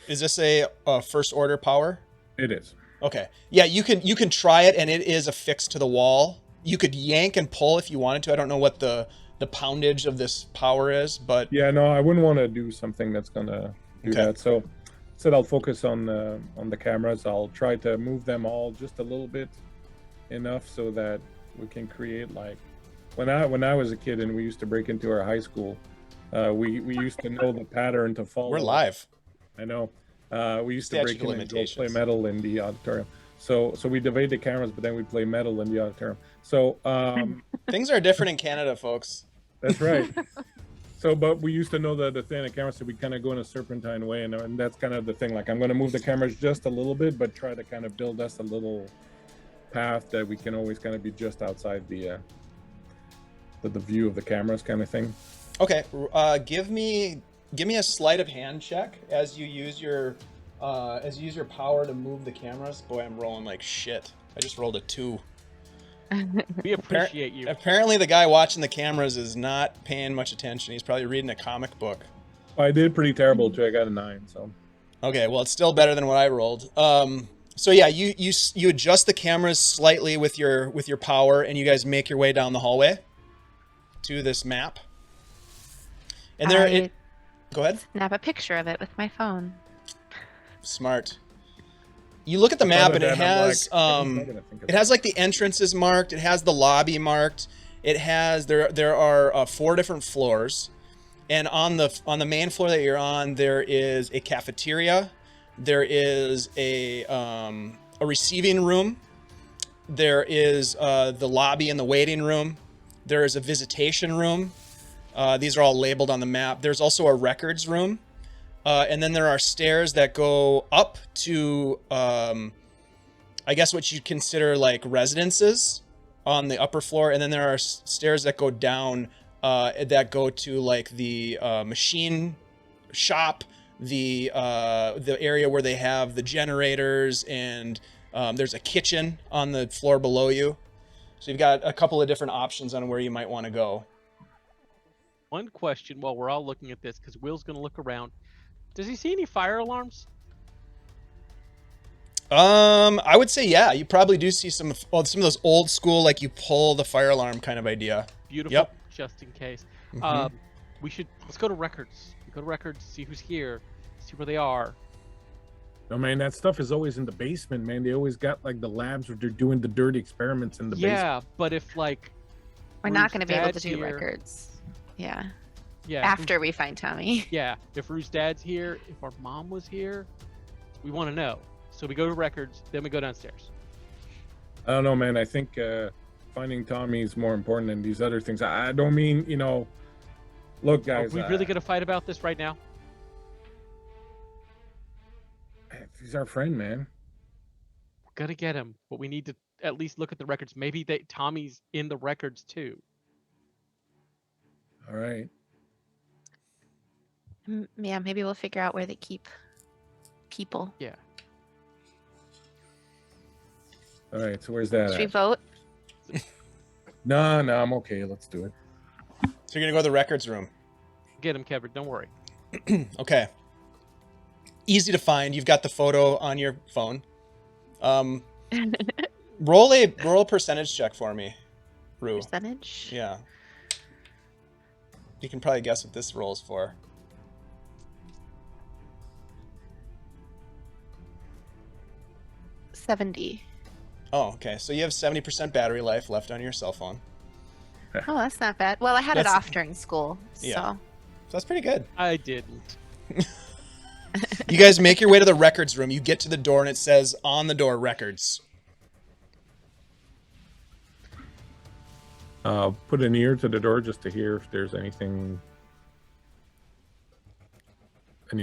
Is this a first order power? It is. Okay. Yeah, you can try it, and it is affixed to the wall. You could yank and pull if you wanted to. I don't know what the poundage of this power is, but Yeah, no, I wouldn't want to do something that's gonna do Okay. that. So, I'll focus on the cameras. I'll try to move them all just a little bit, enough so that we can create like when I was a kid and we used to break into our high school, we used to know the pattern to follow. we're live. I know. We used to Statute break of in and go play limitations. metal in the auditorium. So we divide the cameras, but then we play metal in the auditorium. So Things are different in Canada, folks. that's right. So, but we used to know the thing on the camera, so we kind of go in a serpentine way, and that's kind of the thing. Like, I'm going to move the cameras just a little bit, but try to kind of build us a little path that we can always kind of be just outside the view of the cameras, kind of thing. Okay. Give me a sleight of hand check as you use your power to move the cameras. Boy, I'm rolling like shit. I just rolled a 2. We appreciate you. Apparently, the guy watching the cameras is not paying much attention. He's probably reading a comic book. I did pretty terrible too. I got a 9. So Okay, well, it's still better than what I rolled. So yeah, you adjust the cameras slightly with your power, and you guys make your way down the hallway to this map. And there, go ahead. Snap a picture of it with my phone. Smart. You look at the map, and it has it it has like the entrances marked. It has the lobby marked. It has there are 4 different floors, and on the main floor that you're on, there is a cafeteria. There is a receiving room. There is the lobby and the waiting room. There is a visitation room. These are all labeled on the map. There's also a records room. And then there are stairs that go up to, I guess what you'd consider like residences on the upper floor. And then there are stairs that go down that go to like the machine shop, the area where they have the generators, and there's a kitchen on the floor below you. So you've got a couple of different options on where you might want to go. One question while we're all looking at this, because Will's going to look around. Does he see any fire alarms? I would say yeah. You probably do see some of those old school, like you pull the fire alarm kind of idea. Beautiful. Yep. Just in case. Mhm. let's go to records. Go to records, see who's here, see where they are. No, man, that stuff is always in the basement, man. They always got like the labs where they're doing the dirty experiments in the basement. Yeah, but if like We're not Ruth's going to be able to dad's do here- records. Yeah. Yeah, After we find Tommy. Yeah, if Ruth's dad's here, if our mom was here, we want to know. So we go to records, then we go downstairs. I don't know, man. I think finding Tommy is more important than these other things. I don't mean, look, Are guys. we really gonna fight about this right now? He's our friend, man. We're gonna get him, but we need to at least look at the records. Maybe Tommy's in the records too. All right. Yeah, maybe we'll figure out where they keep people. Yeah. All right. So where's that Should we at? vote? No, I'm okay. Let's do it. So you're gonna go to the records room. Get him, Kevin. Don't worry. Okay. Easy to find. You've got the photo on your phone. Roll a percentage check for me, Rue. Percentage? Yeah. You can probably guess what this roll is for. $70. Oh, okay. So you have 70% battery life left on your cell phone. Oh, that's not bad. Well, I had it That's- off during school, Yeah. so So that's pretty good. I didn't. You guys make your way to the records room. You get to the door and it says on the door records. Put an ear to the door just to hear if there's any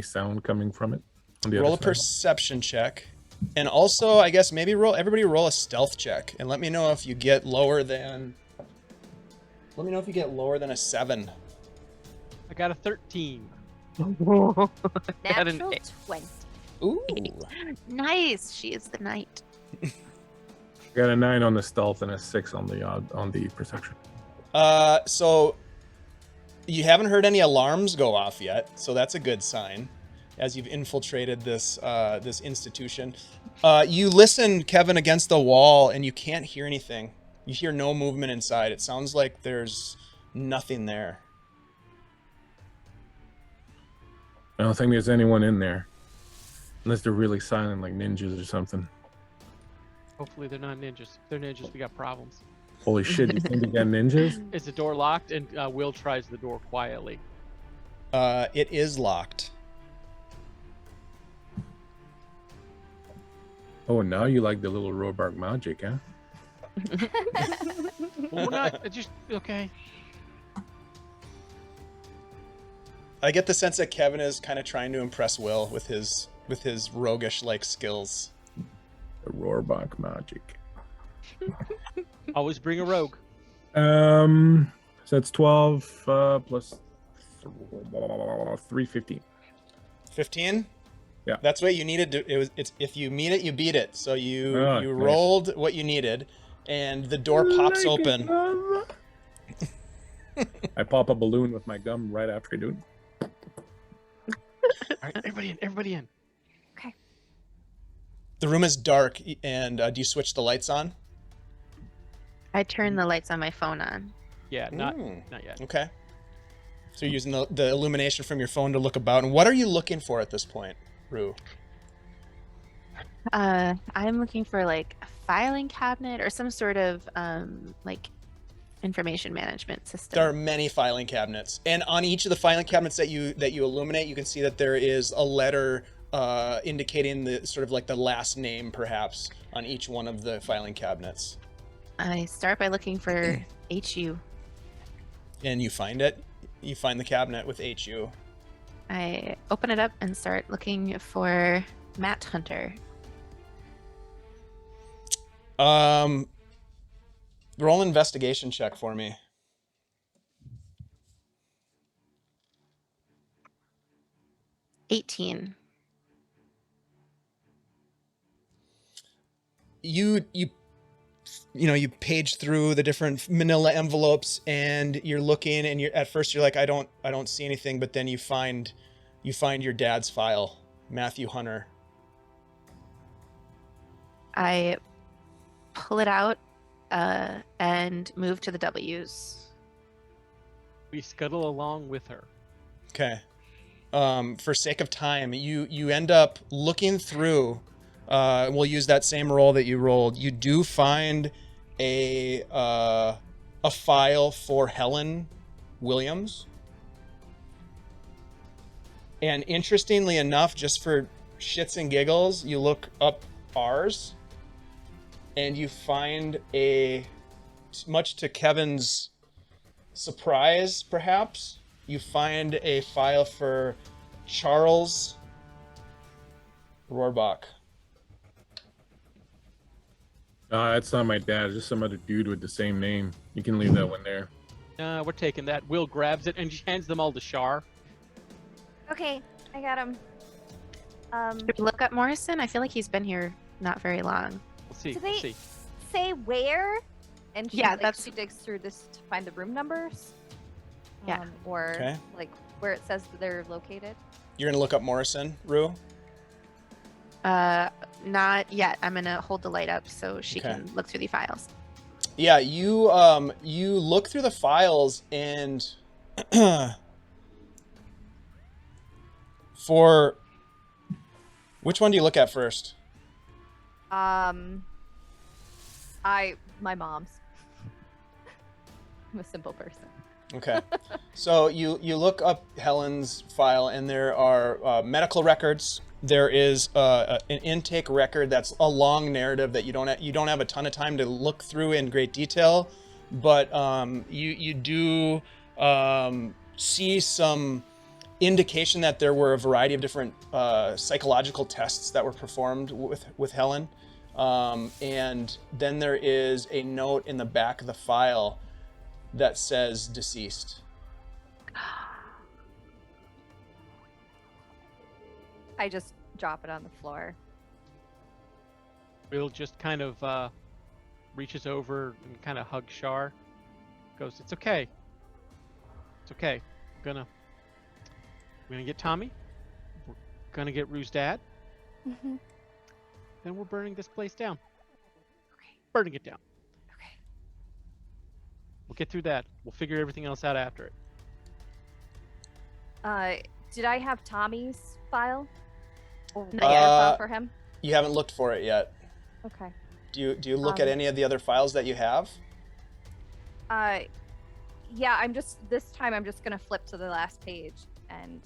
sound coming from it. On the Roll a other side. perception check. And also, I guess maybe everybody roll a stealth check and let me know if you get lower than a 7. I got a 13. Got an Natural eight. 20. Ooh. Nice. She is the knight. Got a 9 on the stealth and a 6 on the perception. So you haven't heard any alarms go off yet, so that's a good sign. As you've infiltrated this institution, you listen, Kevin, against the wall, and you can't hear anything. You hear no movement inside. It sounds like there's nothing there. I don't think there's anyone in there, unless they're really silent, like ninjas or something. Hopefully they're not ninjas. If they're ninjas, we got problems. Holy shit! You think they got ninjas? Is the door locked? And Will tries the door quietly. It is locked. Oh, now you like the little Robark magic, huh? Well, we're not just okay. I get the sense that Kevin is kind of trying to impress Will with his roguish like skills. The Robark magic. Always bring a rogue. So that's 12 plus 3, 15. 15? Yeah. That's what you needed to. It's if you meet it, you beat it. So you nice. rolled what you needed, and the door pops open. I pop a balloon with my gum right after I do it. All right, everybody in. The room is dark, and do you switch the lights on? I turned the lights on my phone on. Yeah, not yet. Okay. So you're using the illumination from your phone to look about. And what are you looking for at this point, Rue? I'm looking for like a filing cabinet or some sort of like information management system. There are many filing cabinets, and on each of the filing cabinets that you illuminate, you can see that there is a letter indicating the sort of like the last name, perhaps, on each one of the filing cabinets. I start by looking for HU. And you find it. You find the cabinet with HU. I open it up and start looking for Matt Hunter. Roll an investigation check for me. $18. You page through the different manila envelopes, and you're looking, and at first you're like, I don't see anything, but then you find your dad's file, Matthew Hunter. I pull it out and move to the W's. We scuttle along with her. Okay. For sake of time, you end up looking through. We'll use that same roll that you rolled. You do find a file for Helen Williams. And interestingly enough, just for shits and giggles, you look up ours, and you find much to Kevin's surprise, perhaps, you find a file for Charles Rohrbach. That's not my dad. It's just some other dude with the same name. You can leave that one there. We're taking that. Will grabs it and hands them all to Shar. Okay, I got him. Should we look up Morrison? I feel like he's been here not very long. We'll see. Do We'll they- see. Say where? And she, Yeah, like, that's- she digs through this to find the room numbers. Yeah. Or Okay. like where it says that they're located. You're gonna look up Morrison, Rue? Not yet. I'm gonna hold the light up so she Okay. can look through the files. Yeah, you look through the files and for which one do you look at first? My mom's. I'm a simple person. Okay. So you look up Helen's file, and there are medical records. There is an intake record that's a long narrative that you don't have a ton of time to look through in great detail, but you do see some indication that there were a variety of different psychological tests that were performed with Helen, and then there is a note in the back of the file that says deceased. I just drop it on the floor. Will just kind of reaches over and kind of hugs Shar. Goes, "It's okay. It's okay. We're gonna get Tommy. We're gonna get Rue's dad. Mm-hmm. Then we're burning this place down. Okay. Burning it down. Okay. We'll get through that. We'll figure everything else out after it." Did I have Tommy's file? Or Not a yet. file for him? You haven't looked for it yet. Okay. Do you look at any of the other files that you have? Yeah, this time I'm just gonna flip to the last page and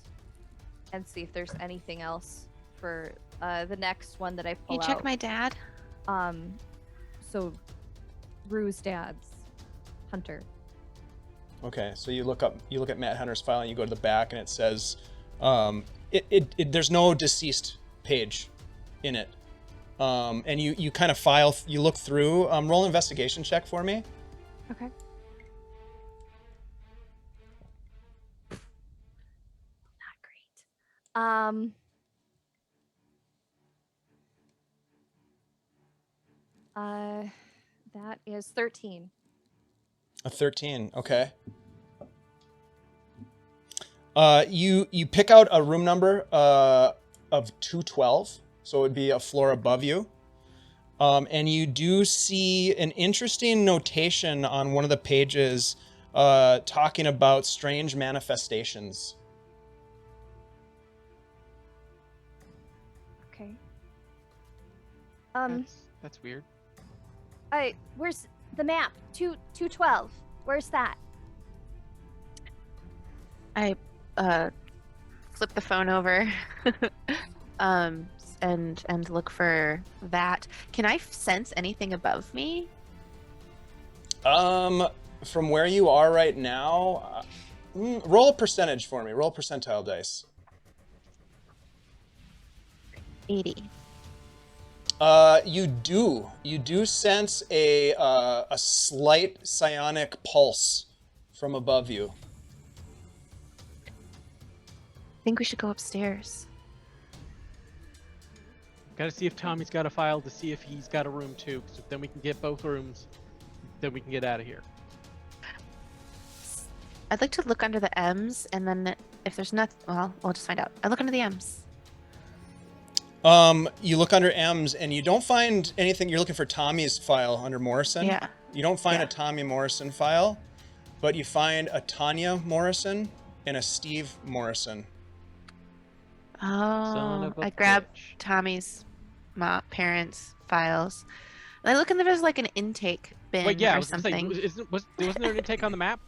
see if there's anything else for the next one that I Can pull you out. check my dad? So Rue's dad's Hunter. Okay, so you look at Matt Hunter's file, and you go to the back, and it says there's no deceased page in it. And you kind of you look through. Roll an investigation check for me. Okay. Not great. That is 13. A 13. Okay. You pick out a room number of 212, so it would be a floor above you. And you do see an interesting notation on one of the pages talking about strange manifestations. Okay. That's weird. Where's the map? 212. Where's that? I flip the phone over and look for that. Can I sense anything above me? From where you are right now, roll a percentage for me. Roll a percentile dice. 80. You do sense a slight psionic pulse from above you. I think we should go upstairs. Got to see if Tommy's got a file to see if he's got a room too. So then we can get both rooms. Then we can get out of here. I'd like to look under the M's, and then if there's nothing, well, we'll just find out. I look under the M's. You look under M's and you don't find anything. You're looking for Tommy's file under Morrison. Yeah. You don't find Yeah. a Tommy Morrison file. but you find a Tanya Morrison and a Steve Morrison. Son Oh, of a I grabbed bitch. Tommy's parents' files. And I look and there's like an intake bin Wait, yeah, I or was gonna say, something. wasn't there an intake on the map?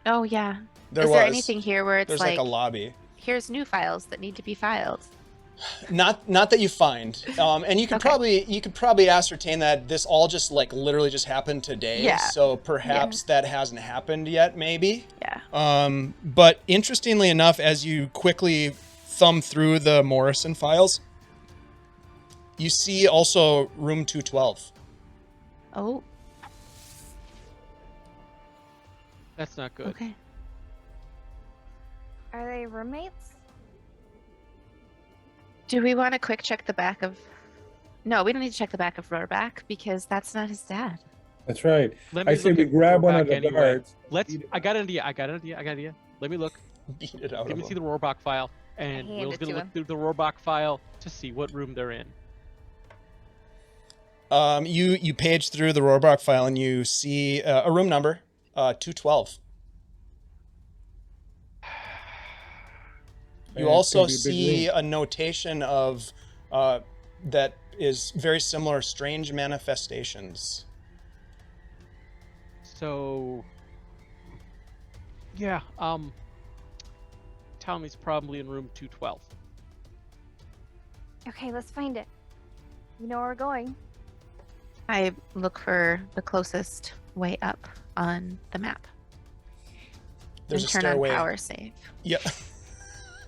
Oh yeah. There Is was. there anything here where it's There's like a lobby. here's new files that need to be filed? Not that you find, and you could probably ascertain that this all just like literally just happened today. Yeah. So perhaps that hasn't happened yet, maybe. Yeah. But interestingly enough, as you quickly thumb through the Morrison files, you see also room 212. Oh, That's not good. okay. Are they roommates? Do we want to quick check the back of? No, we don't need to check the back of Roarback because that's not his dad. That's right. Let I me say look we at grab one of Rohrbach the anyway. guards. Let's. beat it I got an idea. Let me look. Beat it out Let of me see them. the Rohrbach file, and hand Will's it gonna to look him. through the Rohrbach file to see what room they're in. You page through the Rohrbach file and you see a room number, 212. You It's also gonna be a big see room. a notation of that is very similar, strange manifestations. So, yeah, Tommy's probably in room 212. Okay, let's find it. You know where we're going. I look for the closest way up on the map. There's and a turn stairway. on power save. Yep.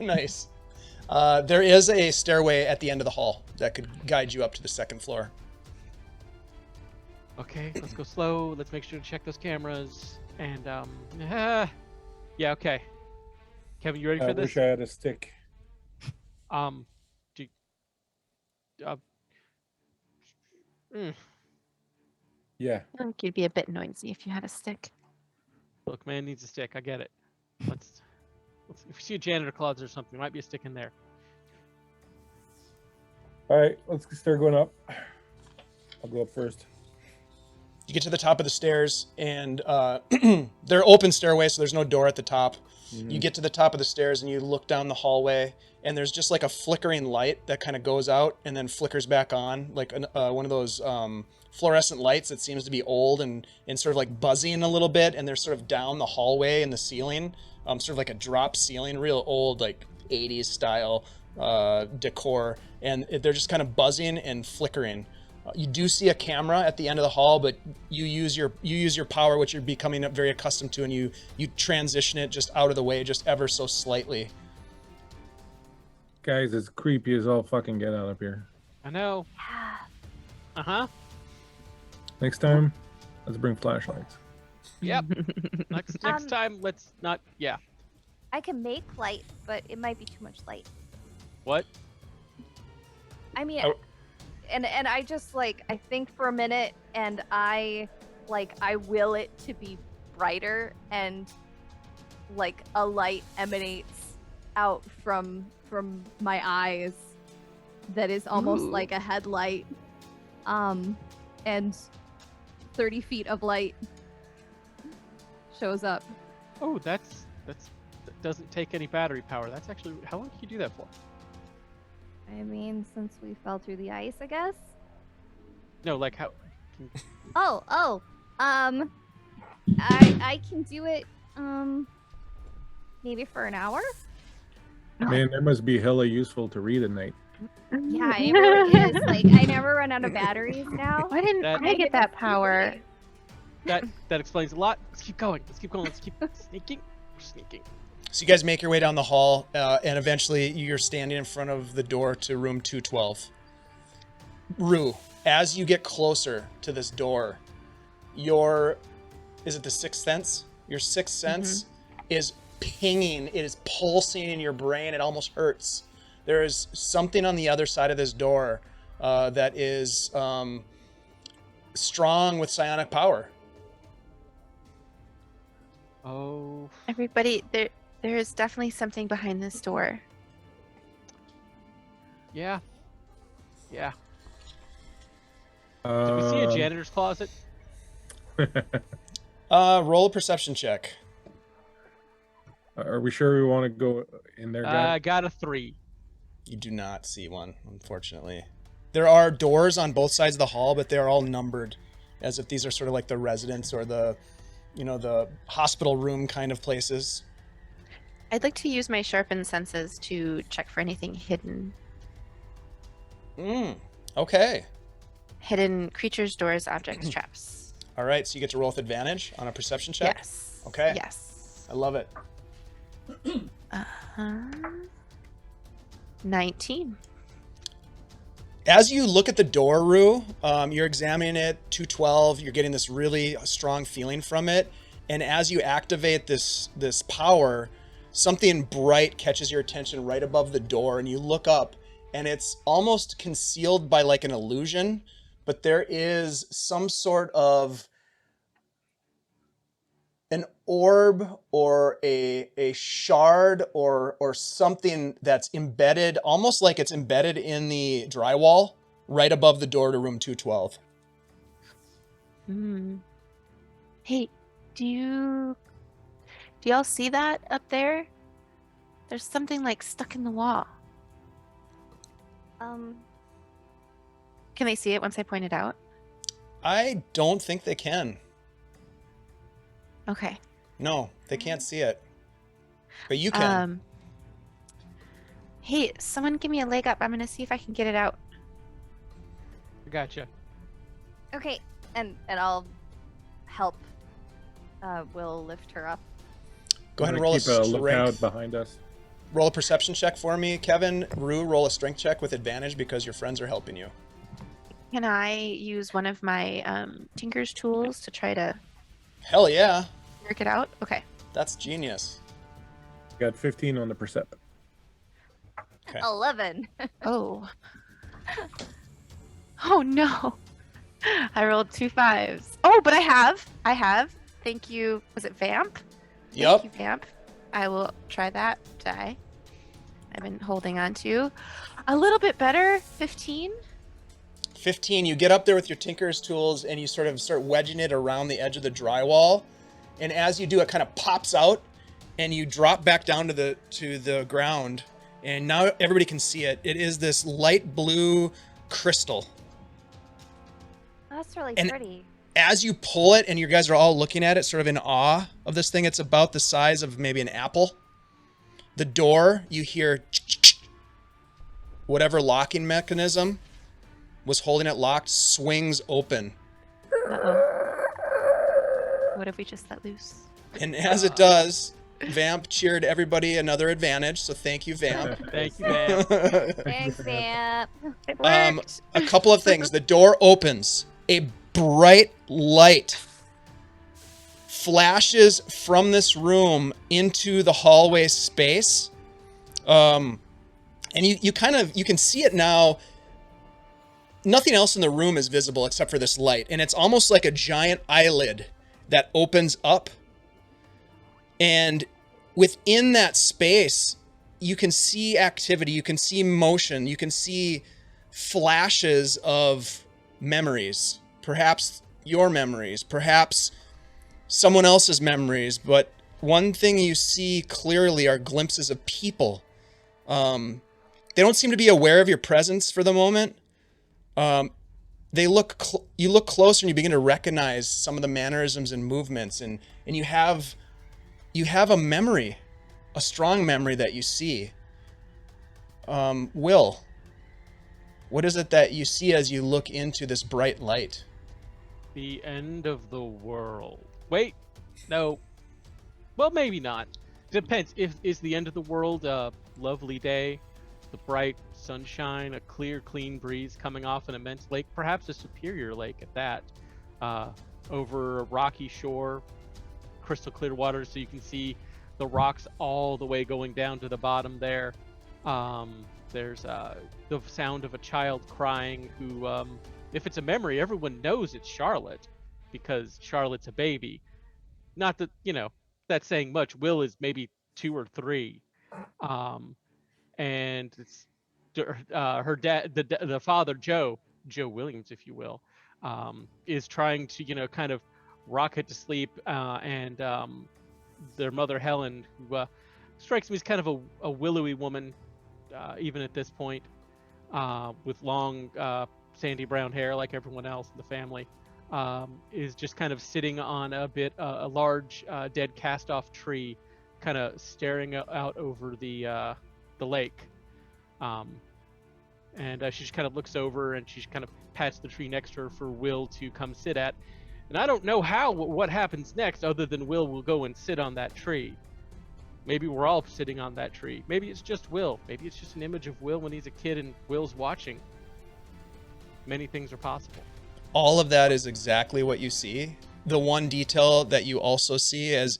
Nice. There is a stairway at the end of the hall that could guide you up to the second floor. Okay, let's go slow. Let's make sure to check those cameras. And yeah, okay. Kevin, you ready I for this? wish I had a stick. Do mm, Yeah. I think you'd be a bit noisy if you had a stick. look, man needs a stick. I get it. Let's if we see a janitor closet or something, there might be a stick in there. All right, let's start going up. I'll go up first. You get to the top of the stairs, and they're open stairways, so there's no door at the top. You get to the top of the stairs, and you look down the hallway, and there's just like a flickering light that kind of goes out and then flickers back on, like one of those fluorescent lights that seems to be old and sort of like buzzing a little bit, and they're sort of down the hallway in the ceiling, sort of like a drop ceiling, real old, like 80s style decor, and they're just kind of buzzing and flickering. You do see a camera at the end of the hall, but you use your power, which you're becoming very accustomed to, and you transition it just out of the way, just ever so slightly. Guys, it's creepy as all fucking get out up here. I know. Yeah. Next time, let's bring flashlights. Yep. Next time, let's not. Yeah. I can make light, but it might be too much light. What? I mean, Oh. and I just like I think for a minute, and I will it to be brighter, and like a light emanates out from my eyes that is almost Ooh. like a headlight, and 30 feet of light shows up. Oh, that doesn't take any battery power. That's actually how long can you do that for? I mean, since we fell through the ice, I guess. No, like how? I can do it maybe for an hour. Man, that must be hella useful to read at night. Yeah, it really is. Like I never run out of batteries now. Why didn't That- I get that power? That explains a lot. Let's keep going. Let's keep sneaking. We're sneaking. So you guys make your way down the hall, and eventually you're standing in front of the door to room 212. Rue, as you get closer to this door, is it the sixth sense? Your sixth sense is pinging. It is pulsing in your brain. It almost hurts. There is something on the other side of this door that is strong with psionic power. Oh. Everybody, there is definitely something behind this door. Yeah. Yeah. Did we see a Um, janitor's closet? Roll a perception check. Are we sure we want to go in there, guys? I got a 3. You do not see one, unfortunately. There are doors on both sides of the hall, but they're all numbered, as if these are sort of like the residence or the, the hospital room kind of places. I'd like to use my sharpened senses to check for anything hidden. Okay. Hidden creatures, doors, objects, traps. All right, so you get to roll with advantage on a perception check? Yes. Okay. Yes. I love it. 19. As you look at the door, Rue, you're examining it, 212, you're getting this really strong feeling from it. And as you activate this power, something bright catches your attention right above the door, and you look up, and it's almost concealed by like an illusion, but there is some sort of an orb or a shard or something that's embedded, almost like it's embedded in the drywall right above the door to room 212. Hey, do y'all see that up there? There's something like stuck in the wall. Can they see it once I point it out? I don't think they can. Okay. No, they can't see it. But you can. Hey, someone give me a leg up. I'm gonna see if I can get it out. I gotcha. Okay, and I'll help Will lift her up. Go ahead and Wanna roll keep a lookout strength. behind us. Roll a perception check for me, Kevin. Rue, roll a strength check with advantage because your friends are helping you. Can I use one of my Tinker's tools to try to Hell yeah. work it out? Okay. That's genius. Got 15 on the percept. Okay. 11. Oh. Oh no. I rolled 2 5s. Oh, but I have. Thank you. Was it Vamp? Yep. Thank you, Vamp. I will try that die. I've been holding on to. A little bit better. 15. 15, you get up there with your tinker's tools and you sort of start wedging it around the edge of the drywall. And as you do, it kind of pops out and you drop back down to the ground. And now everybody can see it. It is this light blue crystal. That's really And- pretty. As you pull it and you guys are all looking at it sort of in awe of this thing, it's about the size of maybe an apple. The door, you hear whatever locking mechanism was holding it locked swings open. Uh-oh. What if we just let loose? And as it does, Vamp cheered everybody another advantage, so thank you, Vamp. Thank you, man. Thanks, Vamp. It worked. A couple of things. The door opens. A bright light flashes from this room into the hallway space. And you can see it now. Nothing else in the room is visible except for this light. And it's almost like a giant eyelid that opens up. And within that space, you can see activity, you can see motion, you can see flashes of memories. Perhaps your memories, perhaps someone else's memories. But one thing you see clearly are glimpses of people. They don't seem to be aware of your presence for the moment. You look closer and you begin to recognize some of the mannerisms and movements, and you have a memory, a strong memory that you see. Will, what is it that you see as you look into this bright light? The end of the world. Wait, no. Well, maybe not. Depends. Is the end of the world a lovely day, the bright sunshine, a clear, clean breeze coming off an immense lake, perhaps a superior lake at that, over a rocky shore, crystal clear water, so you can see the rocks all the way going down to the bottom there. There's the sound of a child crying who, if it's a memory, everyone knows it's Charlotte because Charlotte's a baby. Not that, that's saying much. Will is maybe 2 or 3. And it's her dad, the father, Joe Williams, if you will, is trying to, kind of rock it to sleep, and their mother Helen, who strikes me as kind of a willowy woman, even at this point, with long sandy brown hair like everyone else in the family, is just kind of sitting on a large dead cast-off tree, kind of staring out over the lake. And she just kind of looks over and she kind of pats the tree next to her for Will to come sit at. And I don't know what happens next, other than Will go and sit on that tree. Maybe we're all sitting on that tree. Maybe it's just Will. Maybe it's just an image of Will when he's a kid and Will's watching. Many things are possible. All of that is exactly what you see. The one detail that you also see as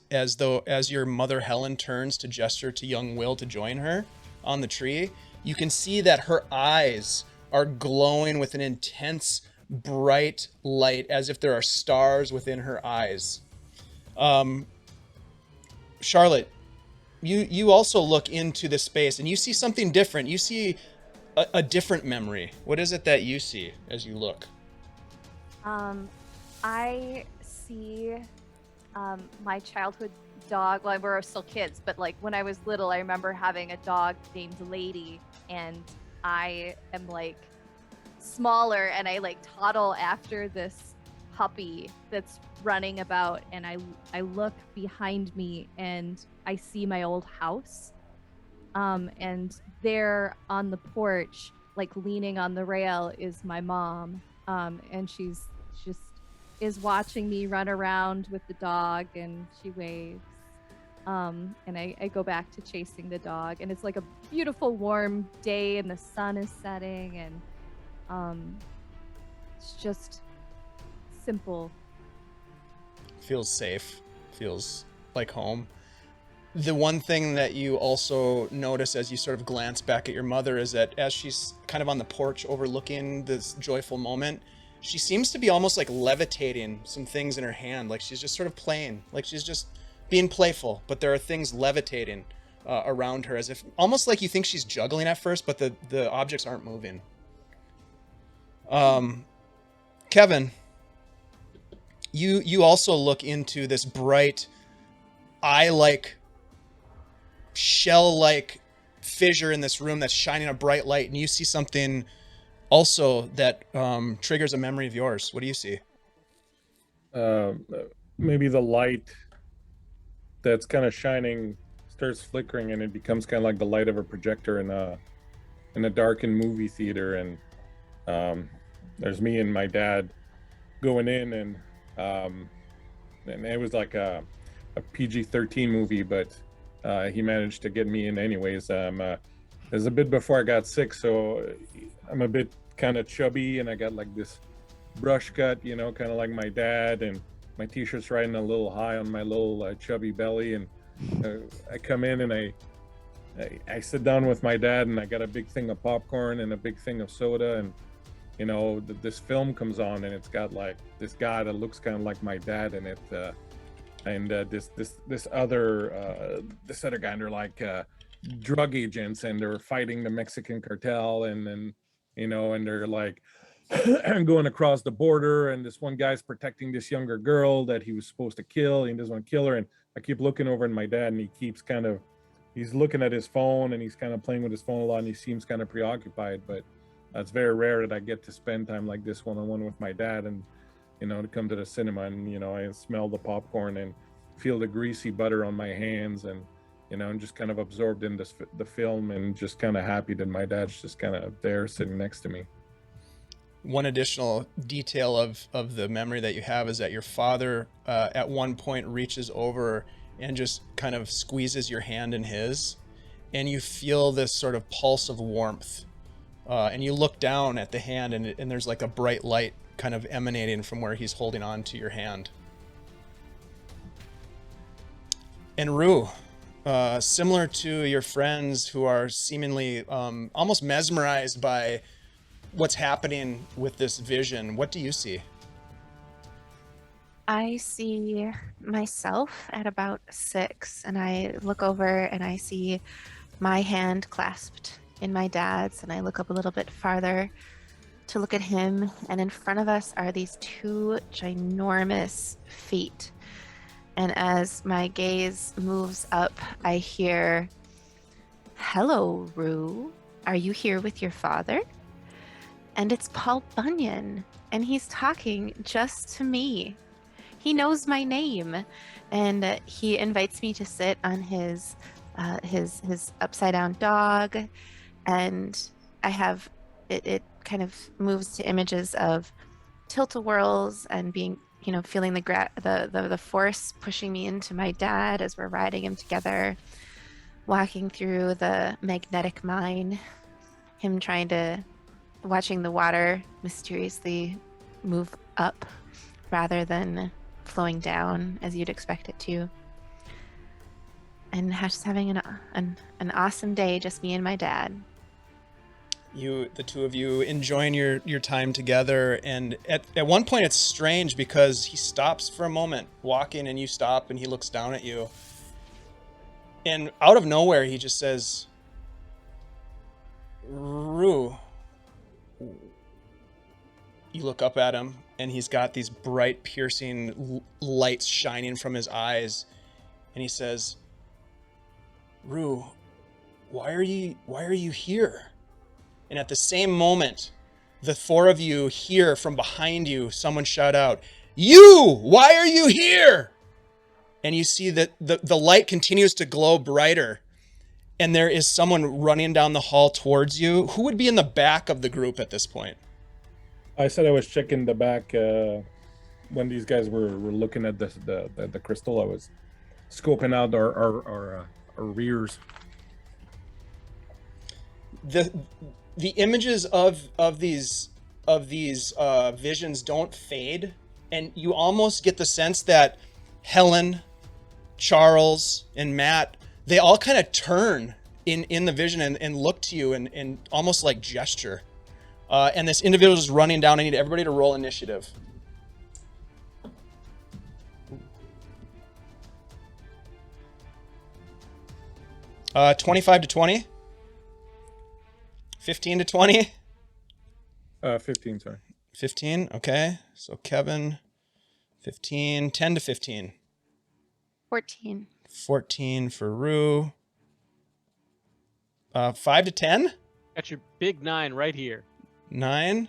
your mother Helen turns to gesture to young Will to join her on the tree, you can see that her eyes are glowing with an intense, bright light, as if there are stars within her eyes. Charlotte, you also look into the space and you see something different. You see a different memory. What is it that you see as you look? I see my childhood dog. Well, we're still kids, but like when I was little, I remember having a dog named Lady, and I am like smaller, and I like toddle after this puppy that's running about, and I look behind me and I see my old house. And there on the porch, like leaning on the rail, is my mom. And she's just is watching me run around with the dog, and she waves. And I go back to chasing the dog, and it's like a beautiful warm day and the sun is setting, and it's just simple. Feels safe, feels like home. The one thing that you also notice as you sort of glance back at your mother is that as she's kind of on the porch overlooking this joyful moment, she seems to be almost like levitating some things in her hand, like she's just sort of playing, like she's just being playful, but there are things levitating around her, as if almost like you think she's juggling at first, but the objects aren't moving. Kevin, you also look into this bright eye-like, shell-like fissure in this room that's shining a bright light, and you see something also that triggers a memory of yours. What do you see? Maybe the light that's kind of shining starts flickering, and it becomes kind of like the light of a projector in a darkened movie theater. And there's me and my dad going in, and it was like a PG-13 movie, but he managed to get me in anyways. It was a bit before I got sick, so I'm a bit kind of chubby, and I got like this brush cut, kind of like my dad, and my t-shirt's riding a little high on my little chubby belly. And I come in and I sit down with my dad, and I got a big thing of popcorn and a big thing of soda, and this film comes on, and it's got like this guy that looks kind of like my dad in it, and this other guy, and they're like drug agents, and they're fighting the Mexican cartel, and then and they're like going across the border, and this one guy's protecting this younger girl that he was supposed to kill, and he doesn't want to kill her. And I keep looking over at my dad, and he keeps he's looking at his phone, and he's kind of playing with his phone a lot, and he seems kind of preoccupied. But it's very rare that I get to spend time like this one-on-one with my dad, and to come to the cinema, and I smell the popcorn and feel the greasy butter on my hands, and and just kind of absorbed in the film, and just kind of happy that my dad's just kind of there sitting next to me. One additional detail of the memory that you have is that your father at one point reaches over and just kind of squeezes your hand in his, and you feel this sort of pulse of warmth, and you look down at the hand, and there's like a bright light kind of emanating from where he's holding on to your hand. And Rue, similar to your friends who are seemingly almost mesmerized by what's happening with this vision, what do you see? I see myself at about 6, and I look over and I see my hand clasped in my dad's, and I look up a little bit farther, to look at him, and in front of us are these two ginormous feet. And as my gaze moves up, I hear, "Hello, Rue. Are you here with your father?" And it's Paul Bunyan, and he's talking just to me. He knows my name, and he invites me to sit on his upside down dog, and I have it kind of moves to images of tilt-a-whirls and being, feeling the force pushing me into my dad as we're riding him together, walking through the magnetic mine, him watching the water mysteriously move up rather than flowing down as you'd expect it to. And just having an awesome day, just me and my dad. The two of you enjoying your time together, and at one point it's strange because he stops for a moment walking, and you stop, and he looks down at you, and out of nowhere he just says, "Rue." You look up at him, and he's got these bright, piercing lights shining from his eyes, and he says, "Rue, why are you here?" And at the same moment, the four of you hear from behind you someone shout out, "You! Why are you here?" And you see that the light continues to glow brighter, and there is someone running down the hall towards you. Who would be in the back of the group at this point? I said I was checking the back when these guys were looking at the crystal. I was scoping out our rears. The images of these visions don't fade, and you almost get the sense that Helen, Charles, and Matt, they all kind of turn in the vision and look to you and almost like gesture. And this individual is running down. I need everybody to roll initiative. Uh, 25 to 20. 15 to 20. 15, sorry. 15, okay. So Kevin, 15. 10 to 15. 14. 14 for Rue. 5 to 10. Got your big 9 right here. 9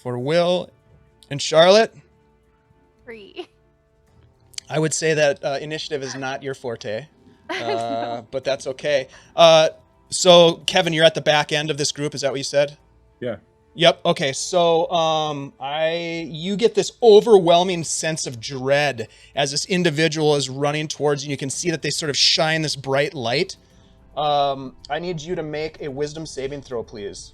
for Will and Charlotte. 3. I would say that initiative is not your forte, but that's okay. So Kevin, you're at the back end of this group. Is that what you said? Yeah. Yep. Okay. So you get this overwhelming sense of dread as this individual is running towards you. You can see that they sort of shine this bright light. I need you to make a wisdom saving throw, please.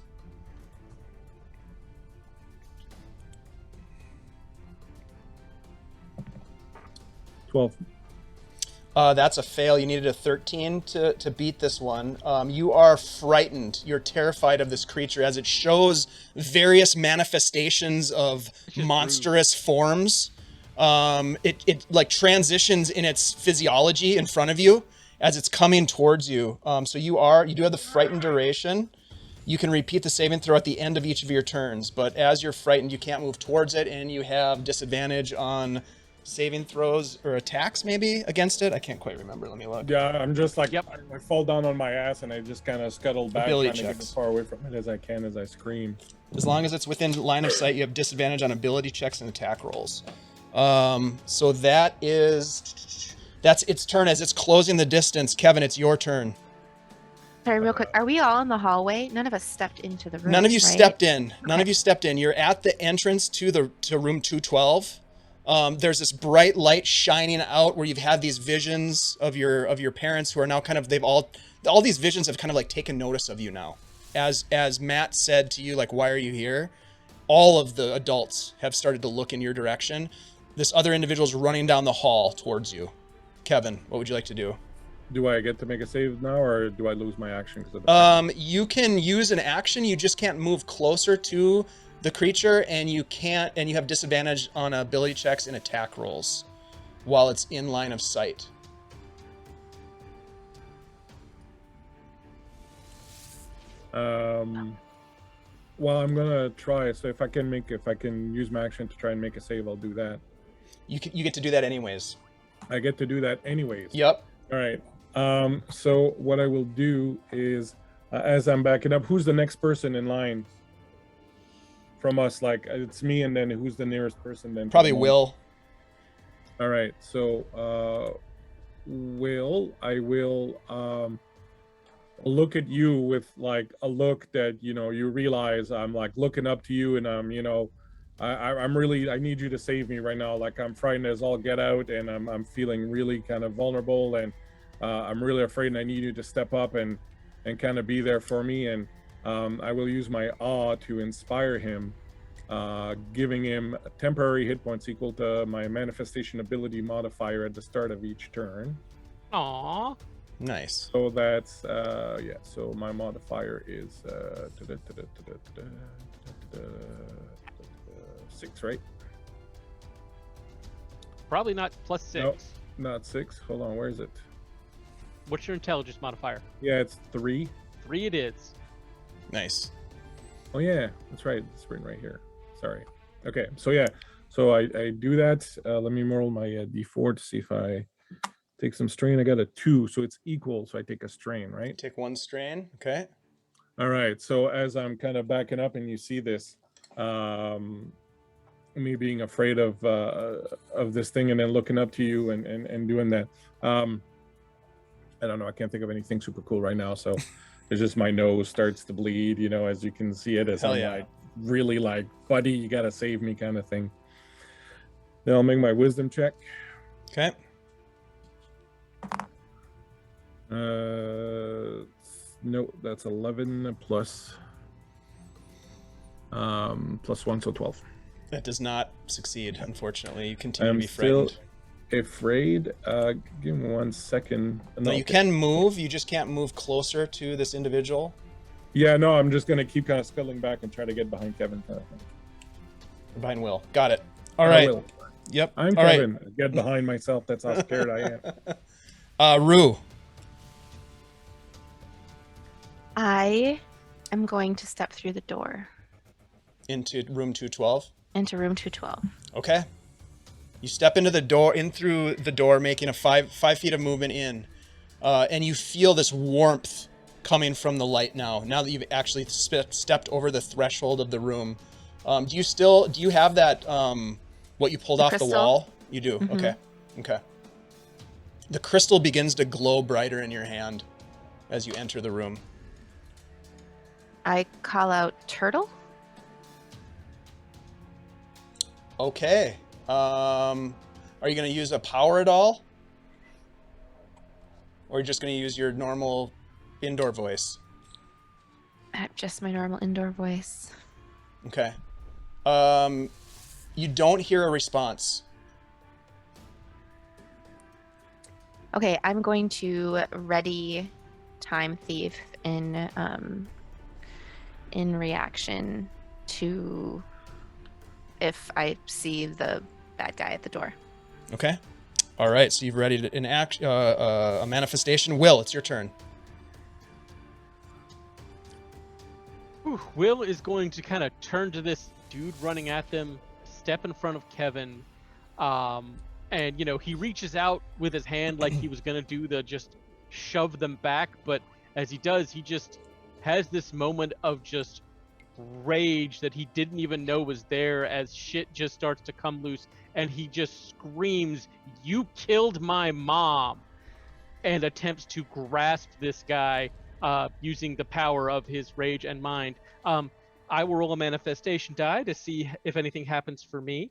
That's a fail. You needed a 13 to beat this one. You are frightened. You're terrified of this creature as it shows various manifestations of monstrous forms. It like transitions in its physiology in front of you as it's coming towards you. So you do have the frightened duration. You can repeat the saving throw at the end of each of your turns, but as you're frightened, you can't move towards it, and you have disadvantage on saving throws or attacks maybe against it. I can't quite remember. Let me look. Yeah, I'm just like, Yep. I fall down on my ass and I just kind of scuttle back, Ability trying to get checks. as far away from it as I can as I scream. As long as it's within line of sight, you have disadvantage on ability checks and attack rolls. So that's its turn as it's closing the distance. Kevin, it's your turn. Sorry, real quick. Are we all in the hallway? None of us stepped into the room. None of you right? stepped in. None Okay. of you stepped in. You're at the entrance to room 212. There's this bright light shining out where you've had these visions of your parents who are now kind of, all these visions have kind of like taken notice of you now. As Matt said to you, like, why are you here? All of the adults have started to look in your direction. This other individual's running down the hall towards you. Kevin, what would you like to do? Do I get to make a save now, or do I lose my action? Because of the You can use an action. You just can't move closer to the creature, and you have disadvantage on ability checks and attack rolls while it's in line of sight. Well, I'm gonna try. So if I can use my action to try and make a save, I'll do that. You get to do that anyways. I get to do that anyways. Yep. All right. So what I will do is, as I'm backing up, who's the next person in line from us? Like it's me, and then who's the nearest person? Then Probably Will. All right. So I will look at you with like a look that you realize I'm like looking up to you, and I'm really, I need you to save me right now. Like I'm frightened as all get out, and I'm feeling really kind of vulnerable, and I'm really afraid, and I need you to step up and kind of be there for me. And I will use my awe to inspire him, giving him temporary hit points equal to my manifestation ability modifier at the start of each turn. Aww. Nice. So that's so my modifier is 6, right? Probably not +6. Nope. Not 6. Hold on, where is it? What's your intelligence modifier? Yeah, it's 3. 3 it is. Nice. Oh yeah, that's right. It's written right here. Sorry. Okay, so yeah, so I do that. Let me roll my d4 to see if I take some strain. I got a 2, so it's equal. So I take a strain, right? Take 1 strain. Okay. All right. So as I'm kind of backing up, and you see this, me being afraid of this thing, and then looking up to you and doing that. I don't know. I can't think of anything super cool right now. So it's just my nose starts to bleed. As you can see it, as Hell I'm yeah. like really like, buddy, you gotta save me, kind of thing. Then I'll make my wisdom check. Okay. No, that's 11 plus 1, so 12. That does not succeed, unfortunately. You continue to I'm be still frightened. afraid. Give me 1 second. No, you can move. You just can't move closer to this individual. Yeah, no, I'm just gonna keep kind of scuttling back and try to get behind Kevin, kind of thing. Behind Will. Got it. All I right. will. Yep. I'm All right. Kevin. Get behind myself. That's how scared I am. Rue. I am going to step through the door Into room 212. into room 212. Okay. You step into the door, in through the door, making a 5 feet of movement in, and you feel this warmth coming from the light now. Now that you've actually stepped over the threshold of the room, do you have that what you pulled The off crystal? the wall? You do. Mhm. Okay. Okay. The crystal begins to glow brighter in your hand as you enter the room. I call out turtle. Okay. Are you going to use a power at all? Or are you just going to use your normal indoor voice? Just my normal indoor voice. Okay. You don't hear a response. Okay, I'm going to ready time thief in reaction to if I see the bad guy at the door. Okay. All right. So you've readied an a manifestation. Will, it's your turn. Whew, Will is going to kind of turn to this dude running at them, step in front of Kevin, and he reaches out with his hand like he was gonna do the just shove them back, but as he does, he just has this moment of just rage that he didn't even know was there as shit just starts to come loose, and he just screams, "You killed my mom!" and attempts to grasp this guy using the power of his rage and mind. I will roll a manifestation die to see if anything happens for me.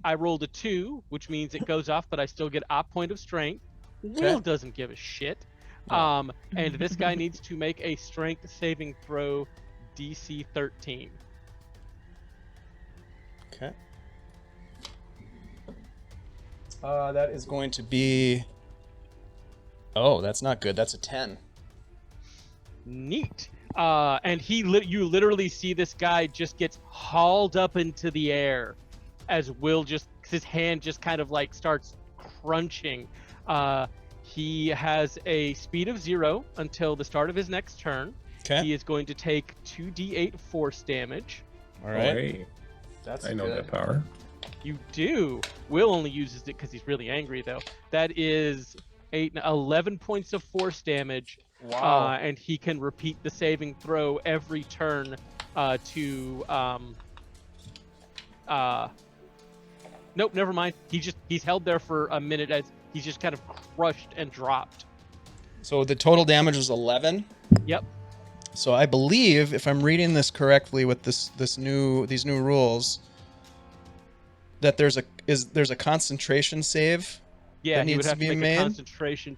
I rolled a 2, which means it goes off, but I still get a point of strength. Will doesn't give a shit. And this guy needs to make a strength saving throw, DC 13. Okay. That is going to be... Oh, that's not good. That's a 10. Neat. And you literally see this guy just gets hauled up into the air as Will his hand just kind of like starts crunching. He has a speed of 0 until the start of his next turn. Okay. He is going to take 2d8 force damage. All Oh, right. hey, That's I know good. that power. You do. Will only uses it because he's really angry, though. That is 11 points of force damage. Wow. And he can repeat the saving throw every turn to nope, never mind. He's held there for a minute as he's just kind of crushed and dropped. So the total damage was 11. Yep. So I believe, if I'm reading this correctly with these new rules, that there's a concentration save. Yeah, that he would needs have to to be make made? a concentration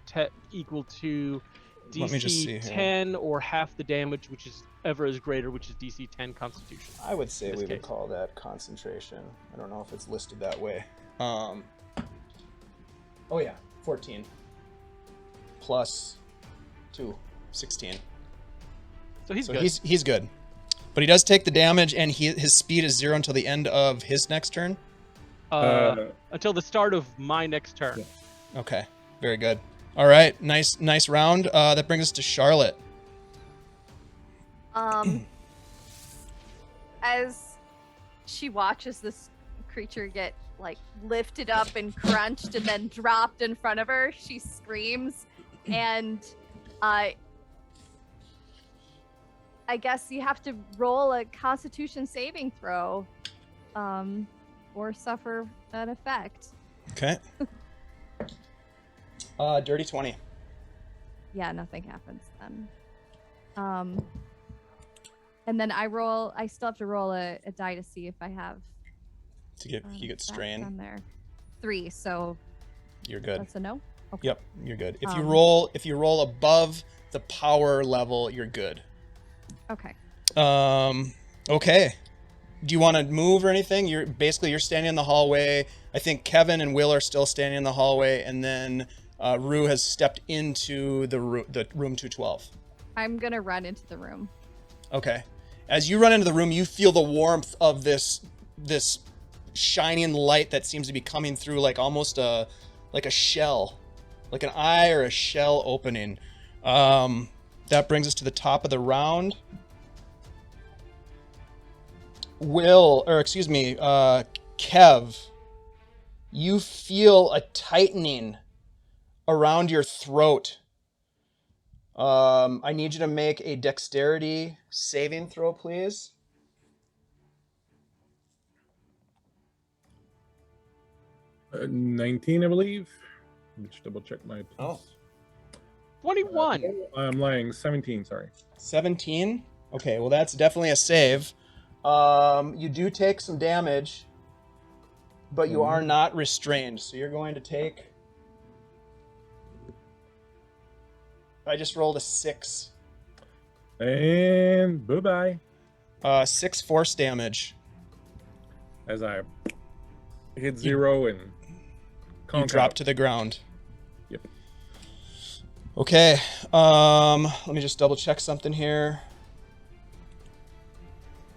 equal to Let me just see DC here. 10 or half the damage, which is ever is greater, which is DC 10 Constitution. I would say In this we would case. call that concentration. I don't know if it's listed that way. Oh yeah, 14 plus 2, 16. So he's So good. he's good, but he does take the damage, and his speed is 0 until the end of his next turn. Until the start of my next turn. Yeah. Okay, very good. All right, nice round. That brings us to Charlotte. As she watches this creature get like lifted up and crunched and then dropped in front of her, she screams, and I guess you have to roll a Constitution saving throw, or suffer an effect. Okay. Dirty 20. Yeah, nothing happens then. And then I still have to roll a die to see if I have You get that strain. on there. 3, so You're good. that's a no. Okay. Yep, you're good. If you Um, roll above the power level, you're good. Okay. Okay. Do you want to move or anything? You're standing in the hallway. I think Kevin and Will are still standing in the hallway, and then Rue has stepped into the room 212. I'm gonna run into the room. Okay. As you run into the room, you feel the warmth of this shining light that seems to be coming through like almost like a shell, like an eye or a shell opening. That brings us to the top of the round. Kev, you feel a tightening around your throat. I need you to make a dexterity saving throw, please. 19, I believe. Let's double check my. Oh. 21. I'm lying. 17. Sorry. 17. Okay, well that's definitely a save. You do take some damage, but you are not restrained, so you're going to take. I just rolled a 6. And bye-bye. 6 force damage. As I hit 0 and You drop to the ground. Yep. Okay. Let me just double check something here.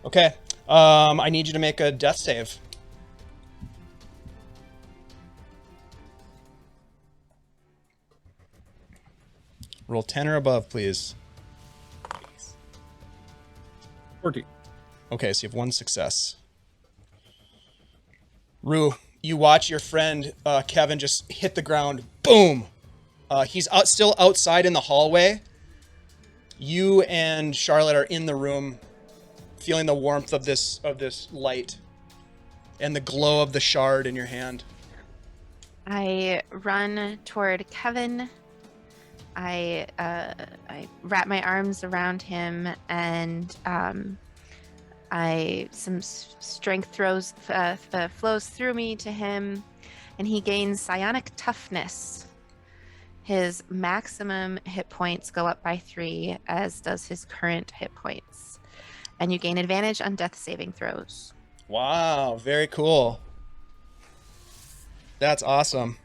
Okay. I need you to make a death save. Roll 10 or above, please. 14. Okay, so you have 1 success. Rue, you watch your friend Kevin just hit the ground. Boom! He's still outside in the hallway. You and Charlotte are in the room, feeling the warmth of this light and the glow of the shard in your hand. I run toward Kevin. I wrap my arms around him, and some strength flows through me to him, and he gains psionic toughness. His maximum hit points go up by 3, as does his current hit points, and you gain advantage on death saving throws. Wow, very cool. That's awesome.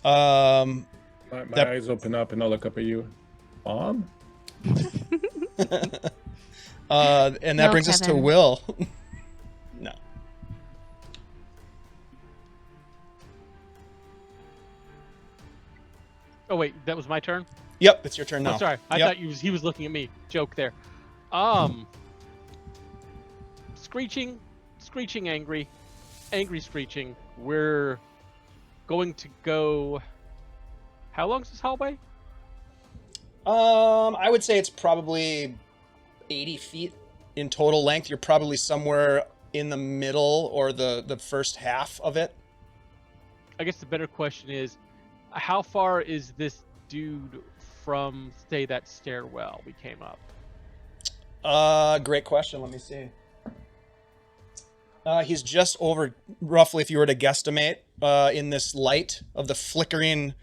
My eyes open up and I'll look up at you. Mom? And that brings us to Kevin. Will. No. Oh wait, that was my turn. Yep, it's your turn now. Oh, sorry, I Yep. thought he was looking at me. Joke there. Screeching, angry screeching. We're going to go. How long is this hallway? I would say it's probably 80 feet in total length. You're probably somewhere in the middle or the first half of it. I guess the better question is, how far is this dude from, say, that stairwell we came up? Great question. Let me see. He's just over, roughly, if you were to guesstimate, in this light of the flickering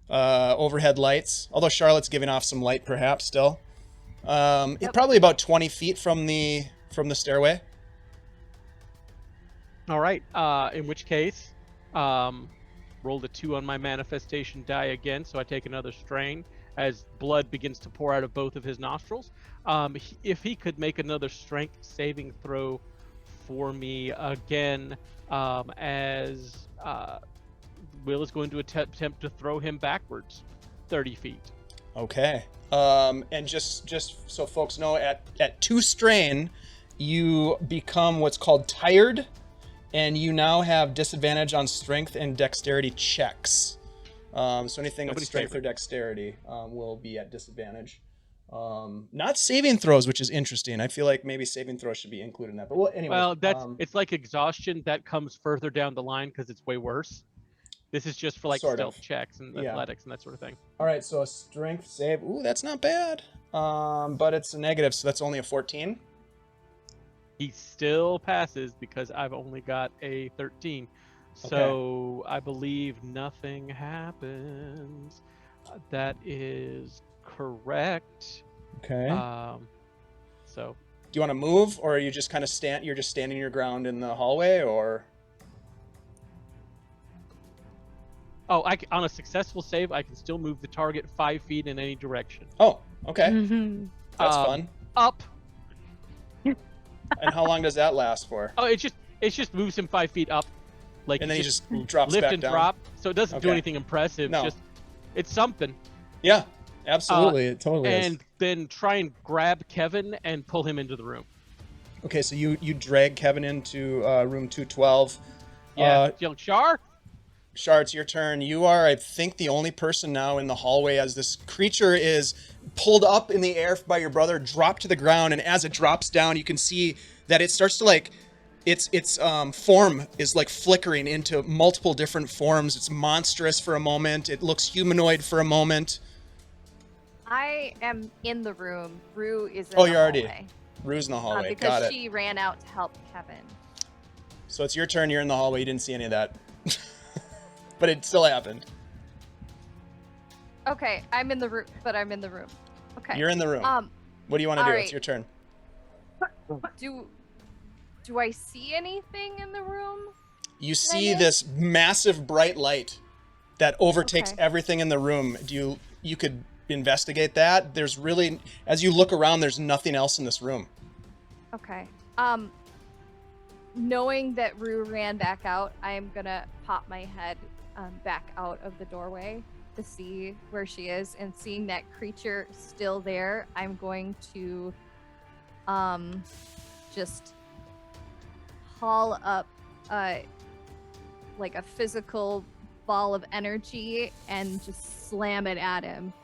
overhead lights. Although Charlotte's giving off some light, perhaps still. Probably about 20 feet from the stairway. All right. In which case, rolled a 2 on my manifestation die again, so I take another strain as blood begins to pour out of both of his nostrils. If he could make another strength saving throw for me again, as Will is going to attempt to throw him backwards 30 feet. Okay. And just so folks know, at 2 strain, you become what's called tired, and you now have disadvantage on strength and dexterity checks. So anything with Nobody's strength favorite. or dexterity will be at disadvantage. Not saving throws, which is interesting. I feel like maybe saving throws should be included in that. But anyway. Well, it's like exhaustion that comes further down the line because it's way worse. This is just for like Sort stealth of. checks and Yeah. athletics and that sort of thing. All right, so a strength save. Ooh, that's not bad. But it's a negative, so that's only a 14. He still passes because I've only got a 13. So I believe nothing happens. That is correct. Okay. So Do you want to move, or are you just kind of you're just standing your ground in the hallway, or? on a successful save, I can still move the target 5 feet in any direction. Oh, okay. Mhm. That's fun. Up. And how long does that last for? Oh, it just moves him 5 feet up. Like And then he just drops lift back and down. drop. So it doesn't do Okay. anything impressive. No. Just it's something. Yeah, absolutely. It totally is. And then try and grab Kevin and pull him into the room. Okay, so you drag Kevin into room 212. Yeah, yell, Char. Shar, it's your turn. You are, I think, the only person now in the hallway as this creature is pulled up in the air by your brother, dropped to the ground, and as it drops down, you can see that it starts to like, its form is like flickering into multiple different forms. It's monstrous for a moment. It looks humanoid for a moment. I am in the room. Rue is in Oh, the you're already- hallway. Rue's in the hallway. Because Got it. she ran out to help Kevin. So it's your turn. You're in the hallway. You didn't see any of that. But it still happened. Okay, I'm in the room, but I'm in the room. Okay. You're in the room. What do you want to do? all It's right. your turn. Do I see anything in the room? You see Megan? this massive bright light that overtakes Okay. everything in the room. You could investigate that? There's really, as you look around, there's nothing else in this room. Okay. Knowing that Rue ran back out, I'm gonna pop my head back out of the doorway to see where she is, and seeing that creature still there, I'm going to just haul up like a physical ball of energy and just slam it at him.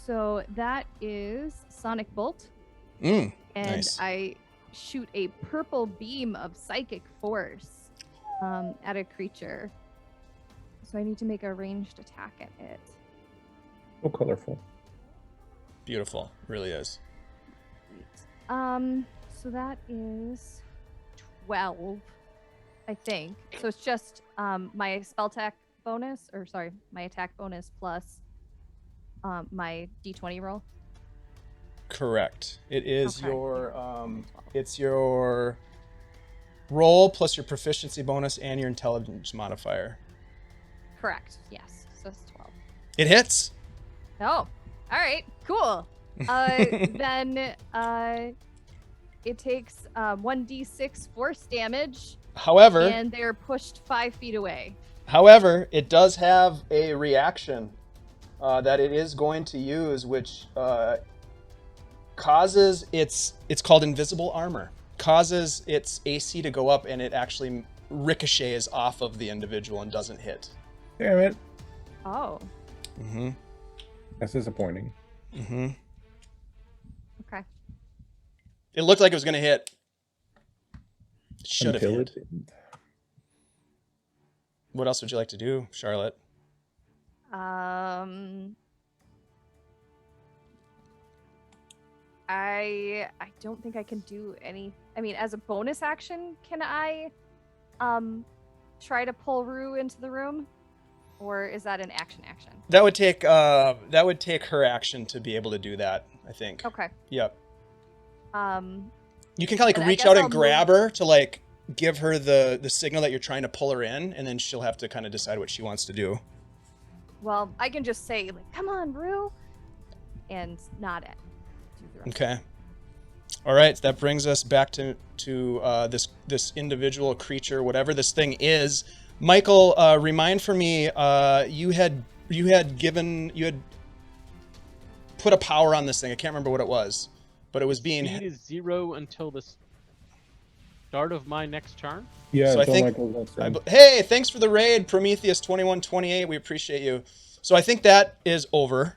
So that is Sonic Bolt. And Nice. I shoot a purple beam of psychic force at a creature. So I need to make a ranged attack at it. So colorful. Beautiful. Really is. So that is 12, I think. So it's just my spell attack bonus, or sorry, my attack bonus plus my d20 roll. Correct. It is Okay. your it's your roll plus your proficiency bonus and your intelligence modifier. Correct. Yes. So it's 12. It hits. Oh, all right, cool. Then it takes 1d6 force damage, However, and they're pushed 5 feet away. However, it does have a reaction that it is going to use, which causes it's called invisible armor. Causes its AC to go up, and it actually ricochets off of the individual and doesn't hit. Damn it. Oh. Mm-hmm. That's disappointing. Mm-hmm. Okay. It looked like it was going to hit. Should have Until hit. it didn't. What else would you like to do, Charlotte? I don't think I can do any. I mean, as a bonus action, can I try to pull Rue into the room, or is that an action? That would take her action to be able to do that, I think. Okay. Yep. You can kind of then like I reach guess out and I'll grab her to like give her the signal that you're trying to pull her in, and then she'll have to kind of decide what she wants to do. Well, I can just say like, "Come on, Rue," and nod at. Okay. All right. That brings us back to this individual creature, whatever this thing is. Michael, remind for me. You had put a power on this thing. I can't remember what it was, but it was being. Speed is 0 until the start of my next turn. Yeah, So I until think- Michael's next turn. Hey, thanks for the raid, Prometheus2128. We appreciate you. So I think that is over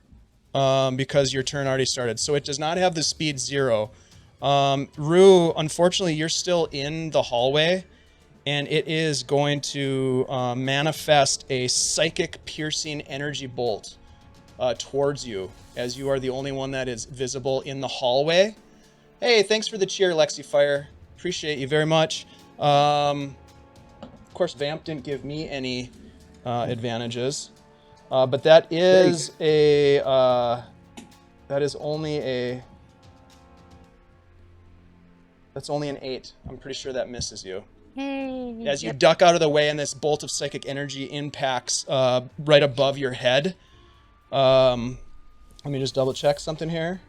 because your turn already started. So it does not have the speed 0. Rue, unfortunately, you're still in the hallway, and it is going to manifest a psychic piercing energy bolt towards you, as you are the only one that is visible in the hallway. Hey, thanks for the cheer, Lexi Fire. Appreciate you very much. Of course, Vamp didn't give me any advantages, but that is that's only an 8. I'm pretty sure that misses you. Hey. As you duck out of the way and this bolt of psychic energy impacts right above your head. Let me just double check something here.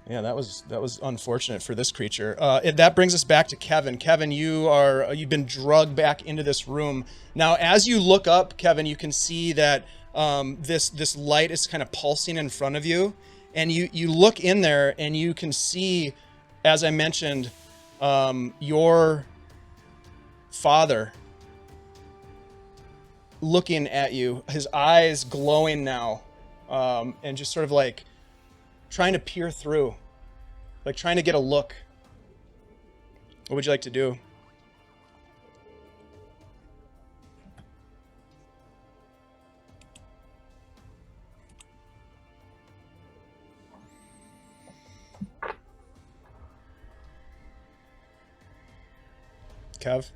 Yeah, that was unfortunate for this creature. That brings us back to Kevin. Kevin, you've been drugged back into this room. Now, as you look up, Kevin, you can see that this light is kind of pulsing in front of you, and you look in there and you can see, as I mentioned, your father looking at you, his eyes glowing now, and just sort of like trying to peer through, like trying to get a look. What would you like to do? Kev?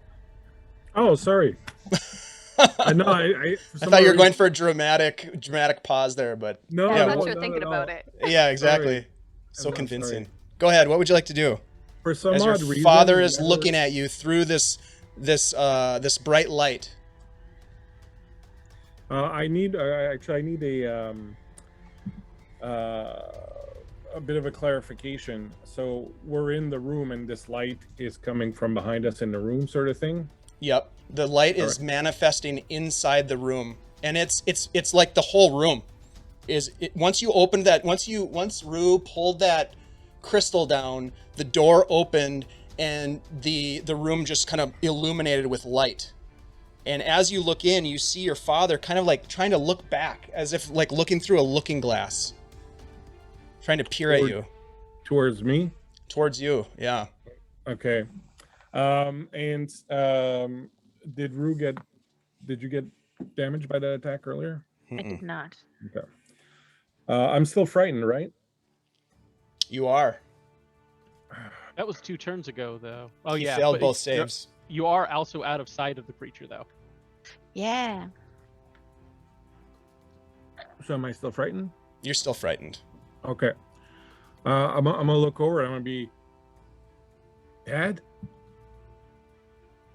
Oh, sorry. No, I thought you were going for a dramatic pause there, but No, Yeah, Yeah, I well- thought you were not thinking at all. about it. yeah, exactly. Sorry. So I'm convincing. sorry. Go ahead. What would you like to do? For some As your odd reason, father is whenever- looking at you through this bright light. I need a bit of a clarification. So we're in the room, and this light is coming from behind us in the room, sort of thing. Yep. The light is manifesting inside the room, and it's like the whole room once Rue pulled that crystal down, the door opened and the room just kind of illuminated with light. And as you look in, you see your father kind of like trying to look back, as if like looking through a looking glass, trying to peer at you. Towards me. Towards you, yeah. Okay. Did you get damaged by that attack earlier? I did not. Okay. I'm still frightened, right? You are. That was 2 turns ago, though. Oh He yeah, failed but both you're- saves. You are also out of sight of the creature, though. Yeah. So am I still frightened? You're still frightened. Okay. I'm gonna look over and I'm gonna be, Dad?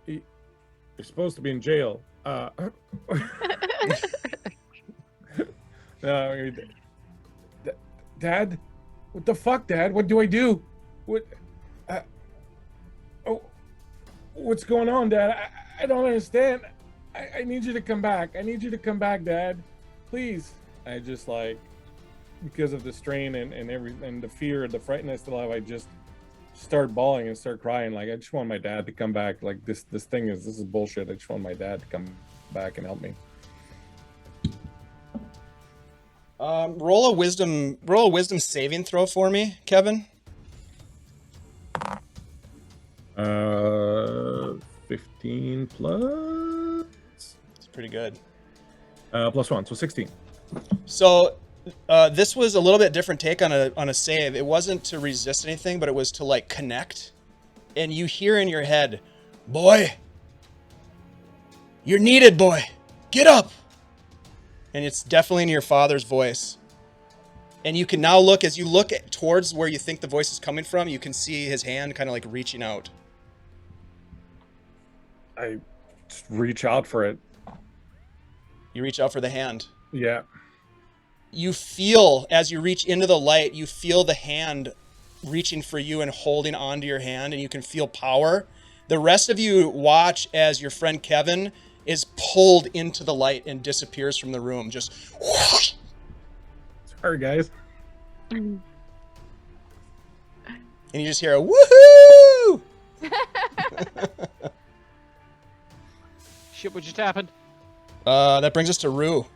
You're supposed to be in jail. Dad? What the fuck, Dad? What do I do? What? What's going on, Dad? I don't understand. I need you to come back. I need you to come back, Dad. Please. I just like, because of the strain and the fear and the fright I still have, I just start bawling and start crying. Like, I just want my dad to come back. Like, this is bullshit. I just want my dad to come back and help me. Roll a wisdom saving throw for me, Kevin. 15 plus. It's pretty good. Plus 1, so 16. So this was a little bit different take on a save. It wasn't to resist anything, but it was to like connect. And you hear in your head, "Boy, you're needed, boy. Get up." And it's definitely in your father's voice. And you can now look, as you look towards where you think the voice is coming from, you can see his hand kind of like reaching out. I just reach out for it. You reach out for the hand. Yeah. You feel, as you reach into the light, you feel the hand reaching for you and holding onto your hand, and you can feel power. The rest of you watch as your friend Kevin is pulled into the light and disappears from the room. Just whoosh. Sorry, guys. And you just hear a woohoo! Shit, what just happened? That brings us to Rue.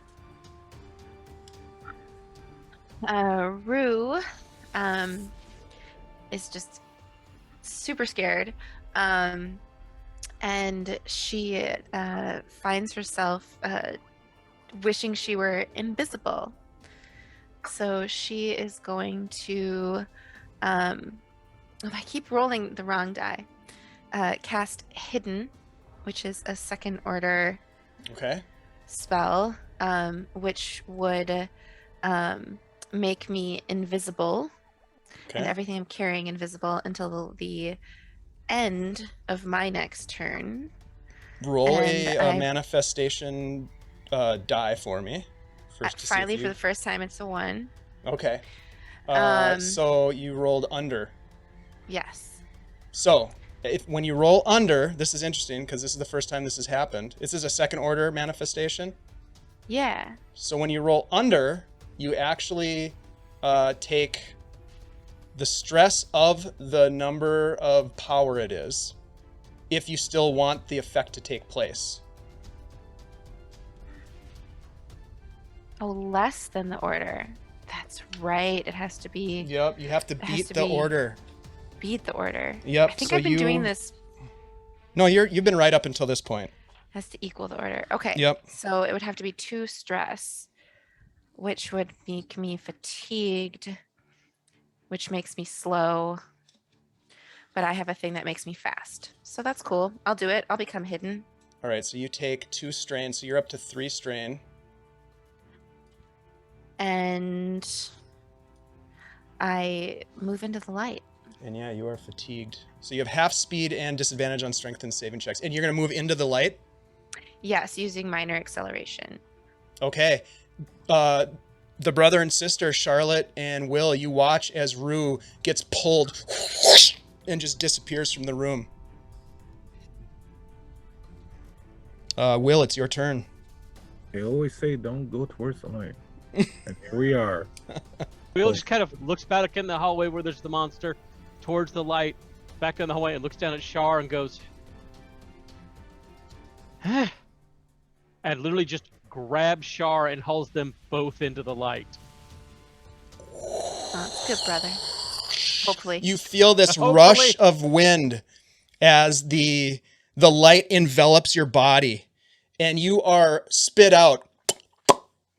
Rue is just super scared. And she finds herself wishing she were invisible. So she is going to, I keep rolling the wrong die, cast Hidden, which is a second order Okay. spell, which would make me invisible and Okay. everything I'm carrying invisible until the end of my next turn. Roll And a I- manifestation die for me. First to see if Finally, you- for the first time, it's a 1. Okay. Um, So you rolled under. Yes. So when you roll under, this is interesting because this is the first time this has happened. This is a second order manifestation. Yeah. So when you roll under, you actually take the stress of the number of power it is, if you still want the effect to take place. Oh, less than the order. That's right. It has to be Yep, you have to has beat to the be- order. beat the order. Yep. I think so I've been doing you- this. No, you've been right up until this point. Has to equal the order. Okay. Yep. So it would have to be 2 stress, which would make me fatigued, which makes me slow. But I have a thing that makes me fast. So that's cool. I'll do it. I'll become hidden. All right, so you take 2 strain, so you're up to 3 strain. And I move into the light. And yeah, you are fatigued. So you have half speed and disadvantage on strength and saving checks. And you're going to move into the light? Yes, using minor acceleration. Okay. The brother and sister, Charlotte and Will, you watch as Rue gets pulled and just disappears from the room. Will, it's your turn. They always say don't go towards the light. And here we are. Will just kind of looks back in the hallway where there's the monster, towards the light, back down the hallway, and looks down at Shar and goes, and literally just grabs Shar and hauls them both into the light. Oh, that's good, brother. Hopefully. You feel this Hopefully. rush of wind as the light envelops your body, and you are spit out,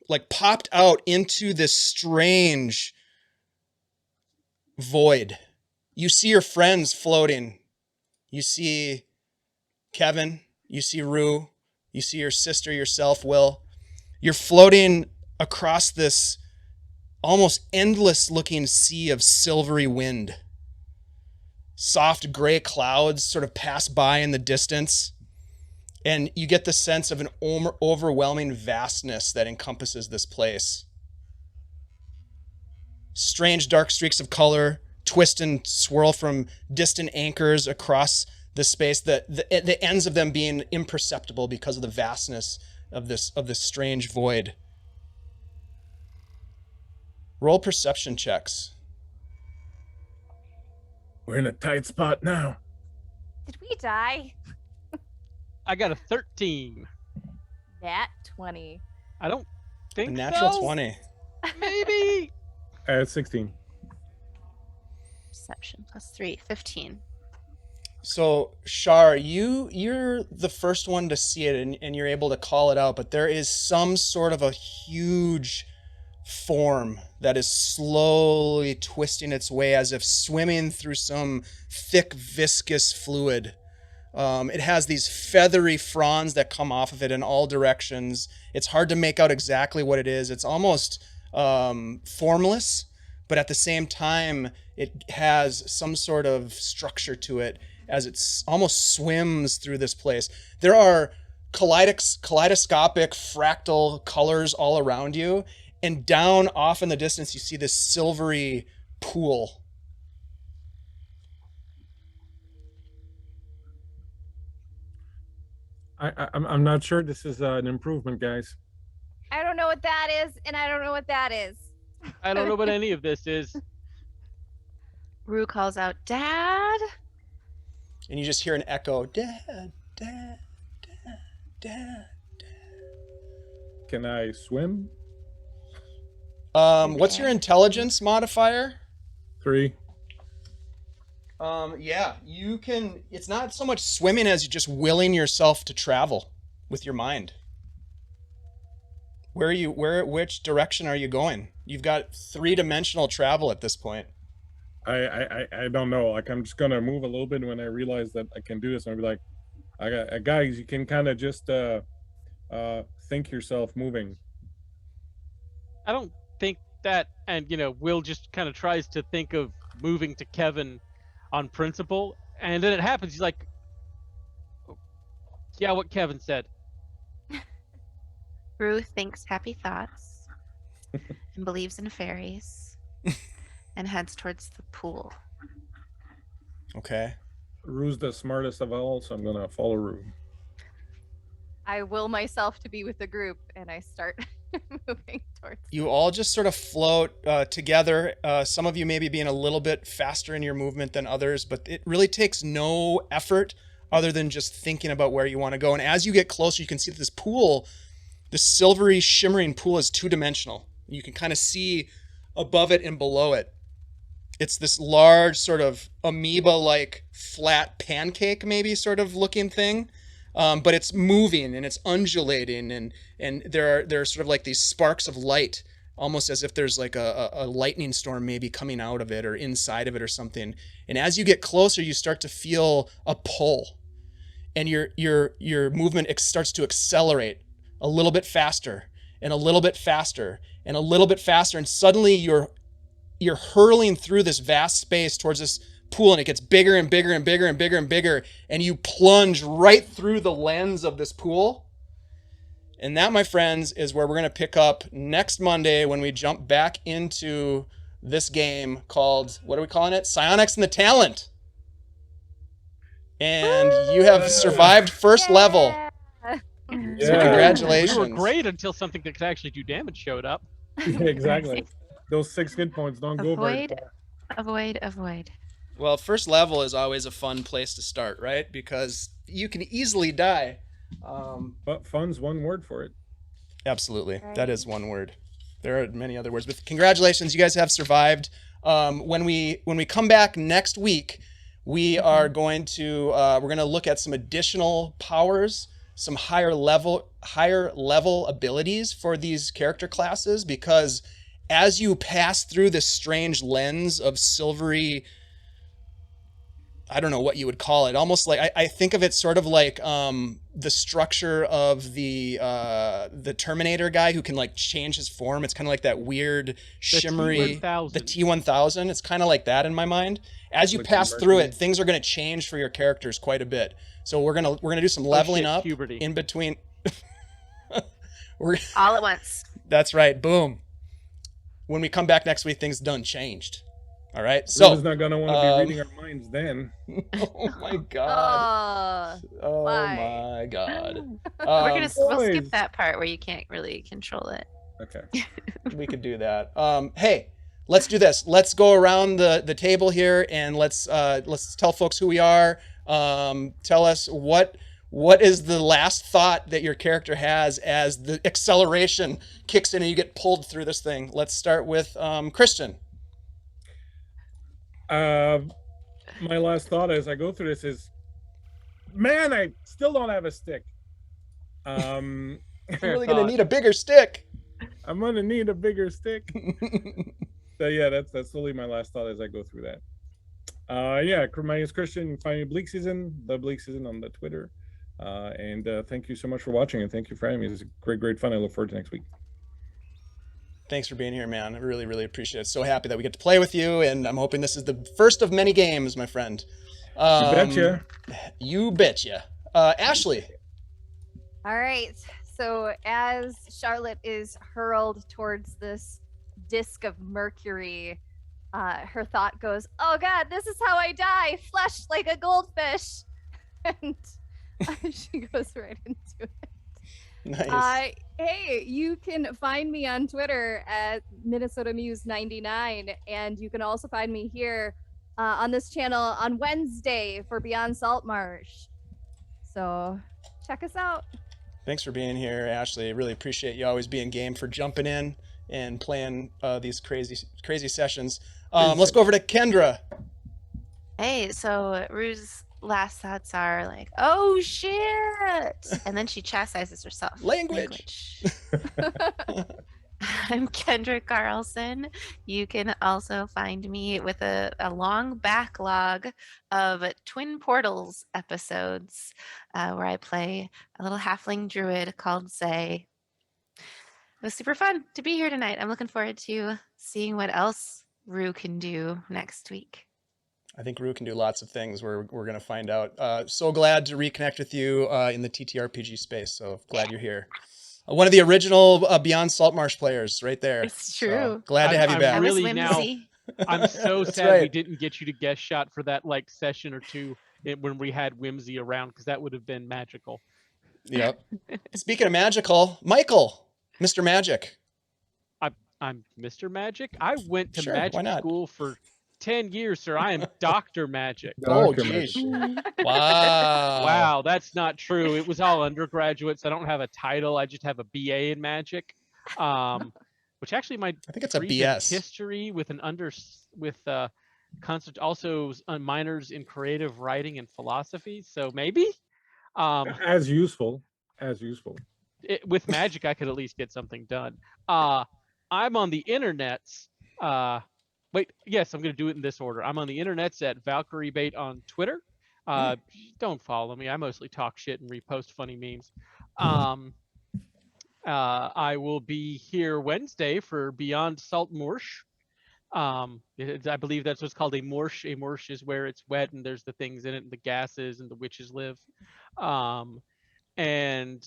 like popped out into this strange void. You see your friends floating. You see Kevin. You see Rue. You see your sister, yourself, Will. You're floating across this almost endless looking sea of silvery wind. Soft gray clouds sort of pass by in the distance, and you get the sense of an overwhelming vastness that encompasses this place. Strange dark streaks of color twist and swirl from distant anchors across the space, the ends of them being imperceptible because of the vastness of this strange void. Roll perception checks. We're in a tight spot now. Did we die? I got a 13. Nat 20. I don't A think natural so. 20. Maybe. 16. Perception plus 3, 15. So, Shar, you're the first one to see it, and you're able to call it out, but there is some sort of a huge form that is slowly twisting its way as if swimming through some thick, viscous fluid. It has these feathery fronds that come off of it in all directions. It's hard to make out exactly what it is. It's almost formless, but at the same time, it has some sort of structure to it as it almost swims through this place. There are kaleidoscopic fractal colors all around you, and down off in the distance, you see this silvery pool. I'm not sure this is an improvement, guys. I don't know what that is, and I don't know what that is. I don't know what any of this is. Rue calls out, Dad? And you just hear an echo, Dad, Dad, Dad, Dad. Can I swim? What's your intelligence modifier? 3. Yeah, you can. It's not so much swimming as just willing yourself to travel with your mind. Which direction are you going? You've got 3-dimensional travel at this point. I don't know. Like, I'm just gonna move a little bit when I realize that I can do this. I'll be like, guys, you can kind of just think yourself moving. I don't think that, and Will just kind of tries to think of moving to Kevin on principle, and then it happens. He's like, yeah, what Kevin said. Rue thinks happy thoughts and believes in fairies and heads towards the pool. Okay. Rue's the smartest of all, so I'm gonna follow Rue. I will myself to be with the group, and I start moving towards. You all just sort of float together. Some of you maybe being a little bit faster in your movement than others, but it really takes no effort other than just thinking about where you want to go. And as you get closer, you can see that this pool, this silvery, shimmering pool, is 2-dimensional. You can kind of see above it and below it. It's this large sort of amoeba-like flat pancake maybe sort of looking thing. But it's moving and it's undulating, and there are sort of like these sparks of light, almost as if there's like a lightning storm maybe coming out of it or inside of it or something. And as you get closer, you start to feel a pull, and your movement starts to accelerate a little bit faster and a little bit faster and a little bit faster, and suddenly you're hurling through this vast space towards this pool, and it gets bigger and bigger and bigger and bigger and bigger, and you plunge right through the lens of this pool. And that, my friends, is where we're going to pick up next Monday when we jump back into this game called, what are we calling it? Psionics and the Talent. And you have survived first level. So congratulations. We were great until something that could actually do damage showed up. Exactly. Those 6 hit points don't go very far. Avoid. Well, first level is always a fun place to start, right? Because you can easily die. But fun's one word for it. Absolutely. Right. That is one word. There are many other words, but congratulations, you guys have survived. When we come back next week, we are going to we're going to look at some additional powers, some higher level abilities for these character classes, because as you pass through this strange lens of silvery, I don't know what you would call it. Almost like I think of it sort of like the structure of the Terminator guy who can like change his form. It's kind of like that weird shimmery the T-1000. It's kind of like that in my mind. As you pass through it, things are going to change for your characters quite a bit. So we're gonna do some leveling up puberty. in between. All at once. That's right. Boom. When we come back next week, things done changed. All right. Ruben's So, not gonna want to be reading our minds then. oh my God. Oh why? my God. We'll skip Boys. that part where you can't really control it. Okay. We could do that. Hey, let's do this. Let's go around the table here and let's tell folks who we are. Tell us what is the last thought that your character has as the acceleration kicks in and you get pulled through this thing. Let's start with Christian. My last thought as I go through this is, man, I still don't have a stick. You're Fair really gonna thought. need a bigger stick. I'm gonna need a bigger stick. So yeah, that's totally my last thought as I go through that. Yeah, my name is Christian. You can find me Bleak Season, the Bleak Season on the Twitter. And thank you so much for watching, and thank you for having me. It was great fun. I look forward to next week. Thanks for being here, man. I really appreciate it. So happy that we get to play with you, and I'm hoping this is the first of many games, my friend. You betcha. You betcha. Ashley. All right. So as Charlotte is hurled towards this disc of mercury, her thought goes, "Oh God, this is how I die, flushed like a goldfish," and she goes right into it. Nice. Hey, you can find me on Twitter at Minnesota Muse 99, and you can also find me here on this channel on Wednesday for Beyond Saltmarsh. So check us out. Thanks for being here, Ashley. Really appreciate you always being game for jumping in and playing these crazy sessions. Let's go over to Kendra. Hey, so Rue's last thoughts are like, "Oh shit," and then she chastises herself. Language. I'm Kendra Carlson. You can also find me with a long backlog of Twin Portals episodes where I play a little halfling druid called Zay. It was super fun to be here tonight. I'm looking forward to seeing what else Rue can do next week. I think Rue can do lots of things. We're going to find out. So glad to reconnect with you in the TTRPG space. So glad you're here. One of the original Beyond Saltmarsh players right there. It's true. So glad to have you I'm back. I miss really now- Whimsy. I'm so That's sad we right. didn't get you to guest shot for that like session or two when we had Whimsy around, because that would have been magical. Yep. Speaking of magical, Michael, Mr. Magic. I'm Mr. Magic. I went to Sure, why magic not? school for 10 years, sir. I am Dr. Magic. Oh, Dr. geez. Magic. Wow. Wow, that's not true. It was all undergraduates. I don't have a title. I just have a BA in magic, which actually my I think it's a degree's in BS. history with an also minors in creative writing and philosophy. So maybe As useful. with magic, I could at least get something done. I'm on the internets. Wait, yes, I'm going to do it in this order. I'm on the internets at Valkyrie Bait on Twitter. Don't follow me. I mostly talk shit and repost funny memes. I will be here Wednesday for Beyond Saltmarsh. I believe that's what's called a marsh. A marsh is where it's wet and there's the things in it, and the gases, and the witches live. And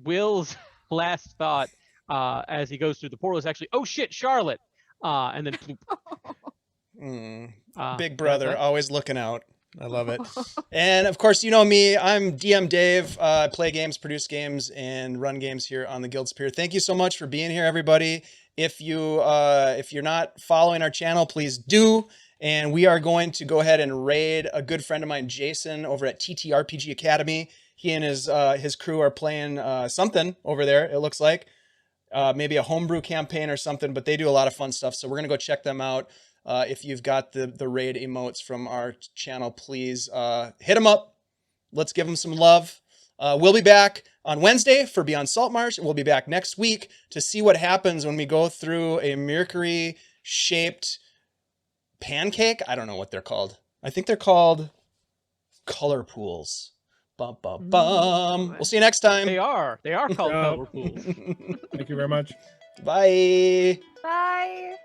Will's last thought as he goes through the portal is actually, "Oh shit, Charlotte!" And then bloop. Big brother, that's it. always looking out. I love it. And of course, you know me. I'm DM Dave. I play games, produce games, and run games here on the Guild Superior. Thank you so much for being here, everybody. If you're not following our channel, please do. And we are going to go ahead and raid a good friend of mine, Jason, over at TTRPG Academy. He and his crew are playing something over there, it looks like. Maybe a homebrew campaign or something, but they do a lot of fun stuff. So we're going to go check them out. If you've got the raid emotes from our channel, please hit them up. Let's give them some love. We'll be back on Wednesday for Beyond Saltmarsh. We'll be back next week to see what happens when we go through a Mercury-shaped pancake. I don't know what they're called. I think they're called color pools. Bum, bum, bum. We'll see you next time. They are called Yeah. color pools. Thank you very much. Bye. Bye.